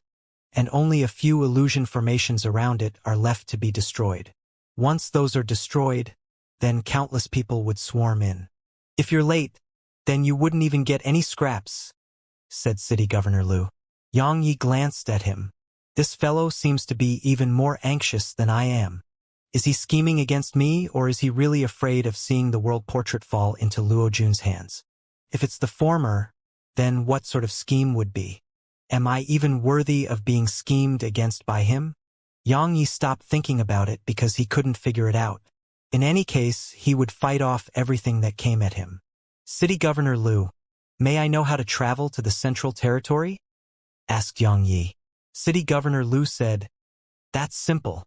and only a few illusion formations around it are left to be destroyed. Once those are destroyed, then countless people would swarm in. If you're late, then you wouldn't even get any scraps, said City Governor Lu. Yang Yi glanced at him. This fellow seems to be even more anxious than I am. Is he scheming against me, or is he really afraid of seeing the world portrait fall into Luo Jun's hands? If it's the former, then what sort of scheme would be? Am I even worthy of being schemed against by him? Yang Yi stopped thinking about it because he couldn't figure it out. In any case, he would fight off everything that came at him. City Governor Lu, may I know how to travel to the Central Territory? Asked Yang Yi. City Governor Lu said, that's simple.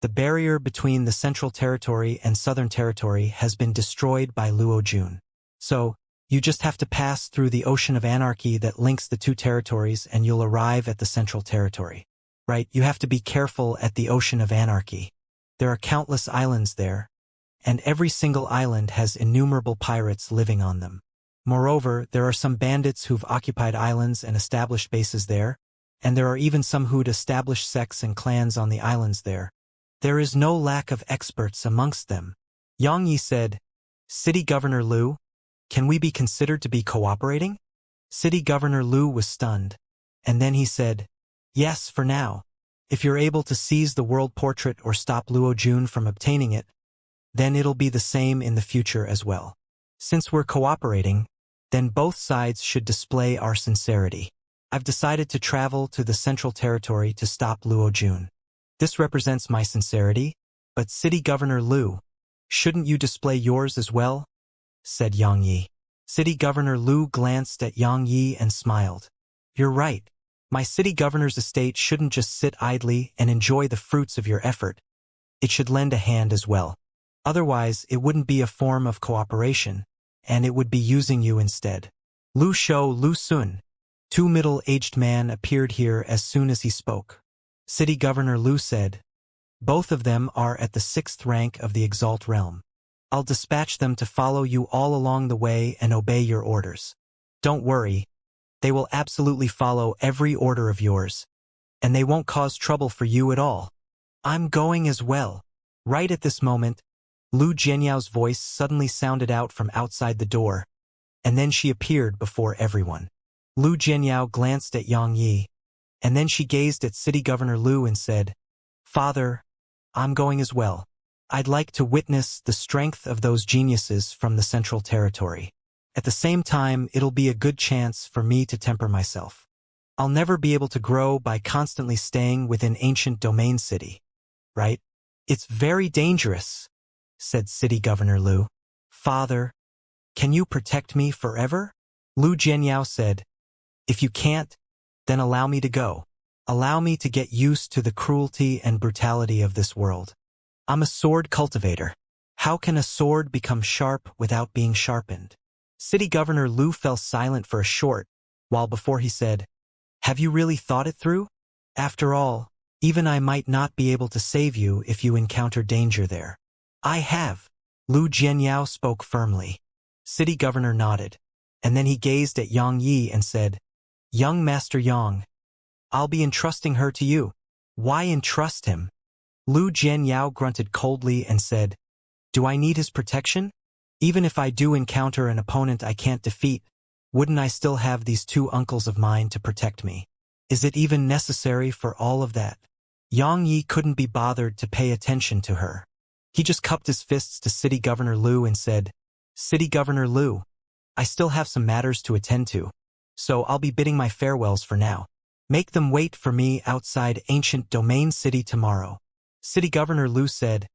The barrier between the Central Territory and Southern Territory has been destroyed by Luo Jun. So, you just have to pass through the Ocean of Anarchy that links the two territories and you'll arrive at the Central Territory. Right, you have to be careful at the Ocean of Anarchy. There are countless islands there, and every single island has innumerable pirates living on them. Moreover, there are some bandits who've occupied islands and established bases there, and there are even some who'd established sects and clans on the islands there. There is no lack of experts amongst them. Yang Yi said, City Governor Lu, can we be considered to be cooperating? City Governor Lu was stunned, and then he said, yes, for now. If you're able to seize the world portrait or stop Luo Jun from obtaining it, then it'll be the same in the future as well. Since we're cooperating, then both sides should display our sincerity. I've decided to travel to the Central Territory to stop Luo Jun. This represents my sincerity, but City Governor Lu, shouldn't you display yours as well? Said Yang Yi. City Governor Lu glanced at Yang Yi and smiled. You're right. My city governor's estate shouldn't just sit idly and enjoy the fruits of your effort. It should lend a hand as well. Otherwise, it wouldn't be a form of cooperation, and it would be using you instead. Lu Shou, Lu Sun. Two middle-aged men appeared here as soon as he spoke. City Governor Lu said, "Both of them are at the 6th rank of the Exalt realm. I'll dispatch them to follow you all along the way and obey your orders. Don't worry, they will absolutely follow every order of yours, and they won't cause trouble for you at all. I'm going as well." Right at this moment, Lu Jianyao's voice suddenly sounded out from outside the door, and then she appeared before everyone. Lu Jianyao glanced at Yang Yi, and then she gazed at City Governor Lu and said, "Father, I'm going as well. I'd like to witness the strength of those geniuses from the Central Territory. At the same time, it'll be a good chance for me to temper myself. I'll never be able to grow by constantly staying within ancient domain city, right? It's very dangerous," said City Governor Lu. "Father, can you protect me forever?" Lu Jianyao said, "If you can't, then allow me to go. Allow me to get used to the cruelty and brutality of this world. I'm a sword cultivator. How can a sword become sharp without being sharpened?" City Governor Lu fell silent for a short while before he said, "Have you really thought it through? After all, even I might not be able to save you if you encounter danger there." "I have." Lu Jianyao spoke firmly. City Governor nodded, and then he gazed at Yang Yi and said, "Young Master Yang, I'll be entrusting her to you." "Why entrust him?" Lu Jianyao grunted coldly and said, "Do I need his protection? Even if I do encounter an opponent I can't defeat, wouldn't I still have these two uncles of mine to protect me? Is it even necessary for all of that?" Yang Yi couldn't be bothered to pay attention to her. He just cupped his fists to City Governor Lu and said, "City Governor Lu, I still have some matters to attend to, so I'll be bidding my farewells for now. Make them wait for me outside ancient domain city tomorrow." City Governor Lu said,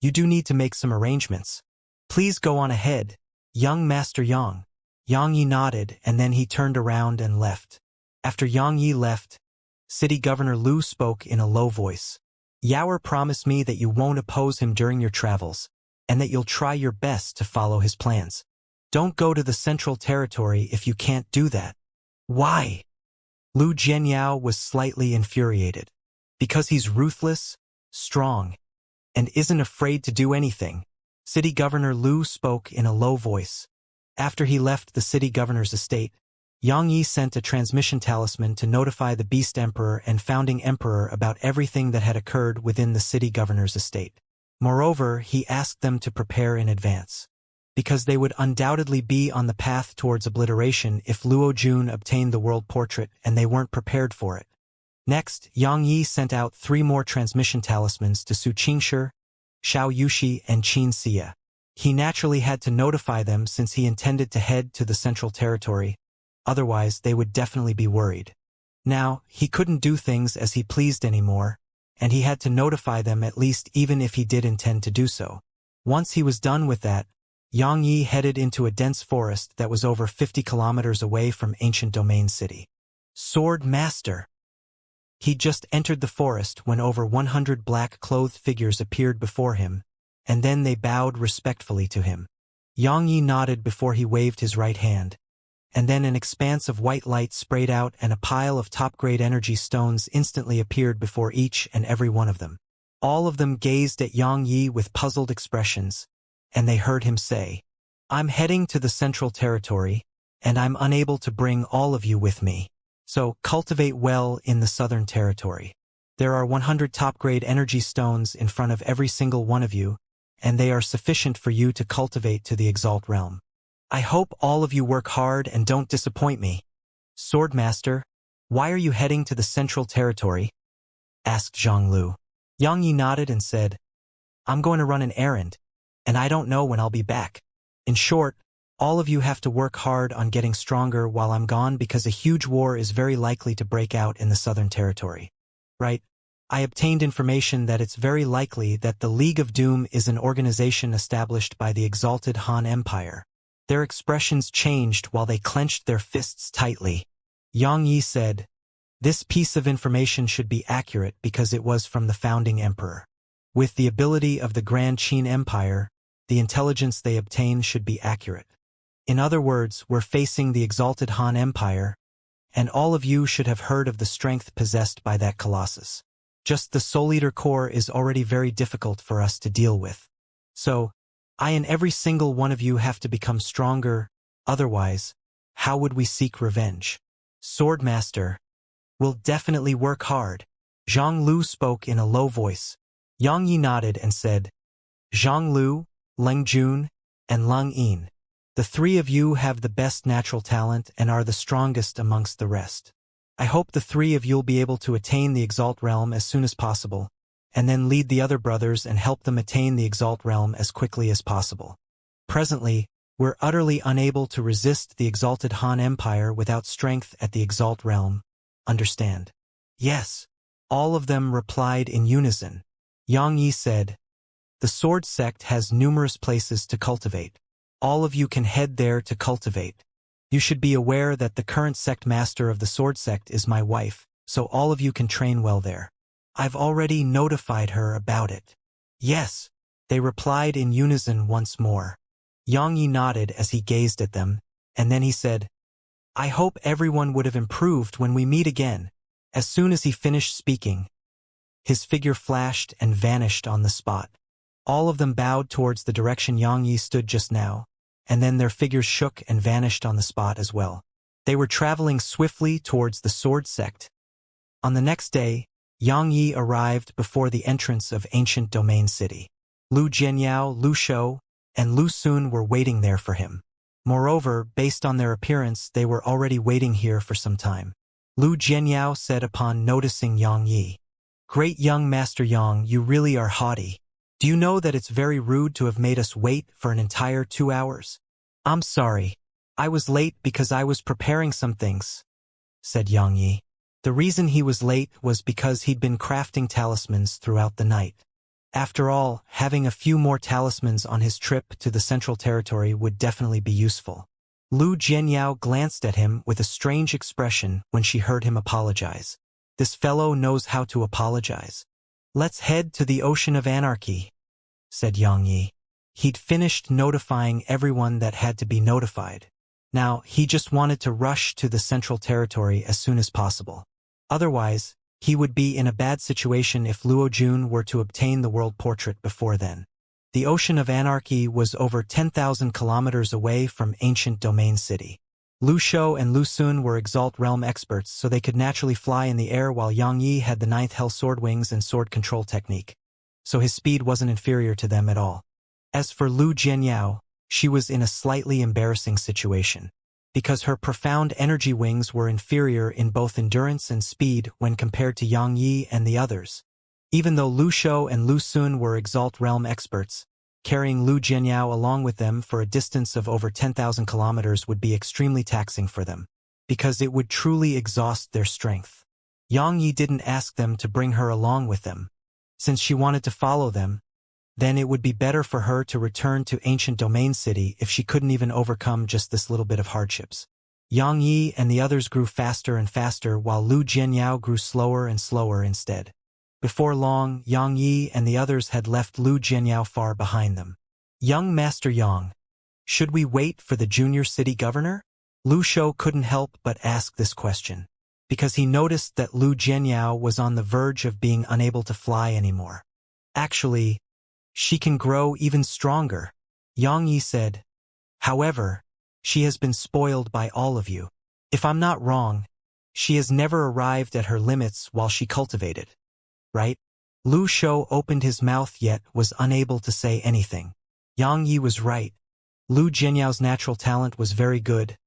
"You do need to make some arrangements. Please go on ahead, young Master Yang." Yang Yi nodded, and then he turned around and left. After Yang Yi left, City Governor Lu spoke in a low voice. "Yaoer promised me that you won't oppose him during your travels, and that you'll try your best to follow his plans. Don't go to the Central Territory if you can't do that." "Why?" Lu Jianyao was slightly infuriated. "Because he's ruthless, strong, and isn't afraid to do anything." City Governor Lu spoke in a low voice. After he left the city governor's estate, Yang Yi sent a transmission talisman to notify the Beast Emperor and Founding Emperor about everything that had occurred within the city governor's estate. Moreover, he asked them to prepare in advance, because they would undoubtedly be on the path towards obliteration if Luo Jun obtained the world portrait and they weren't prepared for it. Next, Yang Yi sent out 3 more transmission talismans to Su Qingshi, Xiao Yushi, and Xianxia. He naturally had to notify them since he intended to head to the Central Territory, otherwise they would definitely be worried. Now, he couldn't do things as he pleased anymore, and he had to notify them at least even if he did intend to do so. Once he was done with that, Yang Yi headed into a dense forest that was over 50 kilometers away from ancient domain city. Sword Master. He'd just entered the forest when over 100 black-clothed figures appeared before him, and then they bowed respectfully to him. Yang Yi nodded before he waved his right hand, and then an expanse of white light sprayed out and a pile of top-grade energy stones instantly appeared before each and every one of them. All of them gazed at Yang Yi with puzzled expressions, and they heard him say, "I'm heading to the Central Territory, and I'm unable to bring all of you with me. So cultivate well in the Southern Territory. There are 100 top-grade energy stones in front of every single one of you, and they are sufficient for you to cultivate to the Exalt realm. I hope all of you work hard and don't disappoint me." "Swordmaster, why are you heading to the Central Territory?" asked Zhang Lu. Yang Yi nodded and said, "I'm going to run an errand, and I don't know when I'll be back. In short, all of you have to work hard on getting stronger while I'm gone because a huge war is very likely to break out in the Southern Territory. Right? I obtained information that it's very likely that the League of Doom is an organization established by the exalted Han Empire." Their expressions changed while they clenched their fists tightly. Yang Yi said, This piece of information should be accurate because it was from the founding emperor. With the ability of the Grand Qin Empire, the intelligence they obtain should be accurate. In other words, we're facing the exalted Han Empire, and all of you should have heard of the strength possessed by that colossus. Just the Soul Eater core is already very difficult for us to deal with. So, I and every single one of you have to become stronger, otherwise, how would we seek revenge? Swordmaster, we'll definitely work hard. Zhang Lu spoke in a low voice. Yang Yi nodded and said, Zhang Lu, Leng Jun, and Leng Yin. The three of you have the best natural talent and are the strongest amongst the rest. I hope the three of you'll be able to attain the Exalt Realm as soon as possible, and then lead the other brothers and help them attain the Exalt Realm as quickly as possible. Presently, we're utterly unable to resist the exalted Han Empire without strength at the Exalt Realm. Understand? Yes. All of them replied in unison. Yang Yi said, the Sword Sect has numerous places to cultivate. All of you can head there to cultivate. You should be aware that the current sect master of the Sword Sect is my wife, so all of you can train well there. I've already notified her about it. Yes, they replied in unison once more. Yang Yi nodded as he gazed at them, and then he said, I hope everyone would have improved when we meet again. As soon as he finished speaking, his figure flashed and vanished on the spot. All of them bowed towards the direction Yang Yi stood just now, and then their figures shook and vanished on the spot as well. They were traveling swiftly towards the Sword Sect. On the next day, Yang Yi arrived before the entrance of ancient domain city. Lu Jianyao, Lu Shou, and Lu Sun were waiting there for him. Moreover, based on their appearance, they were already waiting here for some time. Lu Jianyao said upon noticing Yang Yi, Great young Master Yang, you really are haughty. Do you know that it's very rude to have made us wait for an entire 2 hours? I'm sorry. I was late because I was preparing some things, said Yang Yi. The reason he was late was because he'd been crafting talismans throughout the night. After all, having a few more talismans on his trip to the Central Territory would definitely be useful. Lu Jianyao glanced at him with a strange expression when she heard him apologize. This fellow knows how to apologize. Let's head to the Ocean of Anarchy, said Yang Yi. He'd finished notifying everyone that had to be notified. Now, he just wanted to rush to the Central Territory as soon as possible. Otherwise, he would be in a bad situation if Luo Jun were to obtain the world portrait before then. The Ocean of Anarchy was over 10,000 kilometers away from ancient domain city. Lu Shou and Lu Sun were Exalt Realm experts, so they could naturally fly in the air, while Yang Yi had the 9th Hell Sword Wings and sword control technique. So his speed wasn't inferior to them at all. As for Lu Jianyao, she was in a slightly embarrassing situation, because her profound energy wings were inferior in both endurance and speed when compared to Yang Yi and the others. Even though Lu Shou and Lu Sun were Exalt Realm experts, carrying Lu Jianyao along with them for a distance of over 10,000 kilometers would be extremely taxing for them, because it would truly exhaust their strength. Yang Yi didn't ask them to bring her along with them. Since she wanted to follow them, then it would be better for her to return to ancient domain city if she couldn't even overcome just this little bit of hardships. Yang Yi and the others grew faster and faster, while Lu Jianyao grew slower and slower instead. Before long, Yang Yi and the others had left Lu Jianyao far behind them. Young Master Yang, should we wait for the junior city governor? Lu Shou couldn't help but ask this question, because he noticed that Lu Jianyao was on the verge of being unable to fly anymore. Actually, she can grow even stronger, Yang Yi said. However, she has been spoiled by all of you. If I'm not wrong, she has never arrived at her limits while she cultivated. Right? Lu Shou opened his mouth yet was unable to say anything. Yang Yi was right. Lu Jianyao's natural talent was very good.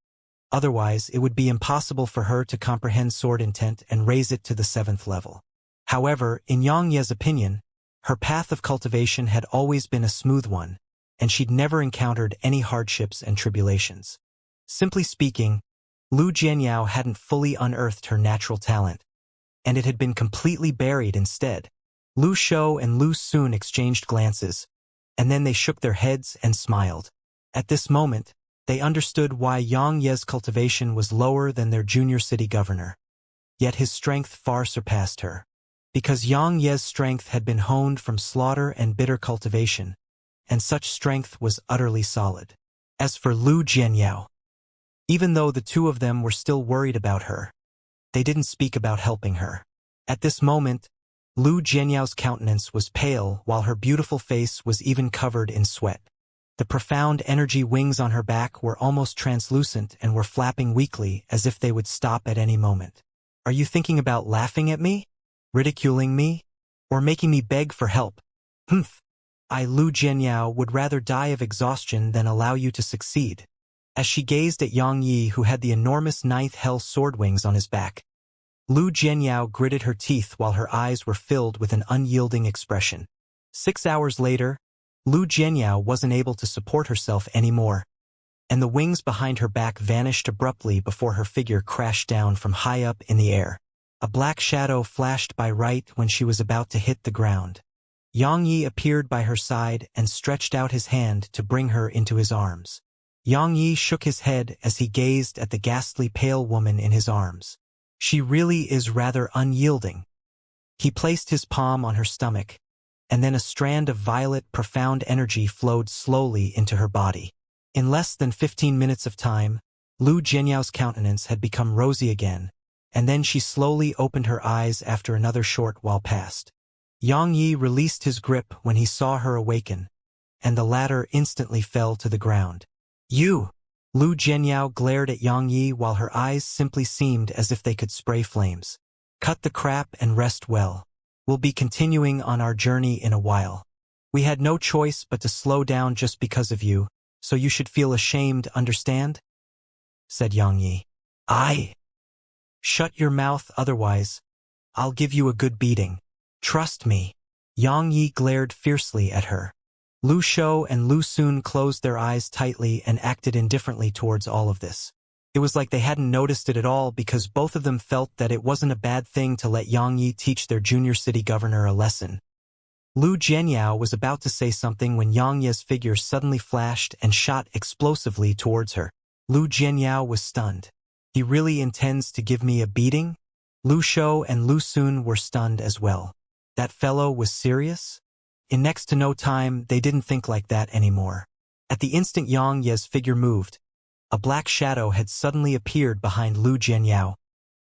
Otherwise, it would be impossible for her to comprehend sword intent and raise it to the 7th level. However, in Yang Ye's opinion, her path of cultivation had always been a smooth one, and she'd never encountered any hardships and tribulations. Simply speaking, Lu Jianyao hadn't fully unearthed her natural talent, and it had been completely buried instead. Lu Shou and Lu Sun exchanged glances, and then they shook their heads and smiled. At this moment, they understood why Yang Ye's cultivation was lower than their junior city governor. yet his strength far surpassed her. Because Yang Ye's strength had been honed from slaughter and bitter cultivation, and such strength was utterly solid. As for Lu Jianyao, even though the two of them were still worried about her, they didn't speak about helping her. At this moment, Lu Jianyao's countenance was pale while her beautiful face was even covered in sweat. The profound energy wings on her back were almost translucent and were flapping weakly as if they would stop at any moment. Are you thinking about laughing at me? Ridiculing me? Or making me beg for help? Humph. Lu Jianyao would rather die of exhaustion than allow you to succeed. As she gazed at Yang Yi, who had the enormous ninth hell sword wings on his back, Lu Jianyao gritted her teeth while her eyes were filled with an unyielding expression. 6 hours later, Lu Jianyao wasn't able to support herself anymore, and the wings behind her back vanished abruptly before her figure crashed down from high up in the air. A black shadow flashed by right when she was about to hit the ground. Yang Yi appeared by her side and stretched out his hand to bring her into his arms. Yang Yi shook his head as he gazed at the ghastly pale woman in his arms. She really is rather unyielding. He placed his palm on her stomach, and then a strand of violet, profound energy flowed slowly into her body. In less than 15 minutes of time, Lu Jianyao's countenance had become rosy again, and then she slowly opened her eyes after another short while passed. Yang Yi released his grip when he saw her awaken, and the latter instantly fell to the ground. You! Lu Jianyao glared at Yang Yi while her eyes simply seemed as if they could spray flames. Cut the crap and rest well. We'll be continuing on our journey in a while. We had no choice but to slow down just because of you, so you should feel ashamed, understand? Said Yang Yi. Shut your mouth, otherwise I'll give you a good beating. Trust me. Yang Yi glared fiercely at her. Lu Shou and Lu Sun closed their eyes tightly and acted indifferently towards all of this. It was like they hadn't noticed it at all because both of them felt that it wasn't a bad thing to let Yang Yi teach their junior city governor a lesson. Lu Jianyao was about to say something when Yang Ye's figure suddenly flashed and shot explosively towards her. Lu Jianyao was stunned. He really intends to give me a beating? Lu Shou and Lu Sun were stunned as well. That fellow was serious? In next to no time, they didn't think like that anymore. At the instant Yang Ye's figure moved, a black shadow had suddenly appeared behind Lu Jianyao,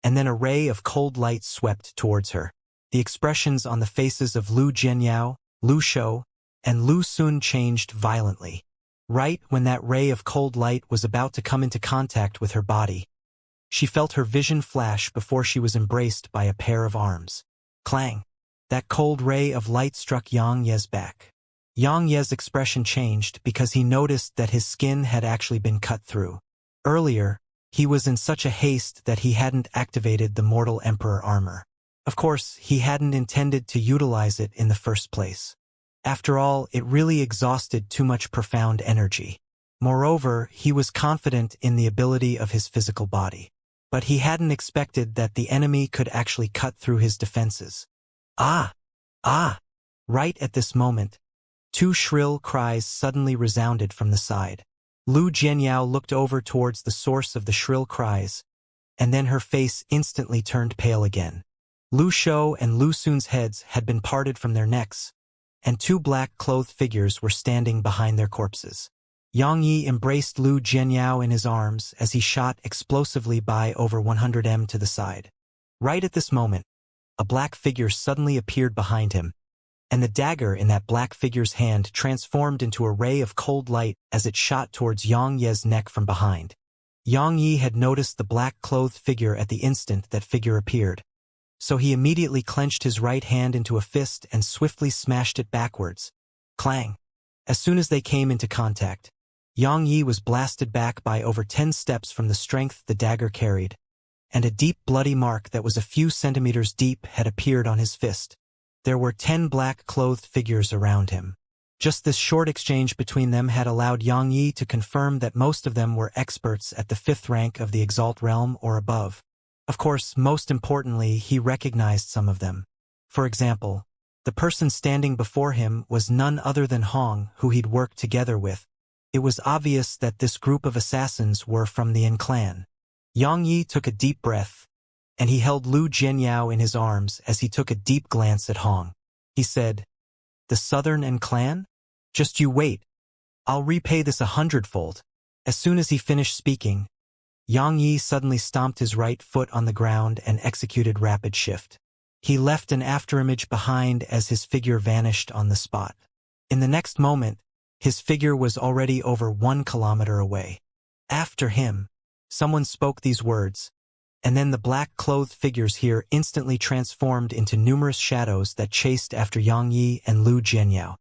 and then a ray of cold light swept towards her. The expressions on the faces of Lu Jianyao, Lu Shou, and Lu Sun changed violently. Right when that ray of cold light was about to come into contact with her body, she felt her vision flash before she was embraced by a pair of arms. Clang! That cold ray of light struck Yang Ye's back. Yang Ye's expression changed because he noticed that his skin had actually been cut through. Earlier, he was in such a haste that he hadn't activated the Mortal Emperor armor. Of course, he hadn't intended to utilize it in the first place. After all, it really exhausted too much profound energy. Moreover, he was confident in the ability of his physical body. But he hadn't expected that the enemy could actually cut through his defenses. Ah! Ah! Right at this moment, two shrill cries suddenly resounded from the side. Lu Jianyao looked over towards the source of the shrill cries, and then her face instantly turned pale again. Lu Shou and Lu Sun's heads had been parted from their necks, and two black-clothed figures were standing behind their corpses. Yang Yi embraced Lu Jianyao in his arms as he shot explosively by over 100 m to the side. Right at this moment, a black figure suddenly appeared behind him, and the dagger in that black figure's hand transformed into a ray of cold light as it shot towards Yang Ye's neck from behind. Yang Yi had noticed the black-clothed figure at the instant that figure appeared, so he immediately clenched his right hand into a fist and swiftly smashed it backwards. Clang! As soon as they came into contact, Yang Yi was blasted back by over 10 steps from the strength the dagger carried, and a deep bloody mark that was a few centimeters deep had appeared on his fist. There were 10 black-clothed figures around him. Just this short exchange between them had allowed Yang Yi to confirm that most of them were experts at the 5th rank of the Exalt realm or above. Of course, most importantly, he recognized some of them. For example, the person standing before him was none other than Hong, who he'd worked together with. It was obvious that this group of assassins were from the Yin clan. Yang Yi took a deep breath, and he held Lu Jianyao in his arms as he took a deep glance at Hong. He said, "The Southern and Clan? Just you wait. I'll repay this 100-fold." As soon as he finished speaking, Yang Yi suddenly stomped his right foot on the ground and executed rapid shift. He left an afterimage behind as his figure vanished on the spot. In the next moment, his figure was already over 1 kilometer away. After him, someone spoke these words, and then the black-clothed figures here instantly transformed into numerous shadows that chased after Yang Yi and Lu Jianyao.